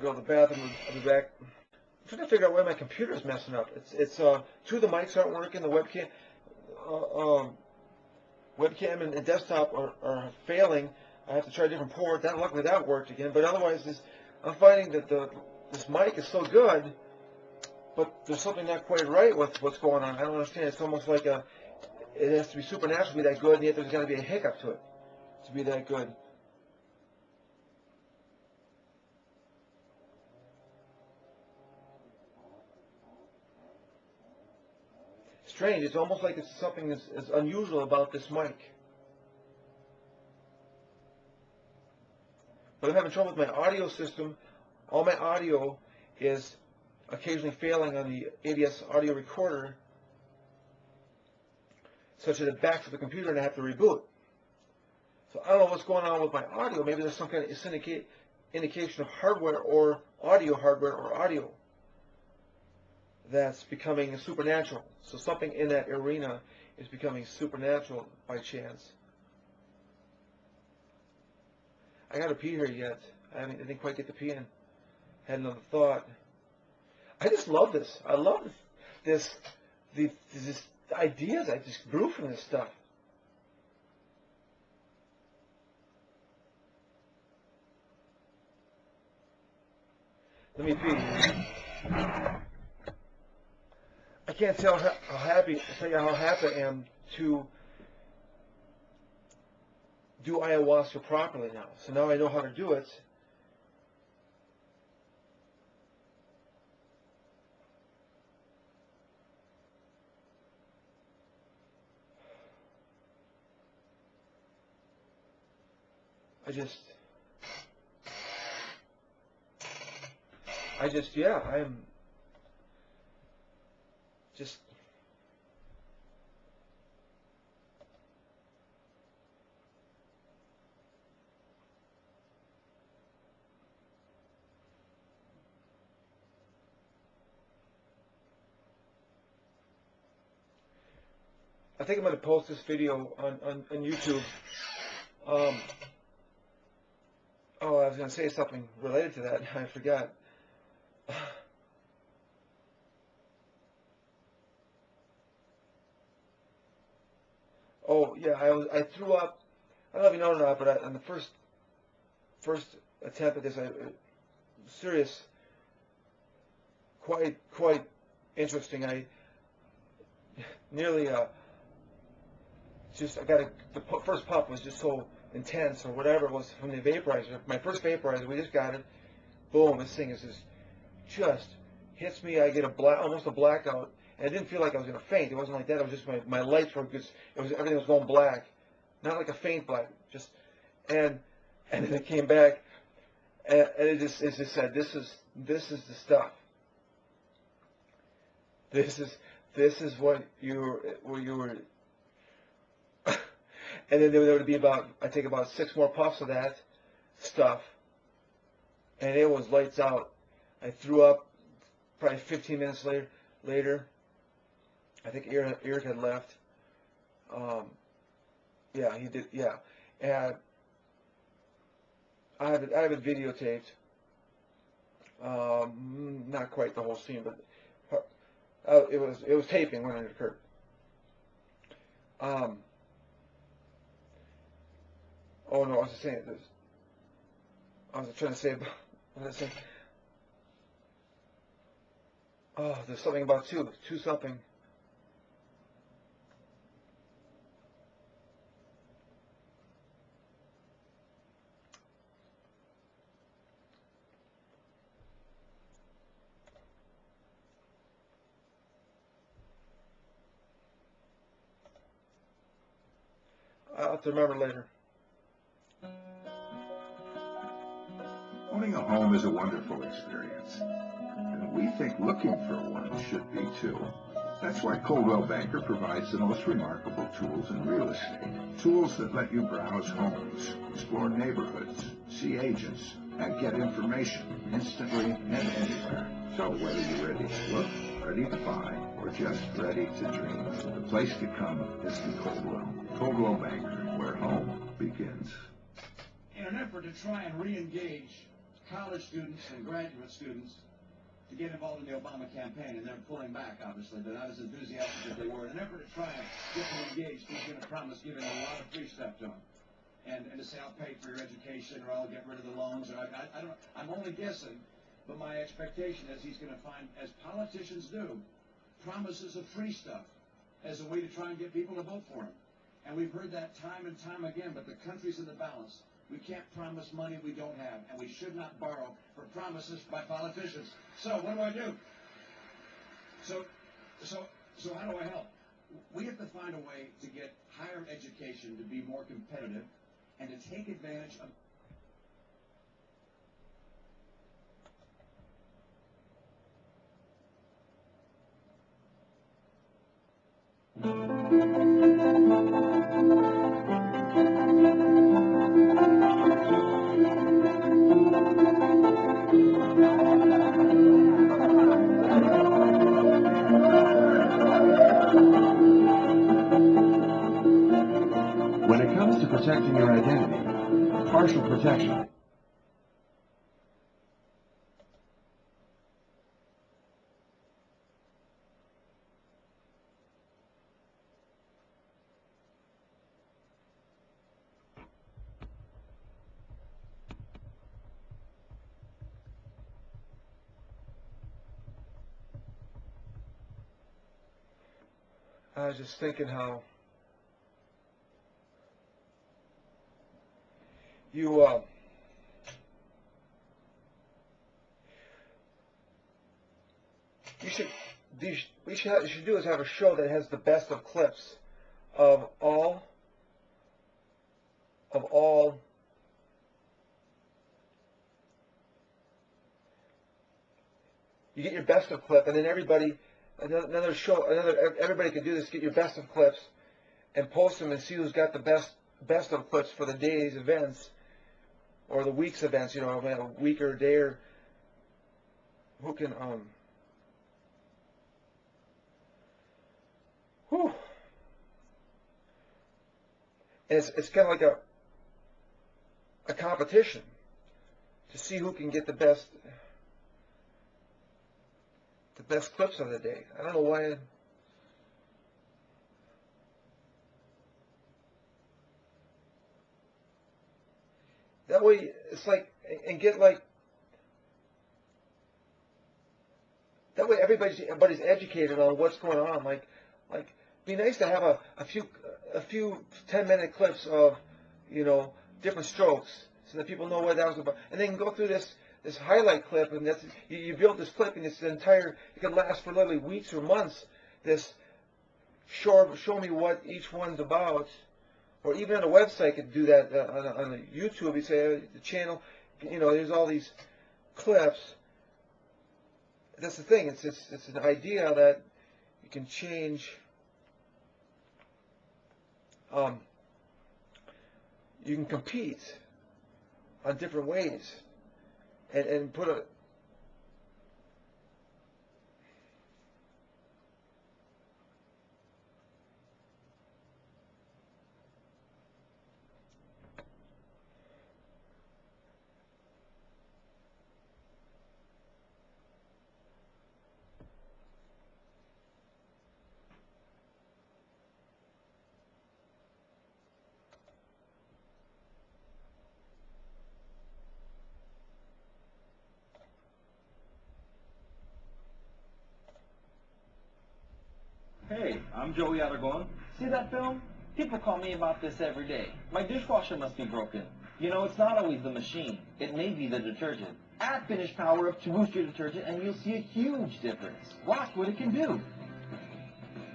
Go to the bathroom. I'll be back. I'm trying to figure out why my computer's messing up. It's two of the mics aren't working. The webcam and desktop are failing. I have to try a different port. Luckily that worked again. But otherwise, I'm finding that this mic is so good, but there's something not quite right with what's going on. I don't understand. It's almost like it has to be supernatural to be that good, and yet there's got to be a hiccup to it to be that good. Strange. It's almost like it's something that's unusual about this mic. But I'm having trouble with my audio system. All my audio is occasionally failing on the ADS audio recorder, such that it backs up the computer and I have to reboot. So I don't know what's going on with my audio. Maybe there's some kind of indication of hardware or audio that's becoming supernatural. So something in that arena is becoming supernatural by chance. I gotta pee here yet. I didn't quite get to pee in. Had another thought. I just love this. I love these ideas I just grew from this stuff. Let me pee. I can't tell you how happy I am to do ayahuasca properly now. So now I know how to do it. Yeah, I'm just, I think I'm going to post this video on YouTube. Oh, I was going to say something related to that. I forgot. Oh, yeah, I threw up. I don't know if you know or not, but on the first attempt at this, serious, quite interesting. I nearly I got the first puff was just so intense, or whatever it was from the vaporizer. My first vaporizer, we just got it. Boom! This thing is just hits me. I get almost a blackout, and I didn't feel like I was gonna faint. It wasn't like that. It was just my lights were just. Everything was going black, not like a faint black. Just and then it came back, and it just said, this is the stuff. This is what you were. And then there would be I take about 6 more puffs of that stuff, and it was lights out. I threw up probably 15 minutes later. I think Eric had left. Yeah, he did. Yeah, and I have it videotaped. Not quite the whole scene, but it was taping when it occurred. Oh no, I was just saying this. I was trying to say about. What was I saying? Oh, there's something about two something. I'll have to remember later. Owning a home is a wonderful experience, and we think looking for one should be too. That's why Coldwell Banker provides the most remarkable tools in real estate. Tools that let you browse homes, explore neighborhoods, see agents, and get information instantly and anywhere. So whether you're ready to look, ready to buy, or just ready to dream, the place to come is to Coldwell. Coldwell Banker, where home begins. In an effort to try and re-engage college students and graduate students to get involved in the Obama campaign, and they're pulling back, obviously. They're not as enthusiastic as they were. In an effort to try and get them engaged, he's going to promise giving a lot of free stuff to them. And to say, I'll pay for your education, or I'll get rid of the loans, or I don't know. I'm only guessing, but my expectation is he's going to find, as politicians do, promises of free stuff as a way to try and get people to vote for him. And we've heard that time and time again, but the country's in the balance. We can't promise money we don't have, and we should not borrow for promises by politicians. So what do? So how do I help? We have to find a way to get higher education to be more competitive and to take advantage of When it comes to protecting your identity, partial protection I was just thinking how what you should do is have a show that has the best of clips of all you get your best of clip, and then everybody could do this, get your best of clips and post them and see who's got the best of clips for the day's events or the week's events, a week or a day, or who can whew. And it's kind of like a competition to see who can get the best clips of the day. I don't know why. That way, it's like, and get like, that way everybody's educated on what's going on. Like, be nice to have a few 10-minute clips of, different strokes, so that people know what that was about, and then go through this highlight clip, and that's you build this clip, and it's it can last for literally weeks or months. This show me what each one's about. Or even on a website, could do that on a YouTube. You say the channel, there's all these clips. That's the thing. It's an idea that you can change. You can compete on different ways, and put a. Hey, I'm Joey Aragon. See that film? People call me about this every day. My dishwasher must be broken. It's not always the machine. It may be the detergent. Add Finish Power Up to boost your detergent and you'll see a huge difference. Watch what it can do.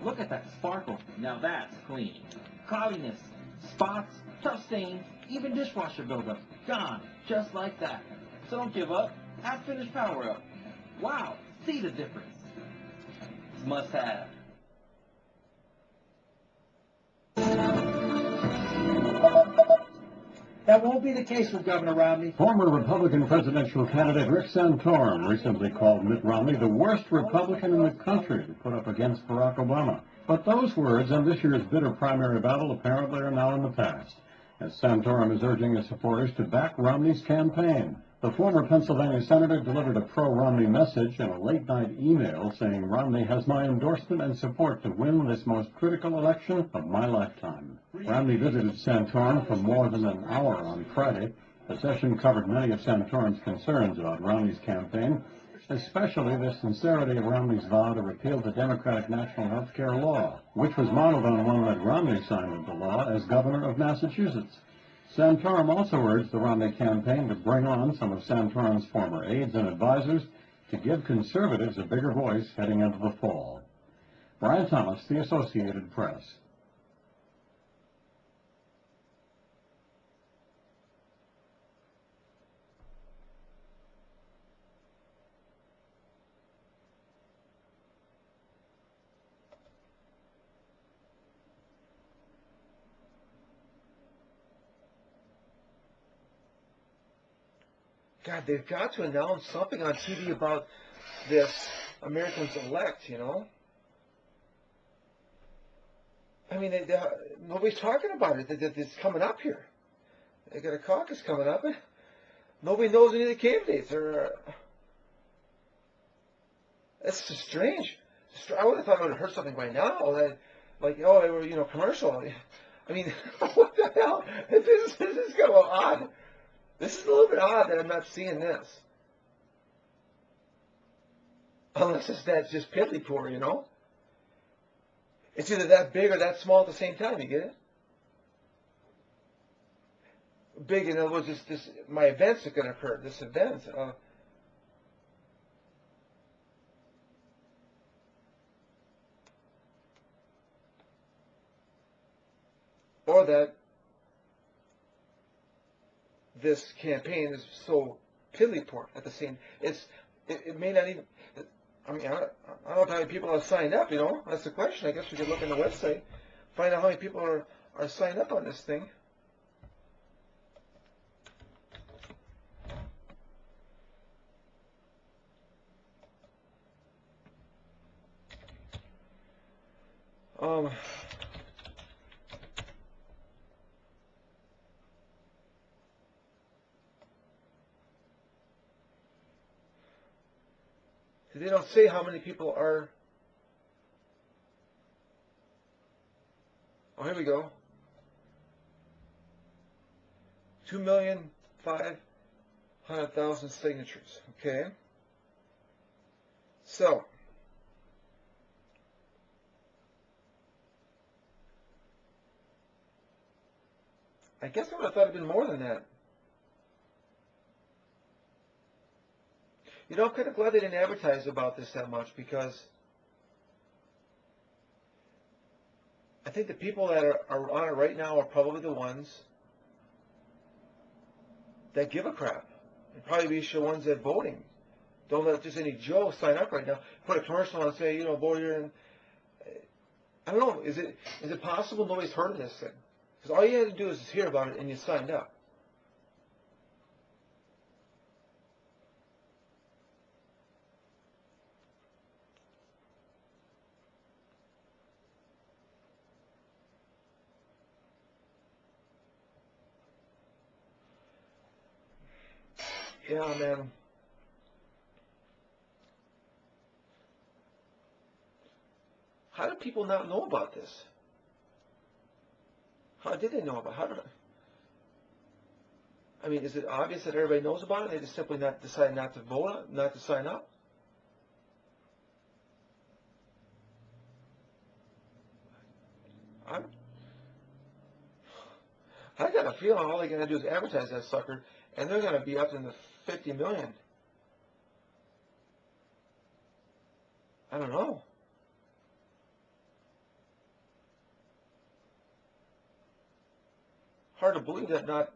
Look at that sparkle. Now that's clean. Cloudiness, spots, tough stains, even dishwasher buildup. Gone. Just like that. So don't give up. Add Finish Power Up. Wow. See the difference. It's must have. That won't be the case with Governor Romney. Former Republican presidential candidate Rick Santorum recently called Mitt Romney the worst Republican in the country to put up against Barack Obama. But those words and this year's bitter primary battle apparently are now in the past, as Santorum is urging his supporters to back Romney's campaign. The former Pennsylvania senator delivered a pro-Romney message in a late-night email saying Romney has my endorsement and support to win this most critical election of my lifetime. Romney visited Santorum for more than an hour on Friday. The session covered many of Santorum's concerns about Romney's campaign, especially the sincerity of Romney's vow to repeal the Democratic National Health Care Law, which was modeled on one that Romney signed into law as governor of Massachusetts. Santorum also urged the Romney campaign to bring on some of Santorum's former aides and advisors to give conservatives a bigger voice heading into the fall. Brian Thomas, The Associated Press. God, they've got to announce something on TV about this Americans Elect, I mean, nobody's talking about it. It's coming up here. They got a caucus coming up. Nobody knows any of the candidates. That's just strange. I would have thought I would have heard something by now. Commercial. I mean, what the hell? This is kind of odd. This is a little bit odd that I'm not seeing this. Unless that's just piddly poor, It's either that big or that small at the same time, you get it? big. In other words, my events are going to occur. This event. Or that this campaign is so piddly poor at the same. It may not even. I mean, I don't know how many people are signed up. You know, that's the question. I guess we could look on the website, find out how many people are signed up on this thing. They don't say how many people are. Oh, here we go. 2,500,000 signatures. Okay. So. I guess I would have thought it'd been more than that. You know, I'm kind of glad they didn't advertise about this that much, because I think the people that are on it right now are probably the ones that give a crap. And probably be the ones that voting. Don't let just any Joe sign up right now. Put a commercial on and say, you know, vote here. And I don't know. Is it possible nobody's heard of this thing? Because all you had to do is hear about it and you signed up. Yeah, man. How do people not know about this? How did they know about it? How did I mean, is it obvious that everybody knows about it? They just simply decide not to vote, not to sign up? I got a feeling all they're going to do is advertise that sucker, and they're going to be up in the 50 million. I don't know. Hard to believe that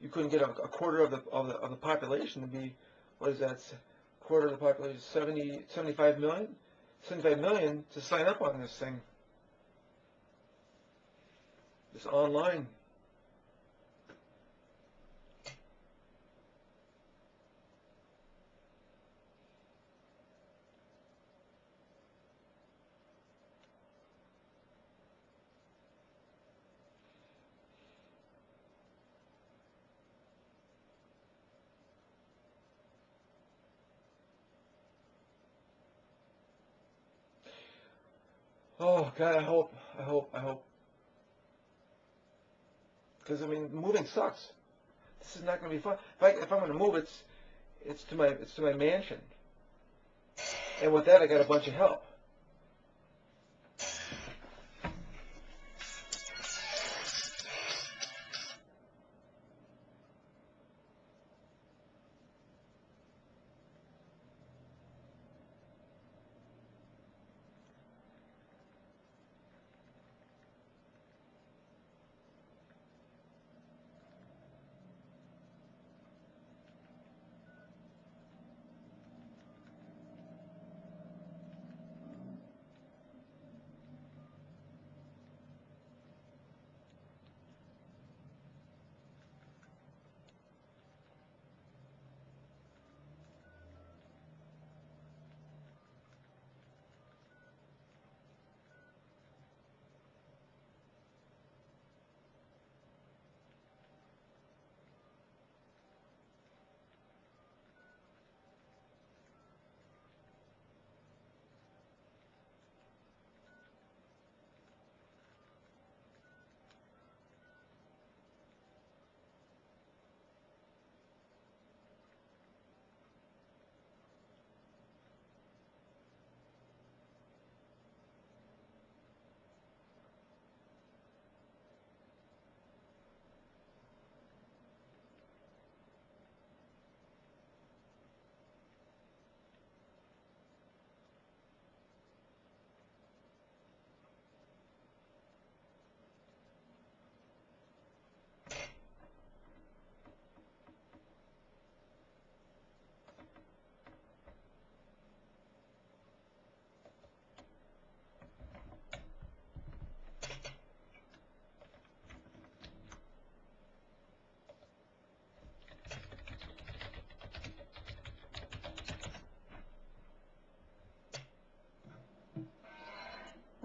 you couldn't get a quarter of the population to be, what is that? Quarter of the population, 75 million? 75 million to sign up on this thing. This online. Oh, God, I hope. Because, I mean, moving sucks. This is not going to be fun. If I'm going to move, it's to my mansion. And with that, I got a bunch of help.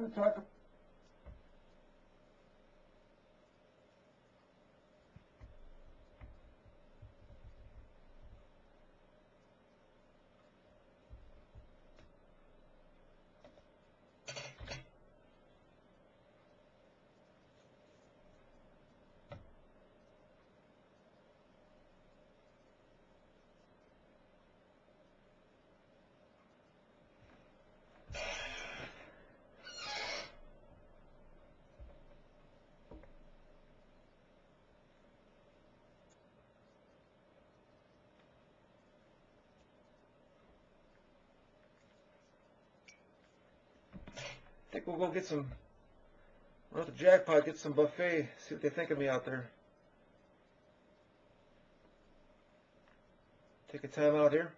going to talk. I think we'll go get some, we're at the Jackpot, get some buffet, see what they think of me out there. Take a time out here.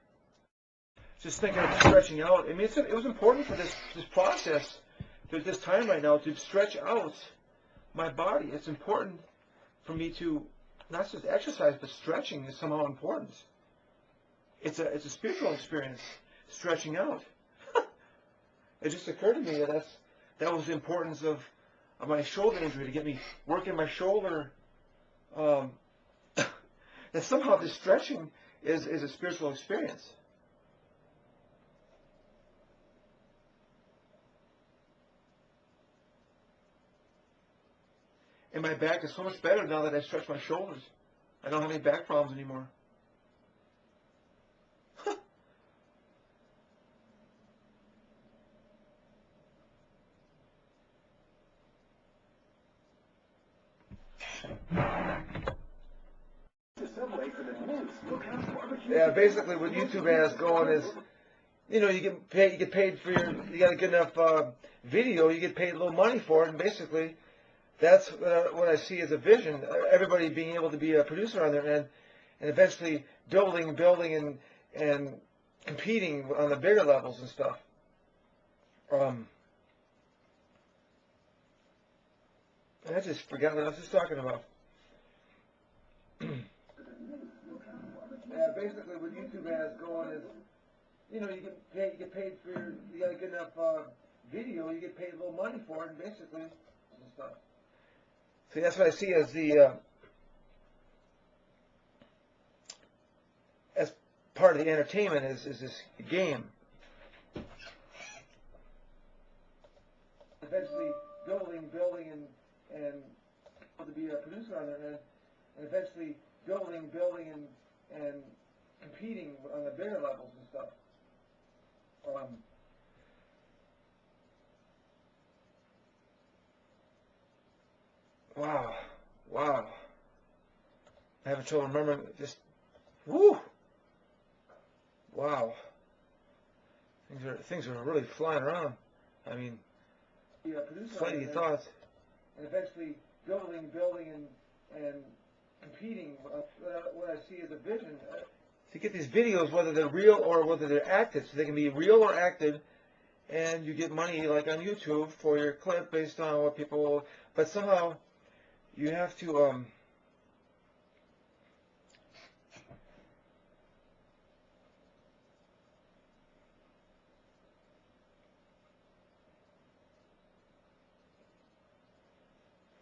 Just thinking of stretching out. I mean, it was important for this process, this time right now, to stretch out my body. It's important for me to not just exercise, but stretching is somehow important. It's a spiritual experience, stretching out. It just occurred to me that was the importance of my shoulder injury, to get me working my shoulder. That somehow this stretching is a spiritual experience. And my back is so much better now that I stretch my shoulders. I don't have any back problems anymore. Yeah, basically what YouTube has going is, you know, you get paid for you got a good enough video, you get paid a little money for it, and basically that's what I see as a vision. Everybody being able to be a producer on their end, and eventually building and competing on the bigger levels and stuff. I just forgot what I was just talking about. Yeah, basically what YouTube has going is, you know, you get paid for you got a good enough video, you get paid a little money for it, and basically and stuff. See, that's what I see as as part of the entertainment is this game. Eventually building and to be a producer on their end, and eventually building and competing on the bigger levels and stuff. Wow. I have trouble remembering just, whoo! Wow. Things are really flying around. I mean, flighty thoughts. And eventually building and competing. What I see as a vision. To get these videos, whether they're real or whether they're acted, so they can be real or acted, and you get money like on YouTube for your clip based on what people. But somehow you have to.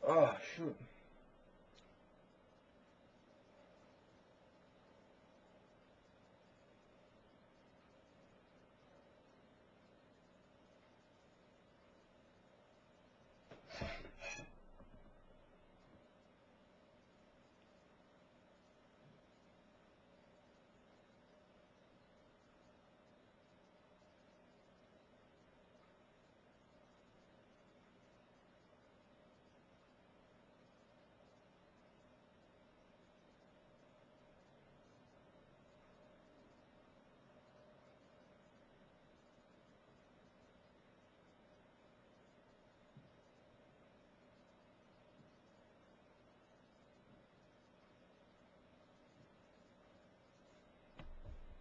Oh shoot.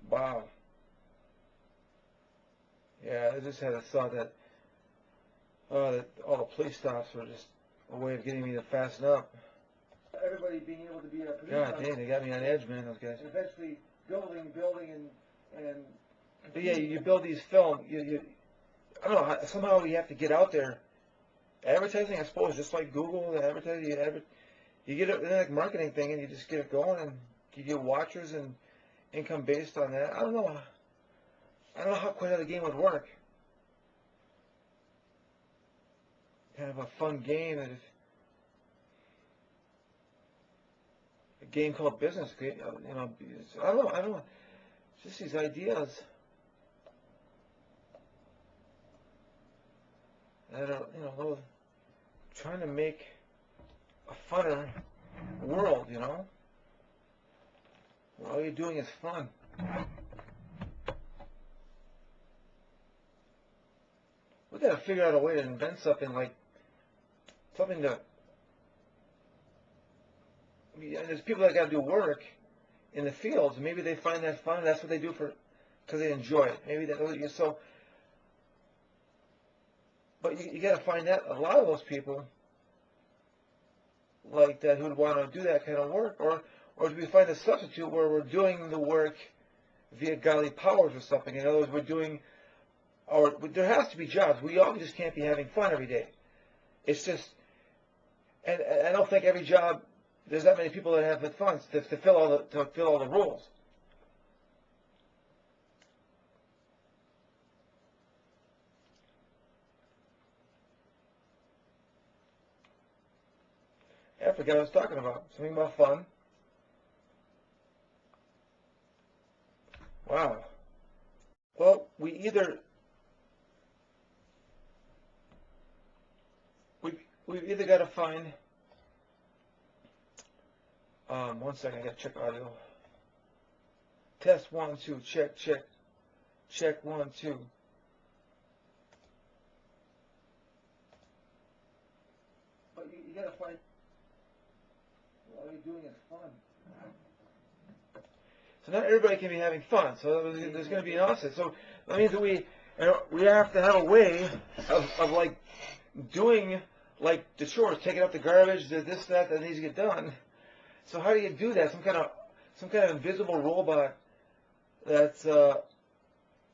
Wow. Yeah, I just had a thought that that all the police stops were just a way of getting me to fasten up. Everybody being able to be a producer. God dang, they got me on edge, man, those guys. And eventually building and but yeah, you build these film. I don't know. Somehow you have to get out there advertising, I suppose, just like Google, the advertising, you get it like marketing thing, and you just get it going, and you get watchers and income based on that. I don't know how quite how the game would work. Kind of a fun game that is a game called business. You know, I don't know. Just these ideas. That are, you know, trying to make a funner world, you know, where all you're doing is fun. We gotta figure out a way to invent something like something to. I mean, there's people that gotta do work in the fields. Maybe they find that fun. That's what they do because they enjoy it. Maybe that so. But you got to find that a lot of those people like that who would want to do that kind of work, or do we find a substitute where we're doing the work via godly powers or something? In other words, we're doing, or there has to be jobs. We all just can't be having fun every day. It's just, and I don't think every job there's that many people that have fun to fill all the roles. I forgot what I was talking about. Something about fun. Wow. Well, we've either got to find. One second, I got to check audio. Test 1, 2. Check 1, 2. But you got to find. All you're doing is fun. So not everybody can be having fun. So there's going to be an offset. So that means that we have to have a way of like doing like the chores, taking out the garbage, this, that needs to get done. So how do you do that? Some kind of invisible robot that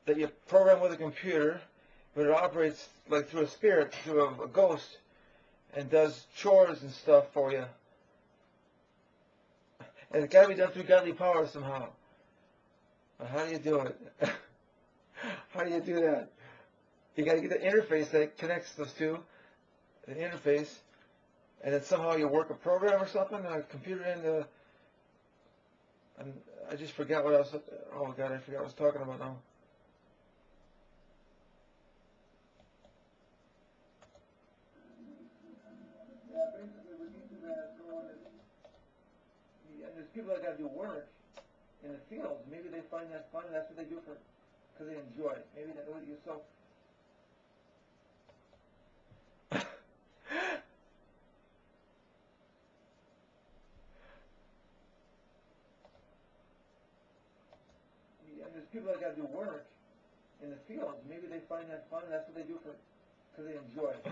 you program with a computer, but it operates like through a spirit, through a ghost, and does chores and stuff for you. And it's got to be done through godly power somehow. But how do you do it? How do you do that? You got to get the interface that connects those two, the interface, and then somehow you work a program or something, a computer into. And I just forgot what I was. Oh God, I forgot what I was talking about now. There's people that got to do work in the fields. Maybe they find that fun, and that's what they do because they enjoy it. Maybe that's what you so. There's people that got to do work in the fields. Maybe they find that fun, and that's what they do because they enjoy it.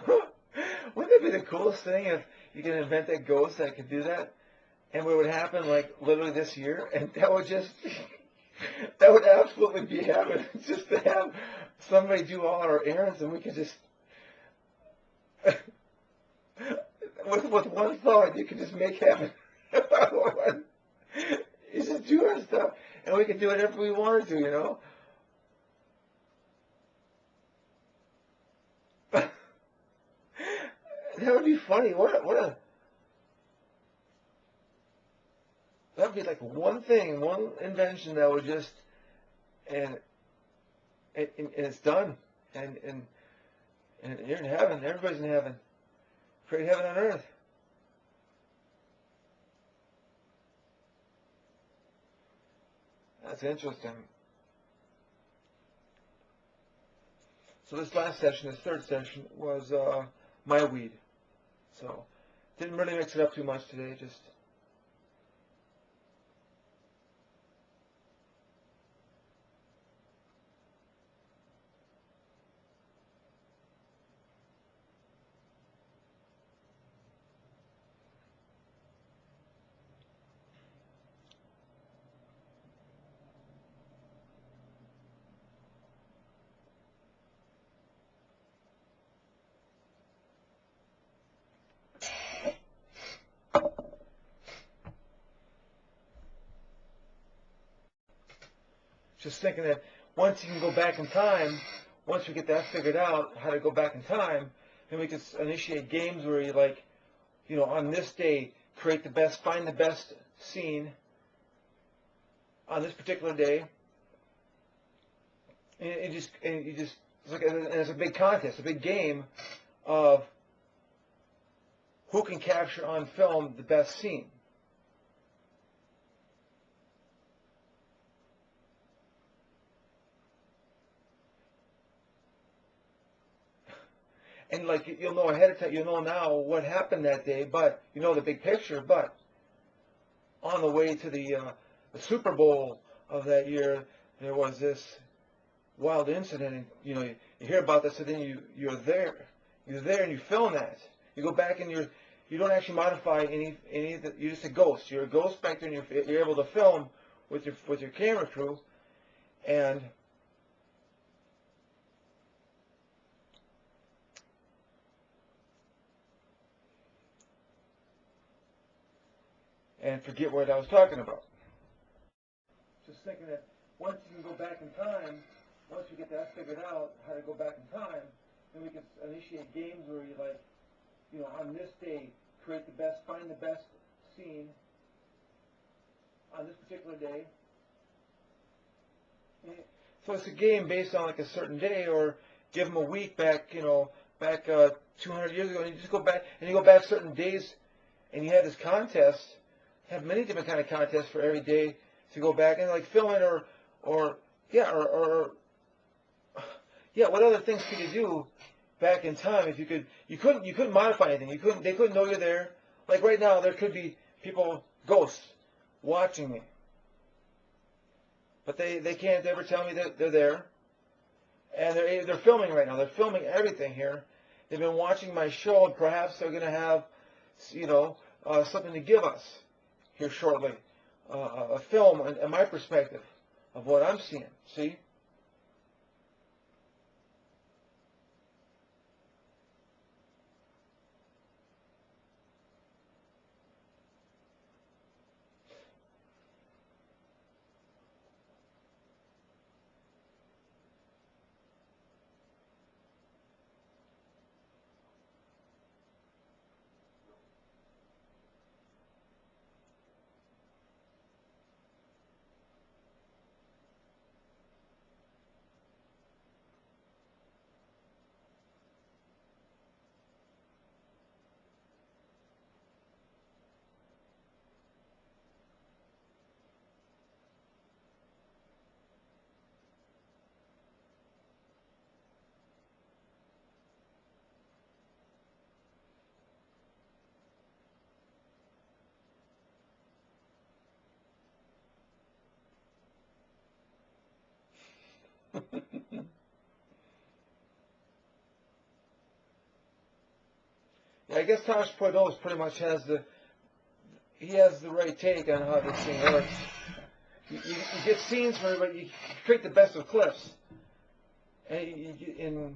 Wouldn't it be the coolest thing if you could invent that ghost that could do that? And what would happen, like, literally this year, and that would absolutely be happening, just to have somebody do all our errands, and we could just, with one thought, you could just make happen. You just do our stuff, and we could do whatever we wanted to, you know? That would be funny. That would be like one thing, one invention that would just, and it's done, and you're in heaven. Everybody's in heaven. Create heaven on earth. That's interesting. So this last session, this third session, was my weed. So didn't really mix it up too much today. Just. just thinking that once you can go back in time, once we get that figured out, how to go back in time, then we could initiate games where you like, you know, on this day, find the best scene on this particular day, and it's like, and it's a big contest, a big game of who can capture on film the best scene. And like, you'll know ahead of time, you'll know now what happened that day, but you know the big picture. But on the way to the Super Bowl of that year, there was this wild incident, and you know, you hear about this, and then you're there and you film that. You go back and you don't actually modify any of the, you're just a ghost. You're a ghost back there, and you're able to film with your camera crew, and forget what I was talking about. Just thinking that once you can go back in time, once we get that figured out, how to go back in time, then we can initiate games where you like, you know, on this day, find the best scene on this particular day. So it's a game based on like a certain day, or give them a week back, you know, 200 years ago, and you just go back, and you go back certain days, and you have this contest, have many different kind of contests for every day to go back and like film it, or what other things could you do back in time if you couldn't modify anything. They couldn't know you're there. Like right now, there could be people, ghosts, watching me, but they can't ever tell me that they're there. And they're filming right now. They're filming everything here. They've been watching my show, and perhaps they're going to have, you know, something to give us here shortly, a film and my perspective of what I'm seeing. See? I guess Tosh Poidos pretty much has the right take on how this thing works. You get scenes for everybody. You create the best of clips, and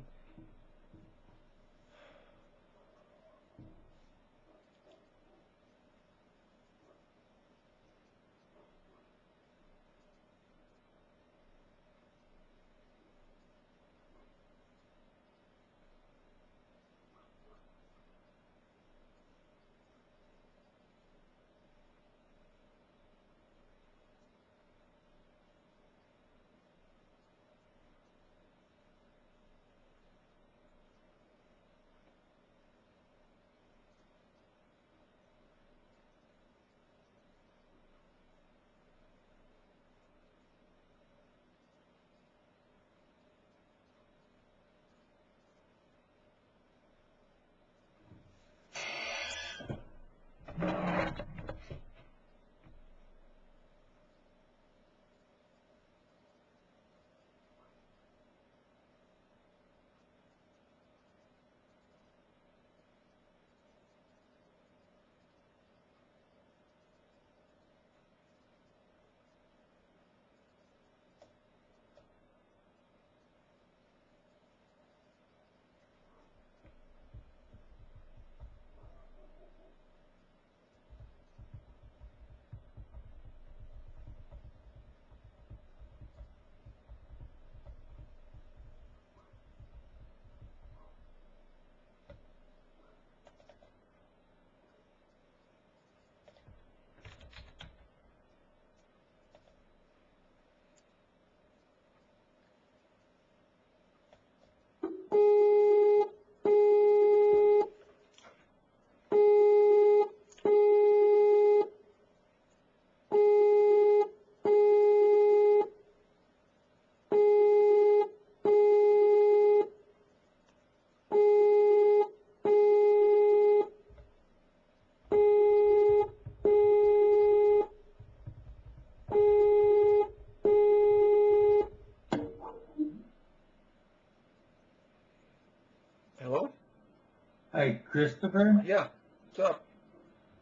Christopher? Yeah. What's up?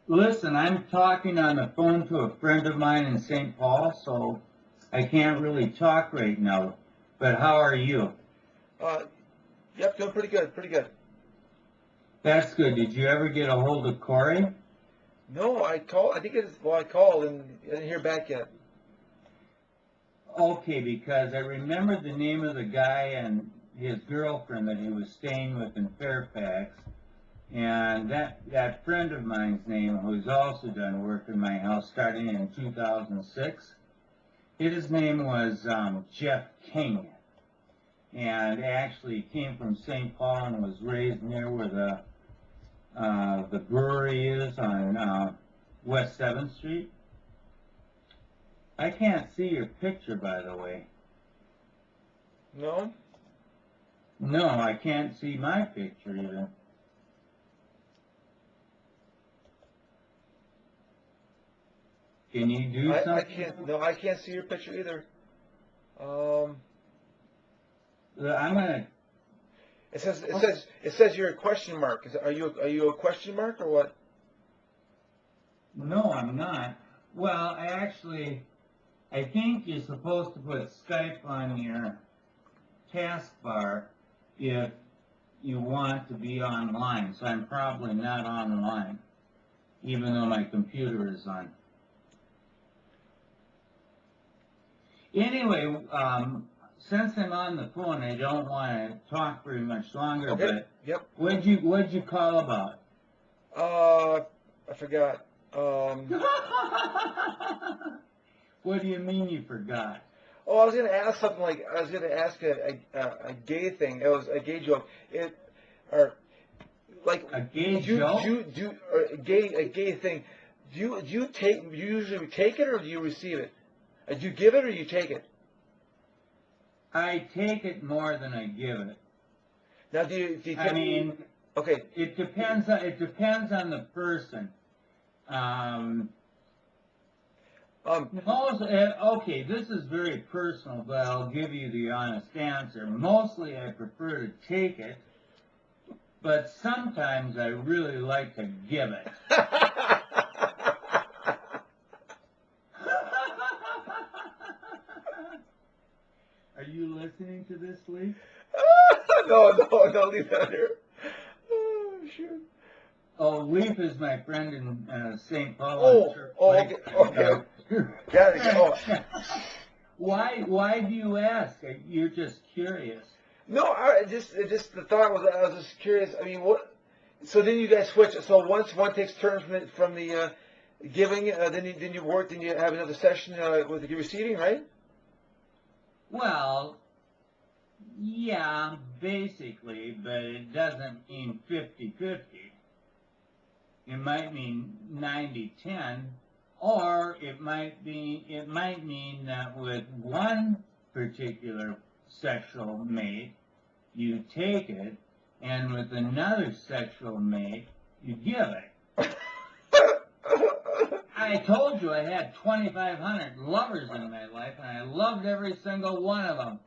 Listen, I'm talking on the phone to a friend of mine in St. Paul, so I can't really talk right now. But how are you? Yep, doing pretty good, pretty good. That's good. Did you ever get a hold of Corey? No, I called. I think it's I called and I didn't hear back yet. Okay, because I remember the name of the guy and his girlfriend that he was staying with in Fairfax, and that friend of mine's name, who's also done work in my house starting in 2006, his name was Jeff King, and actually came from St. Paul and was raised near where the brewery is on West 7th Street. I can't see your picture, by the way. No? No, I can't see my picture either. Can you do something? I can't. No, I can't see your picture either. I'm gonna. It says you're a question mark. Are you a question mark or what? No, I'm not. Well, I think you're supposed to put Skype on your taskbar if you want to be online. So I'm probably not online, even though my computer is on. Anyway, since I'm on the phone, I don't want to talk very much longer. Okay. But yep. What'd you call about? I forgot. What do you mean you forgot? Oh, I was gonna ask something like I was gonna ask a gay thing. It was a gay joke. Or like a gay joke. Or a gay thing. Do you usually take it or do you receive it? Do you give it or you take it? I take it more than I give it. Now, do you take I mean, okay. It depends on the person. Okay, this is very personal, but I'll give you the honest answer. Mostly, I prefer to take it, but sometimes I really like to give it. Are you listening to this, Lee? No, leave that here. Oh, shoot. Oh, Leaf is my friend in St. Paul. Okay. Got it. Oh. Why do you ask? You're just curious. No, just the thought was I was just curious. I mean, what? So then you guys switch. So once one takes turns from the giving, then you work. Then you have another session with the receiving, right? Well, yeah, basically, but it doesn't mean 50-50. It might mean 90-10, or it might mean that with one particular sexual mate, you take it, and with another sexual mate, you give it. I told you I had 2,500 lovers in my life, and I loved every single one of them.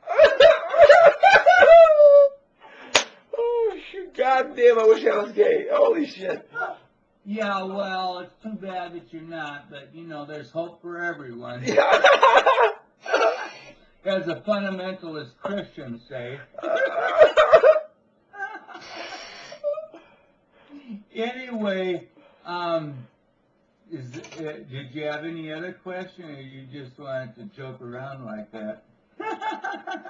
Oh, shoot. God damn, I wish I was gay. Holy shit. Yeah, well, it's too bad that you're not, but, there's hope for everyone. As the fundamentalist Christians say. Anyway, did you have any other question, or you just wanted to joke around like that?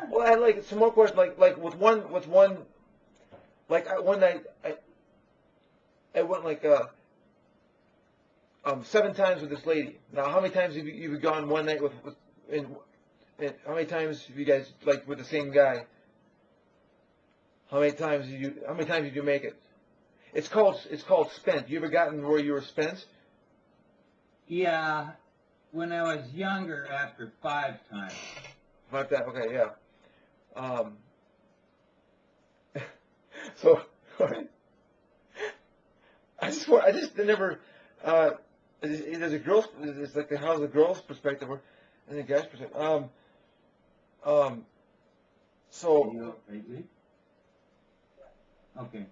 Well, I had like some more questions. Like with one, like one night I went like 7 times with this lady. Now, how many times have you gone one night and how many times have you guys like with the same guy? How many times did you make it? It's called spent. You ever gotten where you were spent? Yeah, when I was younger, after 5 times. Like that, okay, yeah. So, I just never. There's a girl's. It's like how's the girl's perspective and the guy's perspective. So. Okay.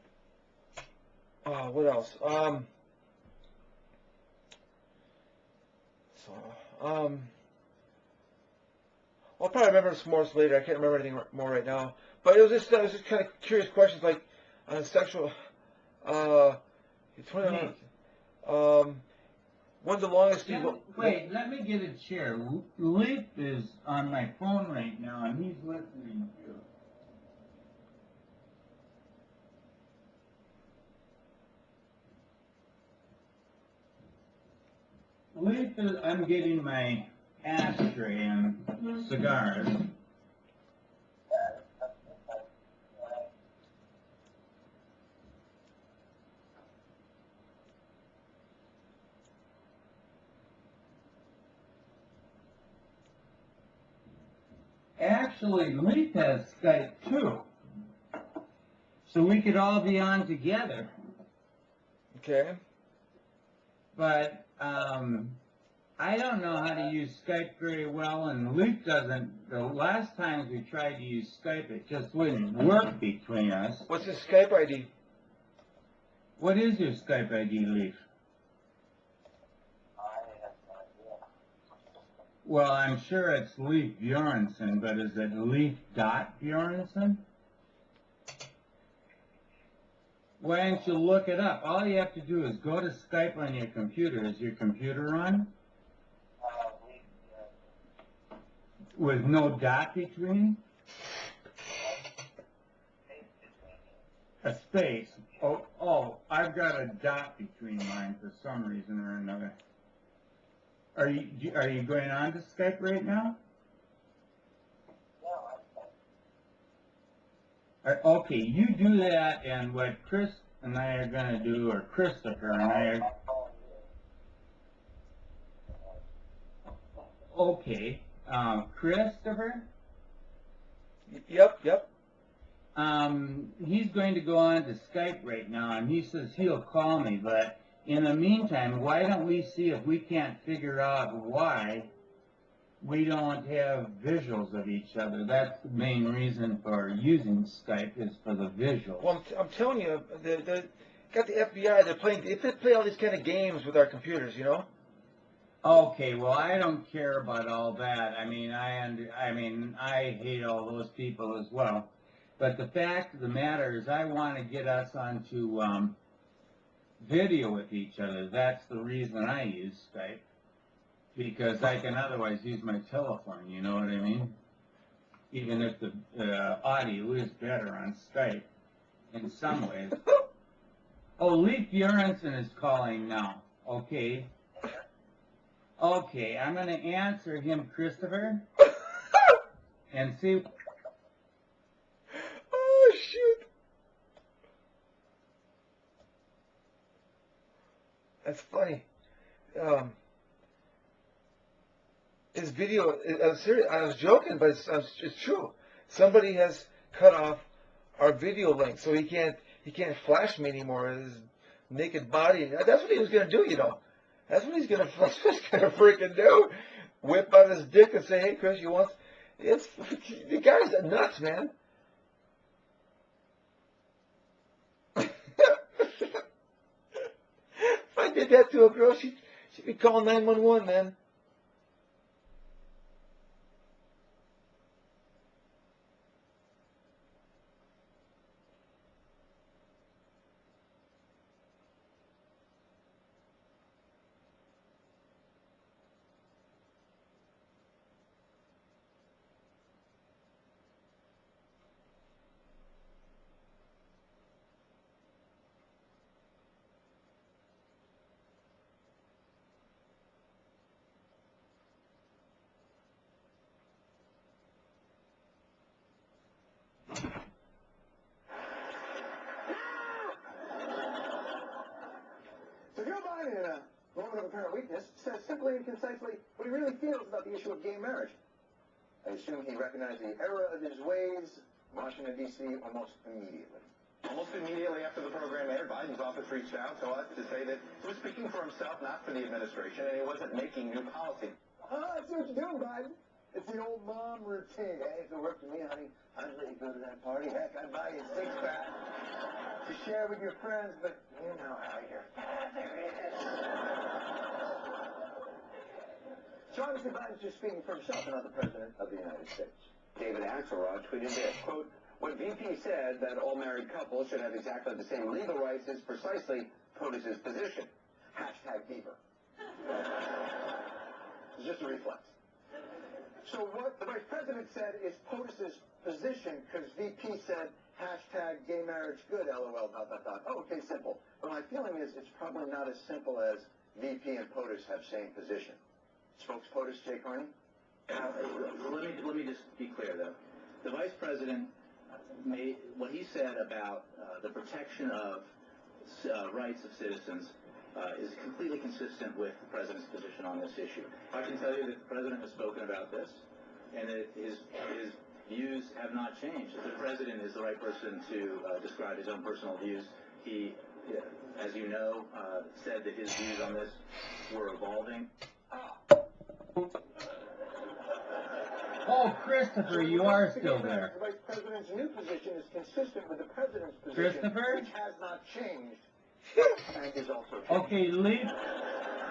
What else? I'll probably remember some more later. I can't remember anything more right now. But it was just kind of curious questions like sexual. 20, when's the longest you? Wait, let me get a chair. Leaf is on my phone right now, and he's listening to. Leaf is. I'm getting my ashtray and cigars. Actually, Leaf has Skype too, so we could all be on together. Okay. But I don't know how to use Skype very well, and Leaf doesn't. The last times we tried to use Skype, it just wouldn't work between us. What's his Skype ID? What is your Skype ID, Leaf? Well, I'm sure it's Leif Bjornsson, but is it Leif.Bjornsson? Why don't you look it up? All you have to do is go to Skype on your computer. Is your computer on? With no dot between? A space. Oh, I've got a dot between mine for some reason or another. Are you going on to Skype right now? Okay, you do that, and what Chris and I are going to do, or Christopher and I are... Okay, Christopher? Yep. He's going to go on to Skype right now, and he says he'll call me, but in the meantime, why don't we see if we can't figure out why we don't have visuals of each other. That's the main reason for using Skype, is for the visuals. Well, I'm telling you, they got the FBI. They play all these kind of games with our computers, you know. Okay, well, I don't care about all that. I mean, I hate all those people as well. But the fact of the matter is, I want to get us onto video with each other. That's the reason I use Skype. Because I can otherwise use my telephone, you know what I mean? Even if the audio is better on Skype in some ways. Oh, Leif Bjornsson is calling now. Okay. Okay, I'm going to answer him, Christopher. And see... Oh, shoot. That's funny. His video, I was joking, but it's true. Somebody has cut off our video link, so he can't flash me anymore. His naked body. That's what he was gonna do, you know. That's what he's gonna freaking do. Whip out his dick and say, "Hey, Chris, you want?" The guy's nuts, man. If I did that to a girl, she'd be calling 911, man. So Joe Biden, in a moment of apparent weakness, says simply and concisely what he really feels about the issue of gay marriage. I assume he recognized the error of his ways, Washington, D.C., almost immediately. Almost immediately after the program aired, Biden's office reached out to us to say that he was speaking for himself, not for the administration, and he wasn't making new policy. I see what you're doing, Biden. It's the old mom routine. Hey, if it worked for me, honey, I'd let you go to that party. Heck, I'd buy you a six-pack to share with your friends, but you know how your father is. So obviously Biden's just speaking for himself and not the President of the United States. David Axelrod tweeted this, quote, "When VP said that all married couples should have exactly the same legal rights is precisely POTUS's position. Hashtag Bieber." It's just a reflex. So what the Vice President said is POTUS's position because VP said hashtag gay marriage good, LOL, ... Oh, okay, simple. But my feeling is it's probably not as simple as VP and POTUS have same position. Spokes POTUS, Jay Carney? Let me just be clear, though. The Vice President made what he said about the protection of rights of citizens is completely consistent with the President's position on this issue. I can tell you that the President has spoken about this, and that his views have not changed. The President is the right person to describe his own personal views. He, as you know, said that his views on this were evolving. Oh, Christopher, you are still there. The Vice President's new position is consistent with the President's position, Christopher? which has not changed, and is also changed. Okay, Lee.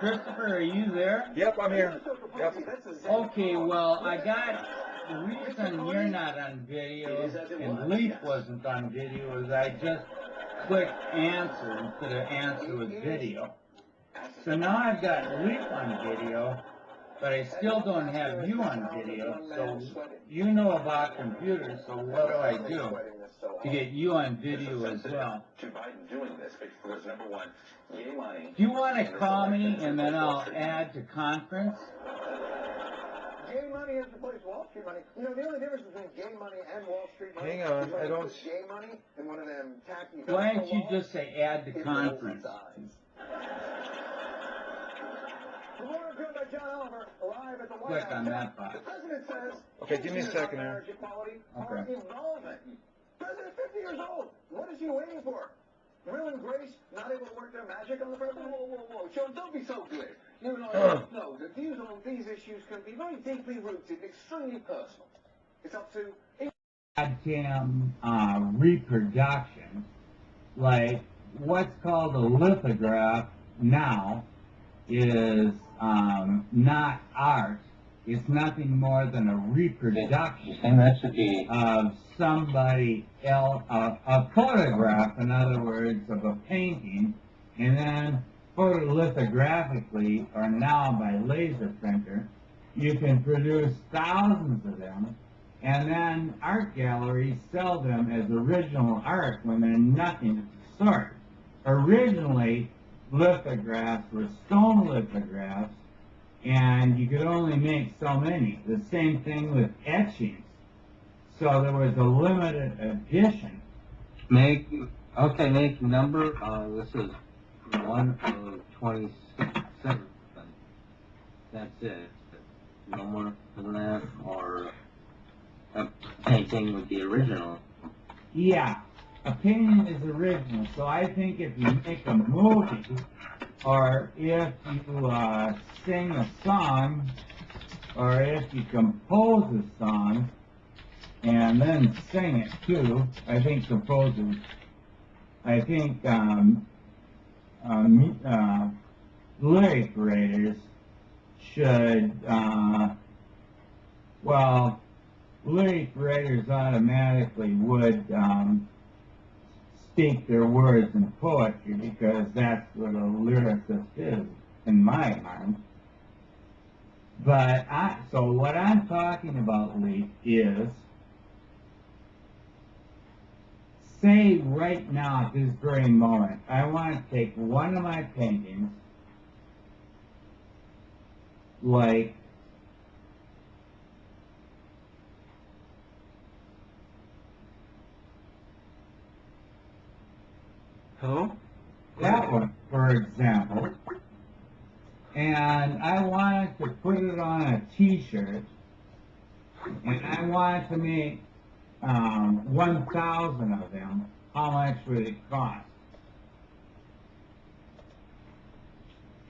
Christopher, are you there? Yep, I'm here. Yep. Okay, well, I got the reason you're not on video and Leaf wasn't on video is I just clicked answer instead of answer with video. So now I've got Leaf on video, but I still don't have you on video. So you know about computers, so what do I do to get you on video as well? To Biden doing this because number one, gay money. Do you want to call me and then I'll add to conference? Gay money has replaced Wall Street money. You know, the only difference between gay money and Wall Street money Hang on, is when I you don't... put gay money in one of them tacky... Why don't you just say add to conference? Reporter joined by John Oliver, live at the White Click House. on that box. The President says... Okay, give me a second here. Marriage equality are Okay. evolving. President, 50 years old. What is he waiting for? Will and Grace not able to work their magic on the President? Whoa, John, don't be so glib. You know, the views on these issues can be very deeply rooted, extremely personal. It's up to... Goddamn reproduction, like what's called a lithograph now is not art. It's nothing more than a reproduction of somebody else, a photograph, in other words, of a painting, and then photolithographically, or now by laser printer, you can produce thousands of them, and then art galleries sell them as original art when they're nothing of the sort. Originally, lithographs were stone lithographs, and you could only make so many. The same thing with etchings. So there was a limited edition. Make number, this is 1 of 27. That's it. No more than that, or a painting would be original. Yeah, a painting is original. So I think if you make a movie, or if you sing a song, or if you compose a song, and then sing it too, I think composers, I think lyric writers should, lyric writers automatically would speak their words in poetry because that's what a lyricist is, in my mind. But so what I'm talking about, Lee, is say right now at this very moment, I want to take one of my paintings, like Hello? that one, for example, and I wanted to put it on a t-shirt, and I wanted to make 1,000 of them. How much would it cost?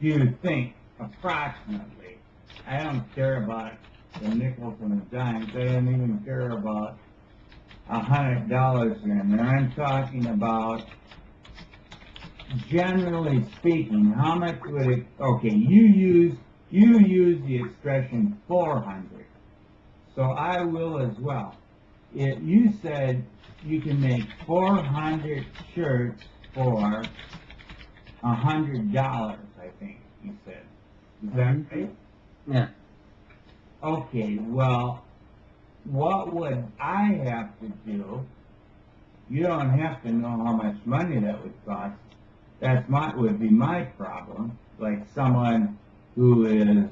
Do you think, approximately? I don't care about the nickels and the dimes. I don't even care about $100 in there. I'm talking about, generally speaking, how much would it, okay, you use the expression 400. So I will as well. You said you can make 400 shirts for $100, I think you said. Is that right? Yeah. Okay, well, what would I have to do? You don't have to know how much money that would cost. Would be my problem. Like someone who is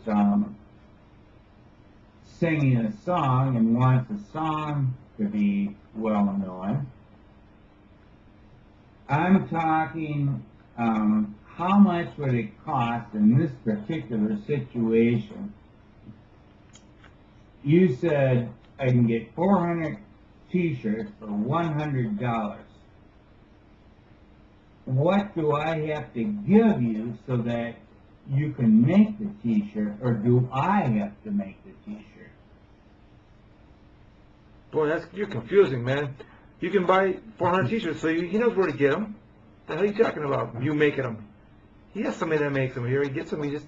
singing a song and wants a song to be well known. I'm talking, how much would it cost in this particular situation? You said I can get 400 t-shirts for $100. What do I have to give you so that you can make the t-shirt, or do I have to make the t-shirt? Boy, you're confusing, man. You can buy 400 t-shirts, so he knows where to get them. The hell are you talking about? You making them? He has somebody that makes them here. He gets them. He just...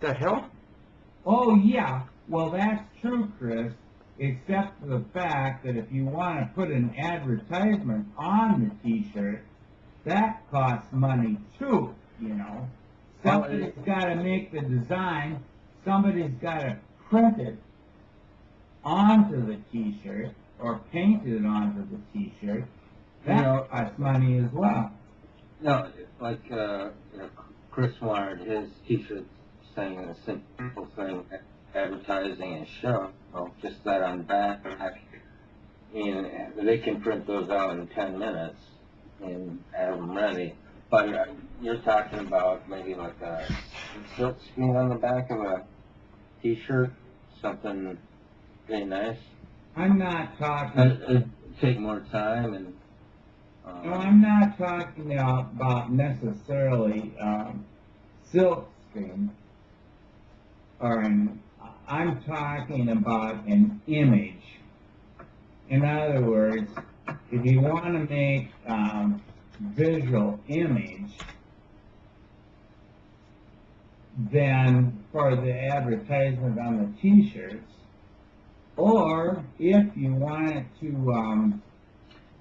The hell? Oh, yeah. Well, that's true, Chris, except for the fact that if you want to put an advertisement on the t-shirt, that costs money too, you know. Somebody's got to make the design, somebody's got to print it onto the t-shirt, or paint it onto the t-shirt. That costs money as well. No, like, Chris wanted his t-shirt saying a simple thing, advertising and show, well, just that on back, and they can print those out in 10 minutes and have them ready. But you're talking about maybe like a silk screen on the back of a t-shirt, something really nice. I'm not talking... It'd take more time and... No, I'm not talking about necessarily silk screen, I'm talking about an image. In other words, if you want to make visual image, then for the advertisement on the t-shirts, or if you wanted to...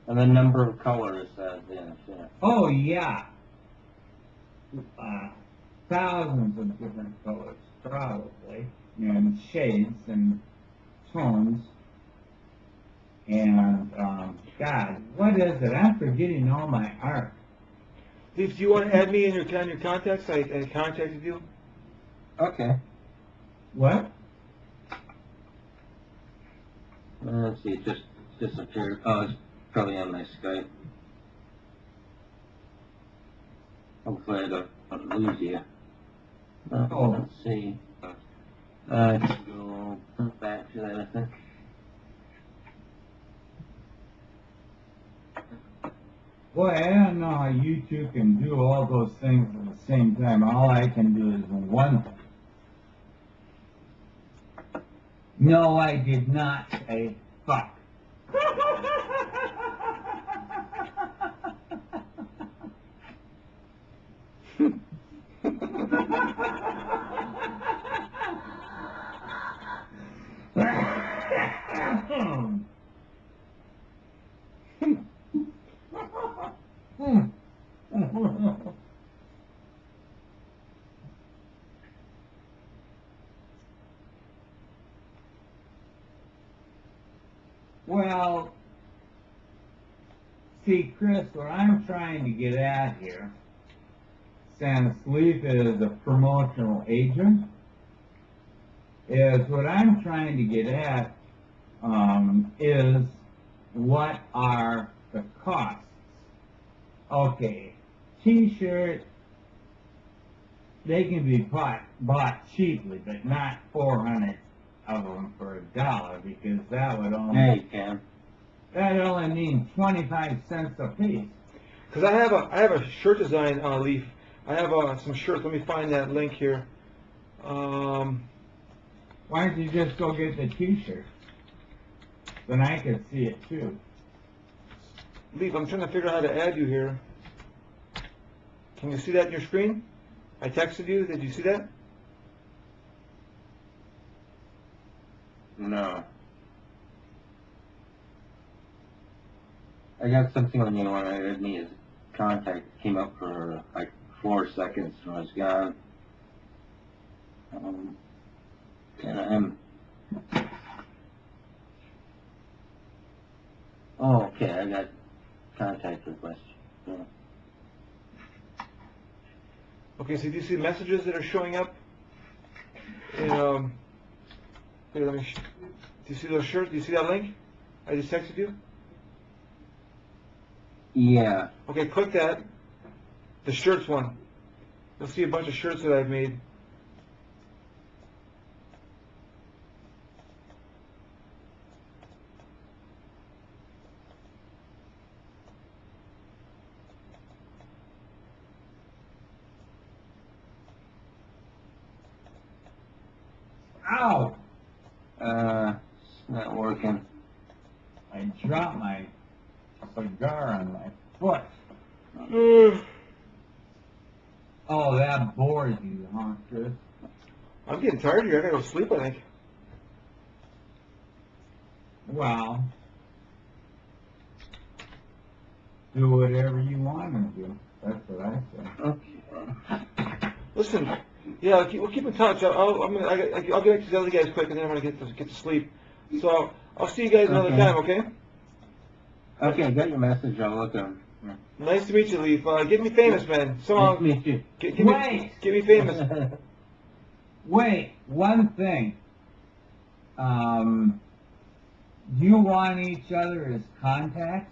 and the number of colors that yeah. Oh, yeah. Thousands of different colors, probably, and shades and tones. And, God, what is it? I'm forgetting all my art. Steve, do you want to add me in your contacts? I contacted you. Okay. What? Let's see, it just disappeared. Oh, it's probably on my Skype. Hopefully I don't lose you. Let's see. I can go back to that, I think. Boy, I don't know how you two can do all those things at the same time. All I can do is one thing. No, I did not say fuck. Well, see, Chris, what I'm trying to get at here, since Leaf is a promotional agent, is what I'm trying to get at is what are the costs. Okay, t-shirt, they can be bought cheaply, but not 400 of them for $1, because that would only... Yeah, you can. That only means 25 cents a piece. Because I have a shirt design, Leaf. I have some shirts. Let me find that link here. Why don't you just go get the t-shirt? Then I could see it too. Leaf, I'm trying to figure out how to add you here. Can you see that on your screen? I texted you. Did you see that? No. I got something on you when I read me as contact came up for like 4 seconds and I was gone. And oh, okay, I got contact request. Yeah. Okay, so do you see messages that are showing up? And, here, let me. Do you see those shirts? Do you see that link? I just texted you. Yeah. Okay, click that. The shirts one. You'll see a bunch of shirts that I've made. Ow! It's not working. I dropped my cigar on my foot. Oh, that bores you, huh, Chris? I'm getting tired here. I gotta go sleep, I think. Well, do whatever you want to do. That's what I say. Listen, yeah, we'll keep in touch. I'll get back to the other guys quick, and then I'm gonna get to sleep. So I'll see you guys another time, okay? Okay, I got your message. I'll look at them. Yeah. Nice to meet you, Leaf. Get me famous, man. Somehow, Nice to meet you. Get me famous. Wait, one thing. Do you want each other as contacts?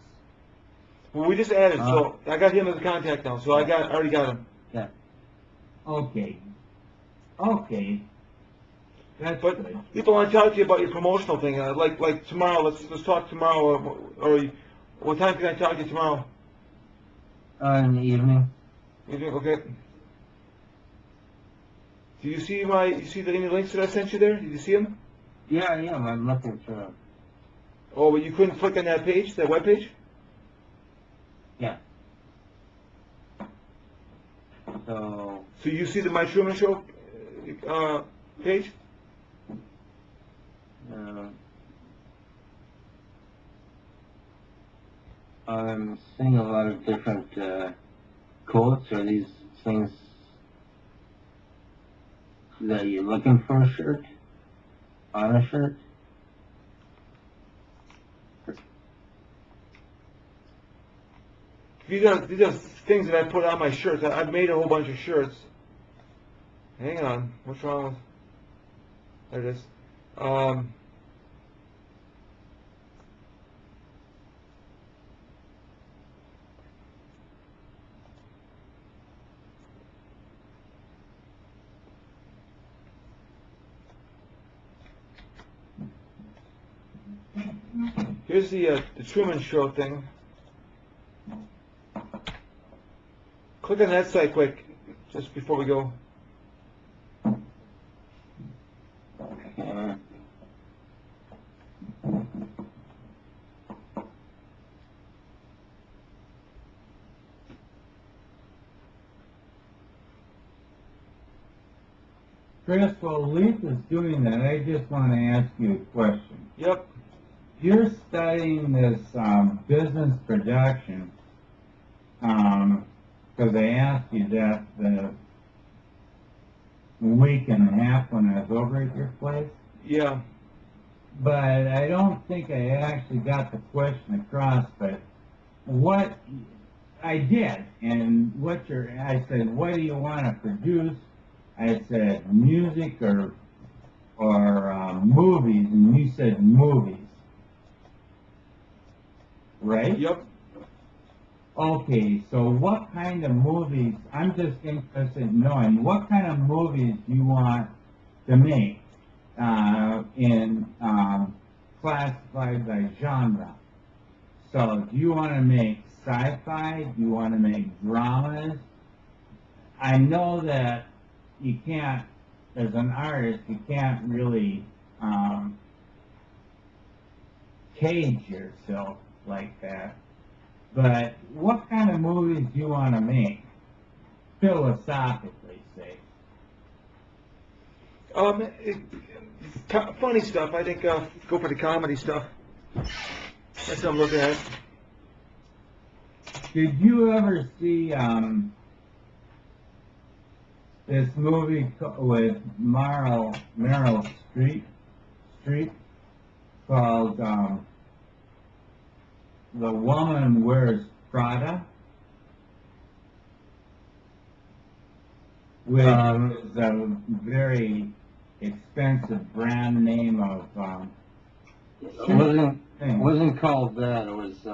Well, we just added, so I got him as a contact now. So I already got him. Yeah. Okay. Okay. That's But good. Leaf, I want to talk to you about your promotional thing. Like tomorrow. Let's talk tomorrow. Or what time can I talk to you tomorrow? In the evening. Evening, okay. Do you see any links that I sent you there? Did you see them? Yeah, I'm looking for them. Oh, but you couldn't click on that page, that web page? Yeah. So you see the My Truman Show page? I'm seeing a lot of different quotes. Are these things that you're looking for a shirt? On a shirt? These are things that I put on my shirts. I've made a whole bunch of shirts. Hang on. What's wrong with... There it is. Here's the Truman Show thing. Click on that site quick, just before we go. Chris, while Leaf is doing that, I just want to ask you a question. Yep. You're studying this business production, because I asked you that the week and a half when I was over at your place. Yeah. But I don't think I actually got the question across, but what I did, and I said, what do you want to produce? I said music or movies, and you said movies. Right? Yep. Okay, so what kind of movies, I'm just interested in knowing, what kind of movies do you want to make classified by genre? So do you want to make sci-fi? Do you want to make dramas? I know that you can't as an artist, you can't really cage yourself like that. But what kind of movies do you want to make? Philosophically, say. Funny stuff. I think go for the comedy stuff. That's what I'm looking at. Did you ever see this movie with Meryl Streep called The Woman Wears Prada? Which is a very expensive brand name of It wasn't called that. It was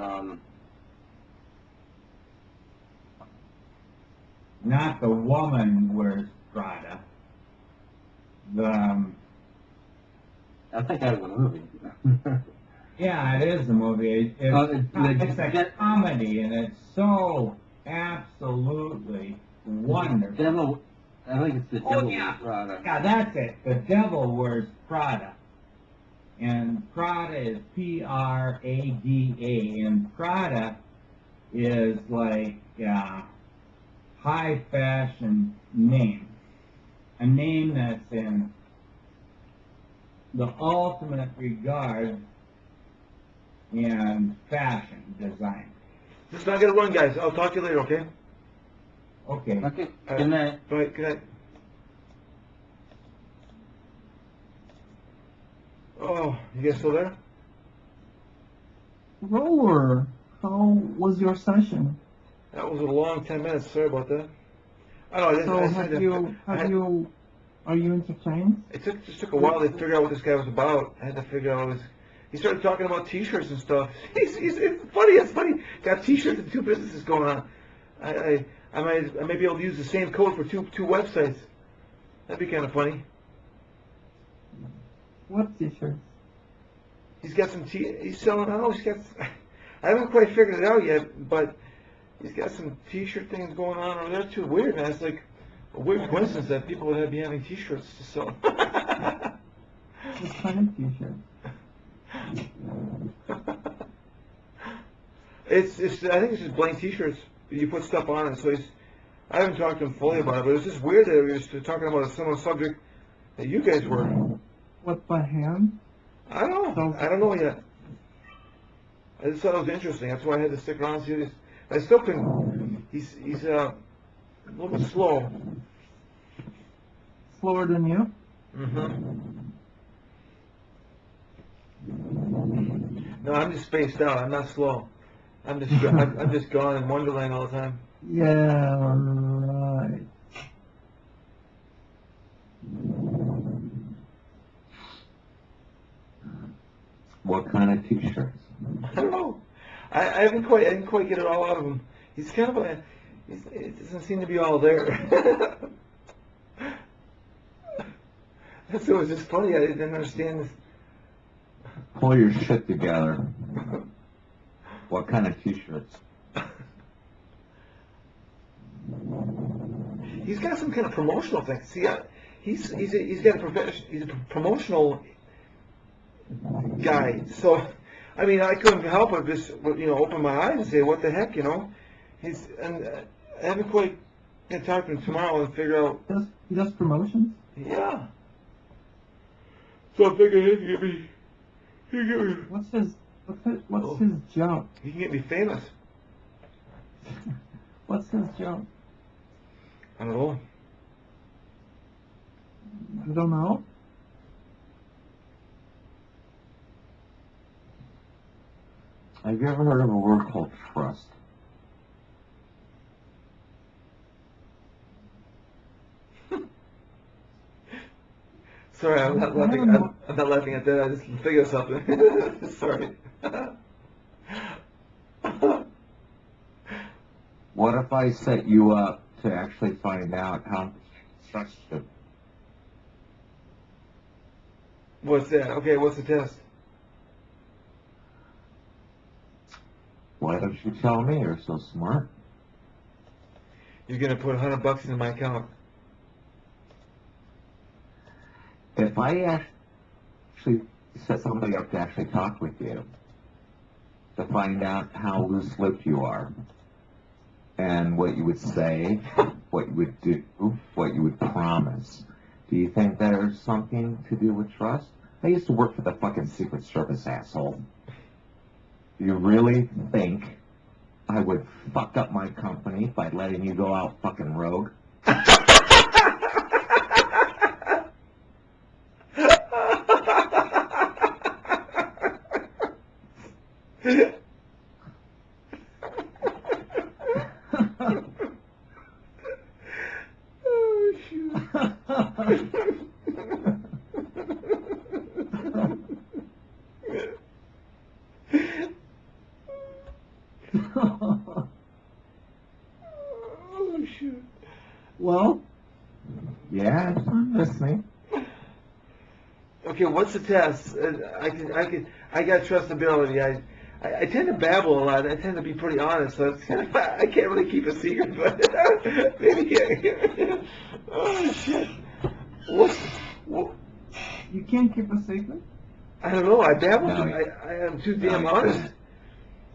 not The Woman Wears Prada. I think that was a movie. Yeah, it is a movie. It's a comedy, and it's so absolutely wonderful. I think it's The Devil Wears Prada. Yeah, that's it. The Devil Wears Prada. And Prada is Prada, and Prada is like high fashion name. A name that's in the ultimate regard in fashion design. Just not gonna run, guys. I'll talk to you later, okay? Okay. Okay. Good night. All right, good night. Oh, you guys still there? Roller, how was your session? That was a long 10 minutes. Sorry about that. I don't know. Are you entertained? It just took a while to figure out what this guy was about. I had to figure out he started talking about T-shirts and stuff. It's funny. Got T-shirts and two businesses going on. I may be able to use the same code for two websites. That'd be kind of funny. What T-shirts? He's got some he's selling. I don't know. I haven't quite figured it out yet, but he's got some T-shirt things going on over there too. Weird, man. It's like a weird coincidence that people would be having T-shirts to sell. What kind of T-shirt? I think it's just plain T-shirts. You put stuff on it. So I haven't talked to him fully about it, but it's just weird that we were talking about a similar subject that you guys were. What, by hand? I don't know. I don't know yet. I just thought it was interesting. That's why I had to stick around and see this. I still couldn't. He's a little bit slow. Slower than you? No, I'm just spaced out. I'm not slow. I'm just gone in Wonderland all the time. Yeah, right. What kind of T-shirts? I don't know. I didn't quite get it all out of him. He's kind of it doesn't seem to be all there. So it was just funny. I didn't understand this. Pull your shit together. What kind of T-shirts? He's got some kind of promotional thing. See, he's got he's a promotional guy. So, I mean, I couldn't help but just open my eyes and say, what the heck, and I haven't quite talked to him tomorrow and figure out. He does promotions? Yeah. So I figured he'd give me. What's his job? He can get me famous. What's his job? I don't know. You don't know? Have you ever heard of a word called trust? Sorry, I'm not laughing. I'm not laughing at that. I just figured something. Sorry. What if I set you up to actually find out how to trust you? What's that? Okay, what's the test? Why don't you tell me? You're so smart. You're gonna put $100 in my account. if I actually set somebody up to actually talk with you, to find out how loose-lipped you are, and what you would say, what you would do, what you would promise, do you think there's something to do with trust? I used to work for the fucking Secret Service, asshole. Do you really think I would fuck up my company by letting you go out fucking rogue? Oh, shoot. Oh, shoot. Well? Yeah, I'm listening. Okay, what's the test? I got trustability. I tend to babble a lot. I tend to be pretty honest, so it's kind of, I can't really keep a secret, but maybe. Oh shit! What? You can't keep a secret? I don't know. I babble. No, I am too damn honest.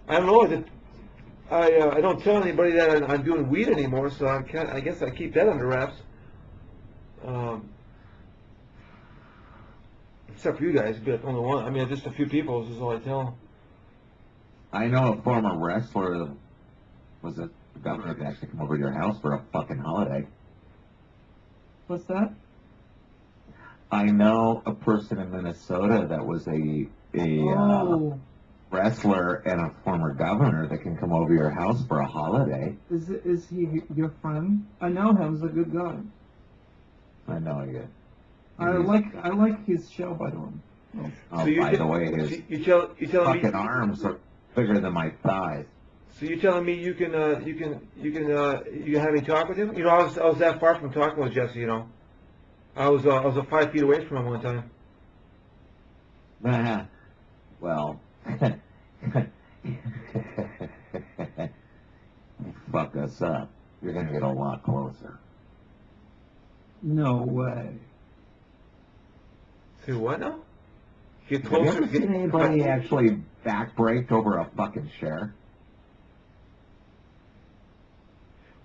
I don't know. I don't tell anybody that I'm doing weed anymore, so I guess I keep that under wraps. Except for you guys, but only one. I mean, just a few people. This is all I tell them. I know a former wrestler was a governor that actually come over to your house for a fucking holiday. What's that? I know a person in Minnesota that was a wrestler and a former governor that can come over your house for a holiday. Is he your friend? I know him. He's a good guy. I know you. I like his show, by the way. Oh, So by the way, his you telling me fucking arms are bigger than my thighs. So you're telling me you can have me talk with him? You know, I was that far from talking with Jesse. You know, I was 5 feet away from him one time. Well, fuck us up. You're gonna get a lot closer. No way. See what now? Get Have you closer. ever seen anybody actually backbreak over a fucking share?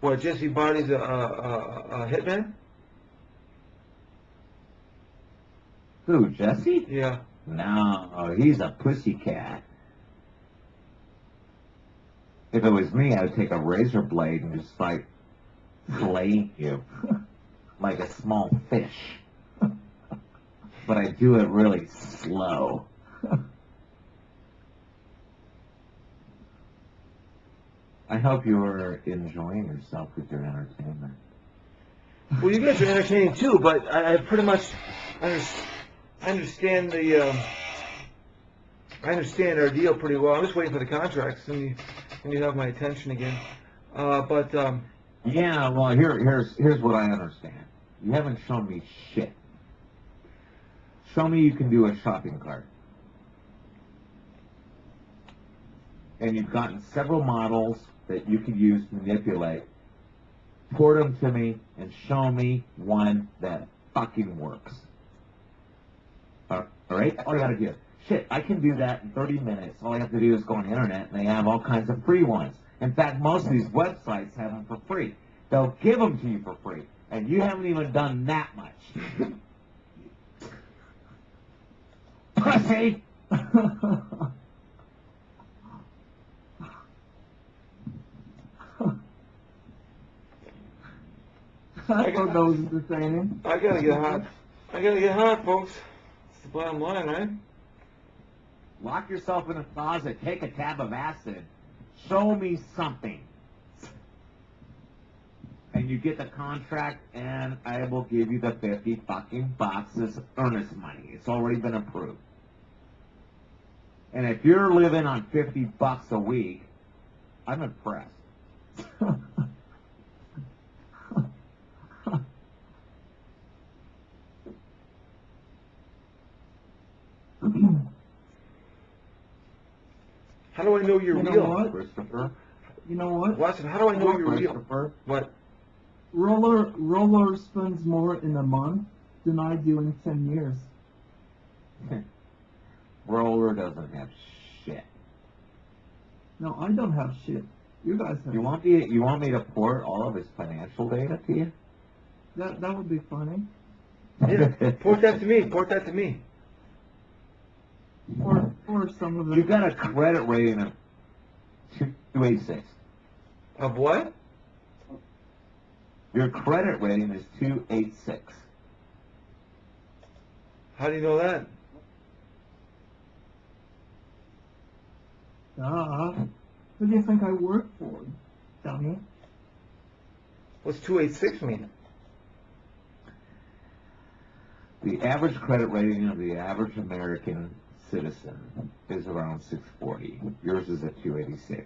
What? Jesse Body's a hitman? Who, Jesse? Yeah. No, he's a pussycat. If it was me, I would take a razor blade and just like flay you like a small fish. But I do it really slow. I hope you are enjoying yourself with your entertainment. Well, you guys are entertaining too, but I pretty much I understand I understand our deal pretty well. I'm just waiting for the contracts, and you have my attention again. Yeah, well, here's what I understand. You haven't shown me shit. Show me you can do a shopping cart. And you've gotten several models that you could use to manipulate. Port them to me and show me one that fucking works. Alright? All you gotta do. Shit, I can do that in 30 minutes. All I have to do is go on the internet and they have all kinds of free ones. In fact, most of these websites have them for free. They'll give them to you for free. And you haven't even done that much. Pussy! I thought that was entertaining. I gotta get hot. I gotta get hot, folks. That's the bottom line, right? Lock yourself in a closet, take a tab of acid, show me something. And you get the contract, and I will give you the 50 fucking boxes of earnest money. It's already been approved. And if you're living on $50 a week, I'm impressed. How do I know you're You know real, what? Christopher? You know what? Watson, how do I know you're real? Christopher? What? Roller spends more in a month denied you in 10 years. Roller doesn't have shit. No, I don't have shit. You guys have. You want me to port all of his financial data to you? That would be funny. Yeah, port that to me. Port that to me. Or some of them. You got a credit rating of 286. Of what? Your credit rating is 286. How do you know that? Who do you think I work for, dummy? What's 286 mean? The average credit rating of the average American citizen is around 640. Yours is at 286.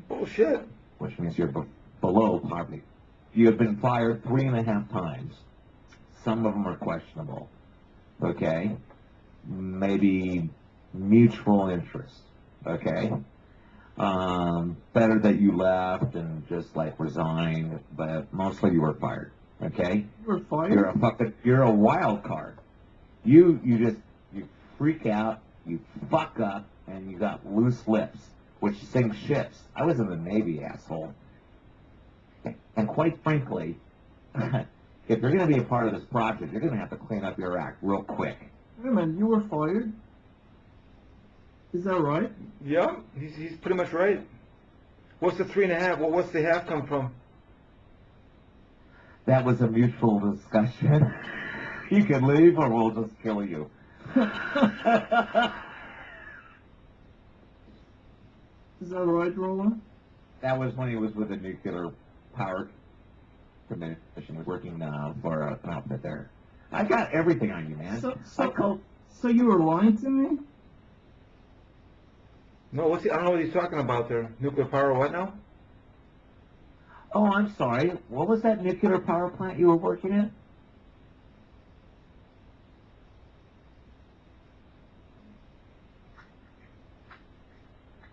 Bullshit. Which means you're below poverty. You have been fired 3.5 times. Some of them are questionable. Okay? Maybe mutual interest. Okay? Better that you left and just like resigned, but mostly you were fired. Okay? You were fired? You're a wild card. You freak out, you fuck up, and you got loose lips, which sinks ships. I was in the Navy, asshole. And quite frankly, if you're going to be a part of this project, you're going to have to clean up your act real quick. Wait a minute, you were fired? Is that right? Yeah, he's pretty much right. What's the 3.5? What's the half come from? That was a mutual discussion. You can leave or we'll just kill you. Is that right, Roland? That was when he was with the nuclear power commission, working for an outfit there. I got everything on you, man. So you were lying to me? No, I don't know what he's talking about there. Nuclear power, what now? Oh, I'm sorry. What was that nuclear power plant you were working at?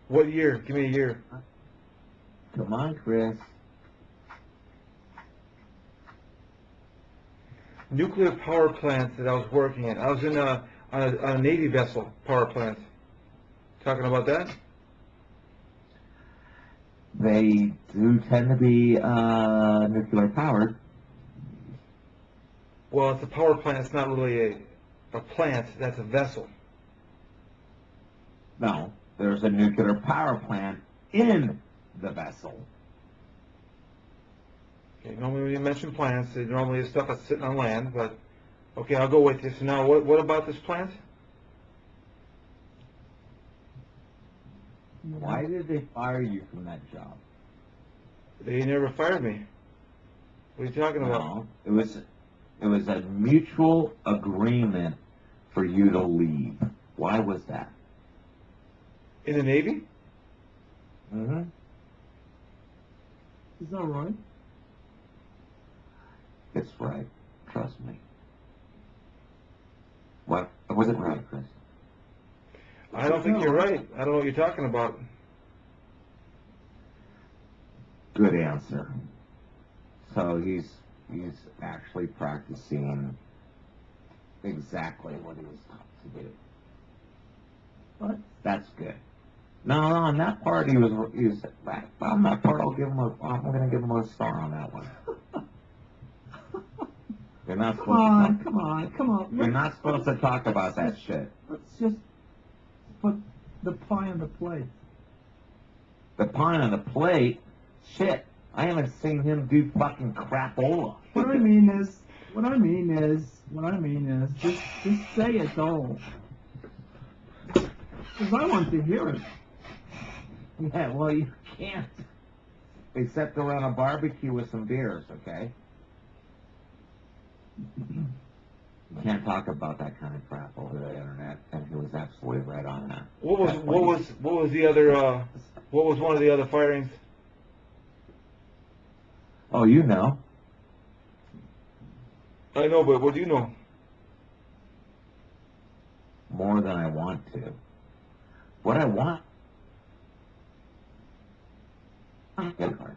What year? Give me a year. Come on, Chris. Nuclear power plant that I was working at. I was in on a Navy vessel power plant. Talking about that? They do tend to be nuclear powered. Well, it's a power plant. It's not really a plant. That's a vessel. No, there's a nuclear power plant in the vessel. Okay, normally when you mention plants, it normally is stuff that's sitting on land, but okay, I'll go with you. So now, what about this plant? Why did they fire you from that job? They never fired me. What are you talking about? No, it was a mutual agreement for you to leave. Why was that? In the Navy? Mm-hmm. Is that right? It's right. Trust me. What? Was it right, Chris? I don't think you're right. I don't know what you're talking about. Good answer. So he's actually practicing exactly what he was taught to do. What? That's good. No, on that part he was on that part I'm gonna give him a star on that one. You're not supposed Come on. You're not supposed to talk about that shit. Let's just put the pie on the plate. The pie on the plate? Shit. I haven't seen him do fucking crapola. What I mean is, just say it all. Because I want to hear it. Yeah, well, you can't. Except around a barbecue with some beers, okay? You can't talk about that kind of crap over the internet, and he was absolutely right on that. What was the other? What was one of the other firings? Oh, you know. I know, but what do you know? More than I want to. What I want. Get card.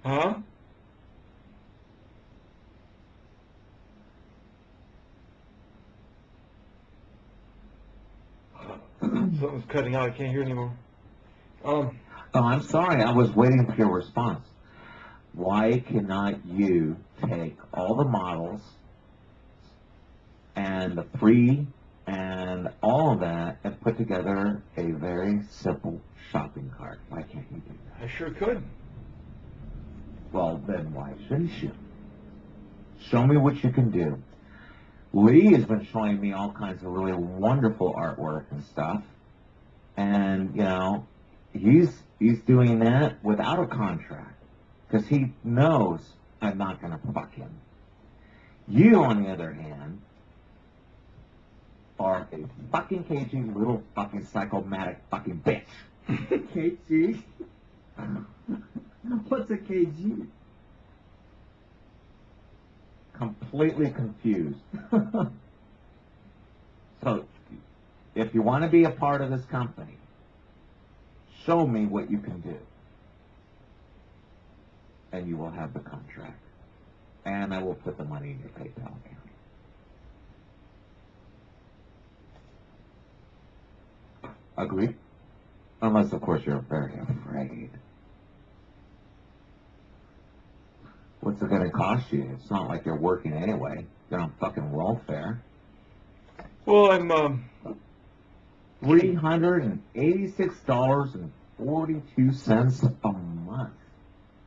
Huh? Something's cutting out. I can't hear anymore. Oh, I'm sorry. I was waiting for your response. Why cannot you take all the models and the free and all of that and put together a very simple shopping cart? Why can't you do that? I sure could. Well, then why shouldn't you? Show me what you can do. Lee has been showing me all kinds of really wonderful artwork and stuff. And, you know, he's doing that without a contract. Because he knows I'm not going to fuck him. You, on the other hand, are a fucking cagey little fucking psychomatic fucking bitch. KG? What's a KG? Completely confused. So, if you want to be a part of this company, show me what you can do. And you will have the contract. And I will put the money in your PayPal account. Agreed? Unless, of course, you're very afraid. What's it going to cost you? It's not like you're working anyway. You're on fucking welfare. Well, I'm, $386.42 a month.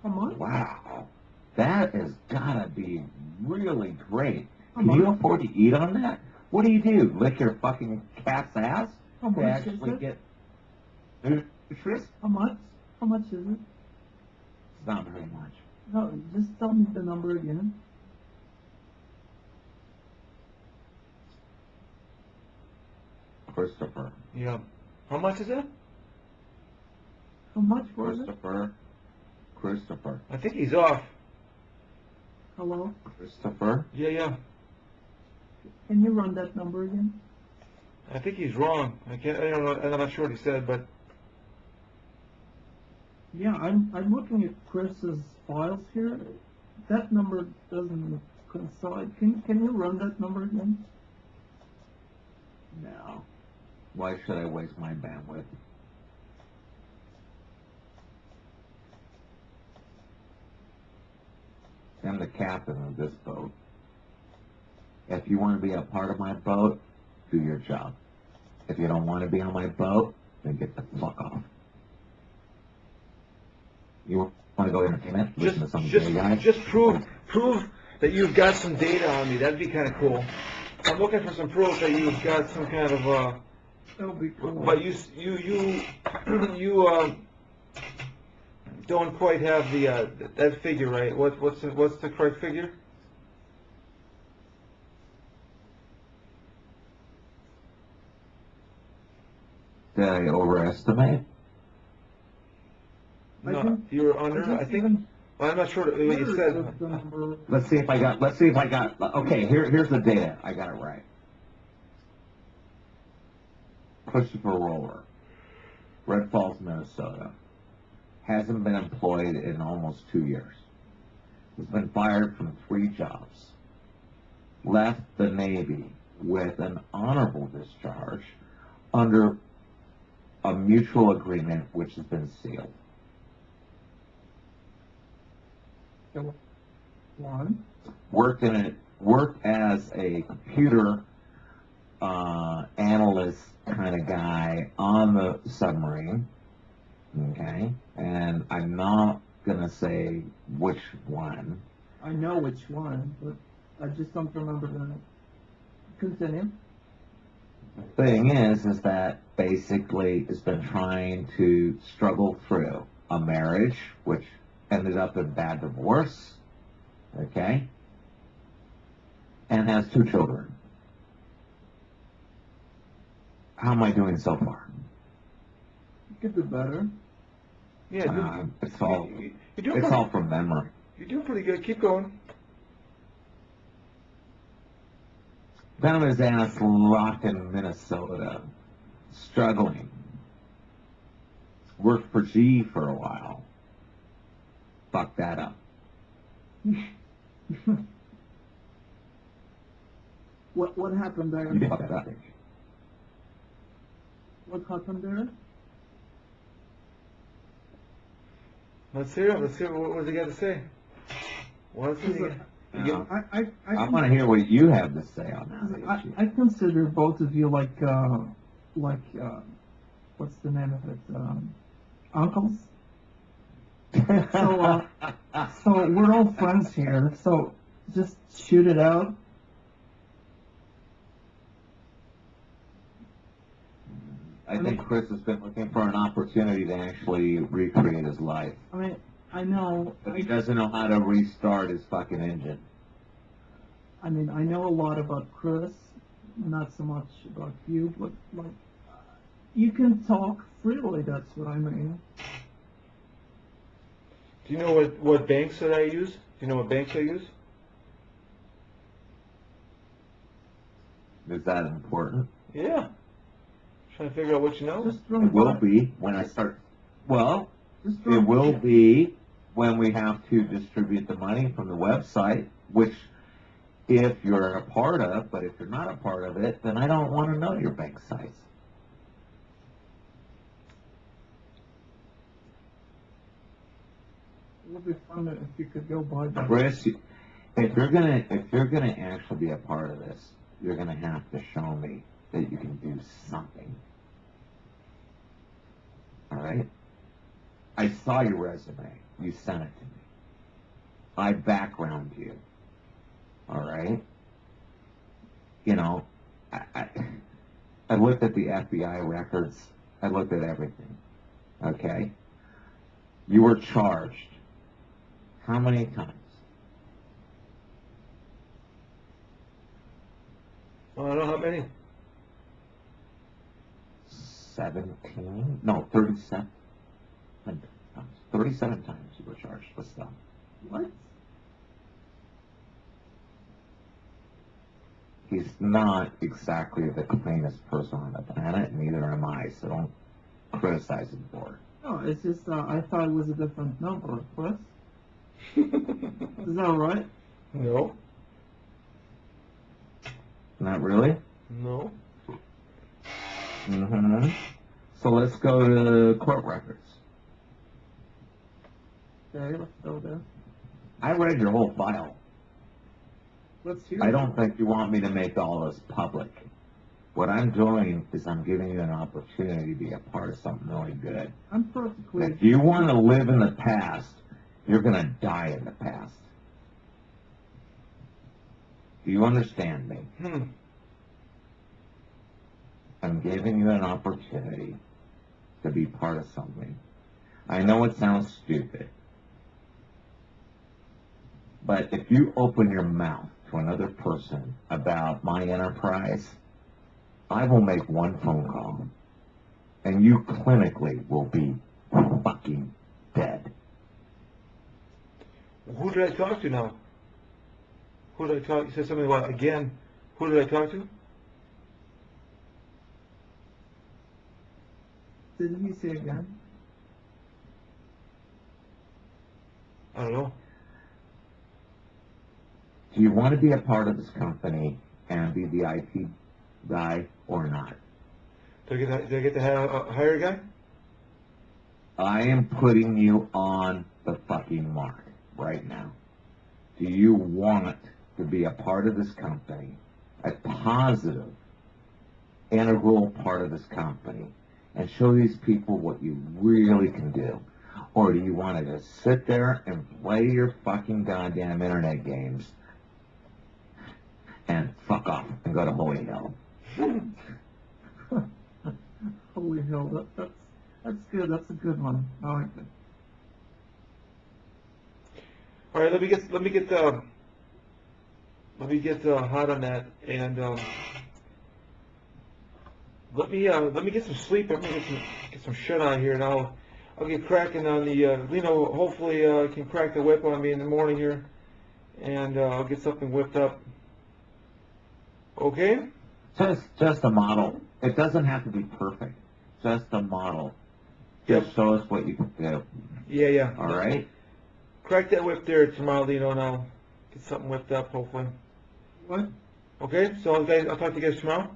A month? Wow. That has gotta be really great. A Can you month? afford to eat on that? What do? Lick your fucking cat's ass? How To much is actually it? get nutrition? How much? How much is it? It's not very much. No, just tell me the number again. Christopher. yeah. How much is it? How much was it? Christopher. I think he's off. Hello? Christopher. Yeah. Can you run that number again? I think he's wrong. I don't know. I'm not sure what he said, but Yeah, I'm looking at Chris's files here. That number doesn't coincide. Can you run that number again? No. Why should I waste my bandwidth? I'm the captain of this boat. If you want to be a part of my boat, do your job. If you don't want to be on my boat, then get the fuck off. You want to go entertainment? Listen to some gay guy? just prove that you've got some data on me. That'd be kind of cool. I'm looking for some proof that you've got some kind of That would be cool. but you don't quite have the that figure right. What's the correct figure? Did I overestimate? No, you were under. I think. I'm not sure what you said. Let's see if I got. Okay, here's the data. I got it right. Christopher Roller, Red Falls, Minnesota. Hasn't been employed in almost 2 years. He's been fired from 3 jobs. Left the Navy with an honorable discharge under a mutual agreement which has been sealed. One. Worked as a computer analyst kind of guy on the submarine. Okay, and I'm not gonna say which one. I know which one, but I just don't remember that. Continue. The thing is that basically has been trying to struggle through a marriage which ended up in bad divorce. Okay, and has 2 children. How am I doing so far? Could do better. Yeah, it's all you're it's all from memory. You're doing pretty good. Keep going. Found his ass locked in Minnesota, struggling. Worked for G for a while. Fucked that up. What happened there? You fucked up. What happened there? Let's hear it. Let's hear what was he got to say. What's he got? I want to hear what you have to say on that issue. I consider both of you like what's the name of it? Uncles. So we're all friends here. So just shoot it out. I think Chris has been looking for an opportunity to actually recreate his life. I mean, I know. But he doesn't know how to restart his fucking engine. I mean, I know a lot about Chris, not so much about you, but like, you can talk freely. That's what I mean. Do you know what banks that I use? Do you know what banks I use? Is that important? Yeah. Trying to figure out what you know. It will be when I start. Well, it will be when we have to distribute the money from the website, which if you're a part of, but if you're not a part of it, then I don't want to know your bank sites. It would be fun if you could go by that. Chris, if you're gonna actually be a part of this, you're gonna have to show me that you can do something. All right? I saw your resume. You sent it to me. I background you. All right? You know, I looked at the FBI records. I looked at everything. Okay? You were charged. How many times? I don't know how many. 17? No, 37. 37 times you were charged with stuff. What? He's not exactly the cleanest person on the planet, neither am I, so don't criticize him for it. No, it's just I thought it was a different number, Chris. Is that right? No. Not really? No. Mm-hmm. So let's go to court records. Okay, let's go there. I read your whole file. Let's hear I it. don't think you want me to make all this public. What I'm doing is I'm giving you an opportunity to be a part of something really good. I'm perfectly... If you want to live in the past, you're going to die in the past. Do you understand me? I'm giving you an opportunity to be part of something. I know it sounds stupid, but if you open your mouth to another person about my enterprise, I will make one phone call, and you clinically will be fucking dead. Who did I talk to now? Who did I talk? You said something about again. Who did I talk to? Did he say again? I don't know. Do you want to be a part of this company and be the IT guy or not? Do I get to hire a guy? I am putting you on the fucking mark right now. Do you want to be a part of this company, a positive, integral part of this company, and show these people what you really can do? Or do you want to just sit there and play your fucking goddamn internet games and fuck off and go to Holy Hell? Holy hell, that's good. That's a good one. I like it. All right, let me get hot on that, and let me get some sleep. I'm gonna get some shut eye here, and I'll get cracking on the Lino. Hopefully, can crack the whip on me in the morning here, and I'll get something whipped up. Okay? Just a model. It doesn't have to be perfect. Just a model. Just show us what you can do. Yeah. All right? Crack that whip there tomorrow, Lino, and I'll get something whipped up, hopefully. What? Okay, so I'll talk to you guys tomorrow.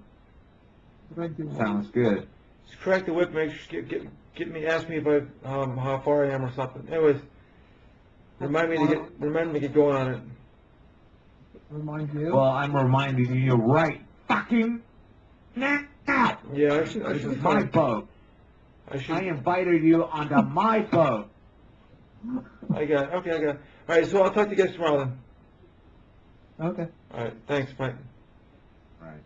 Sounds good. Just crack the whip, make sure, get me, ask me if I, how far I am or something. Anyways, remind me to get going on it. Remind you? Well, I'm reminding you right fucking now. Yeah, I This should is my boat. I invited you onto my boat. I got it. Okay, I got it. All right, so I'll talk to you guys tomorrow then. Okay. All right, thanks, bye. Right.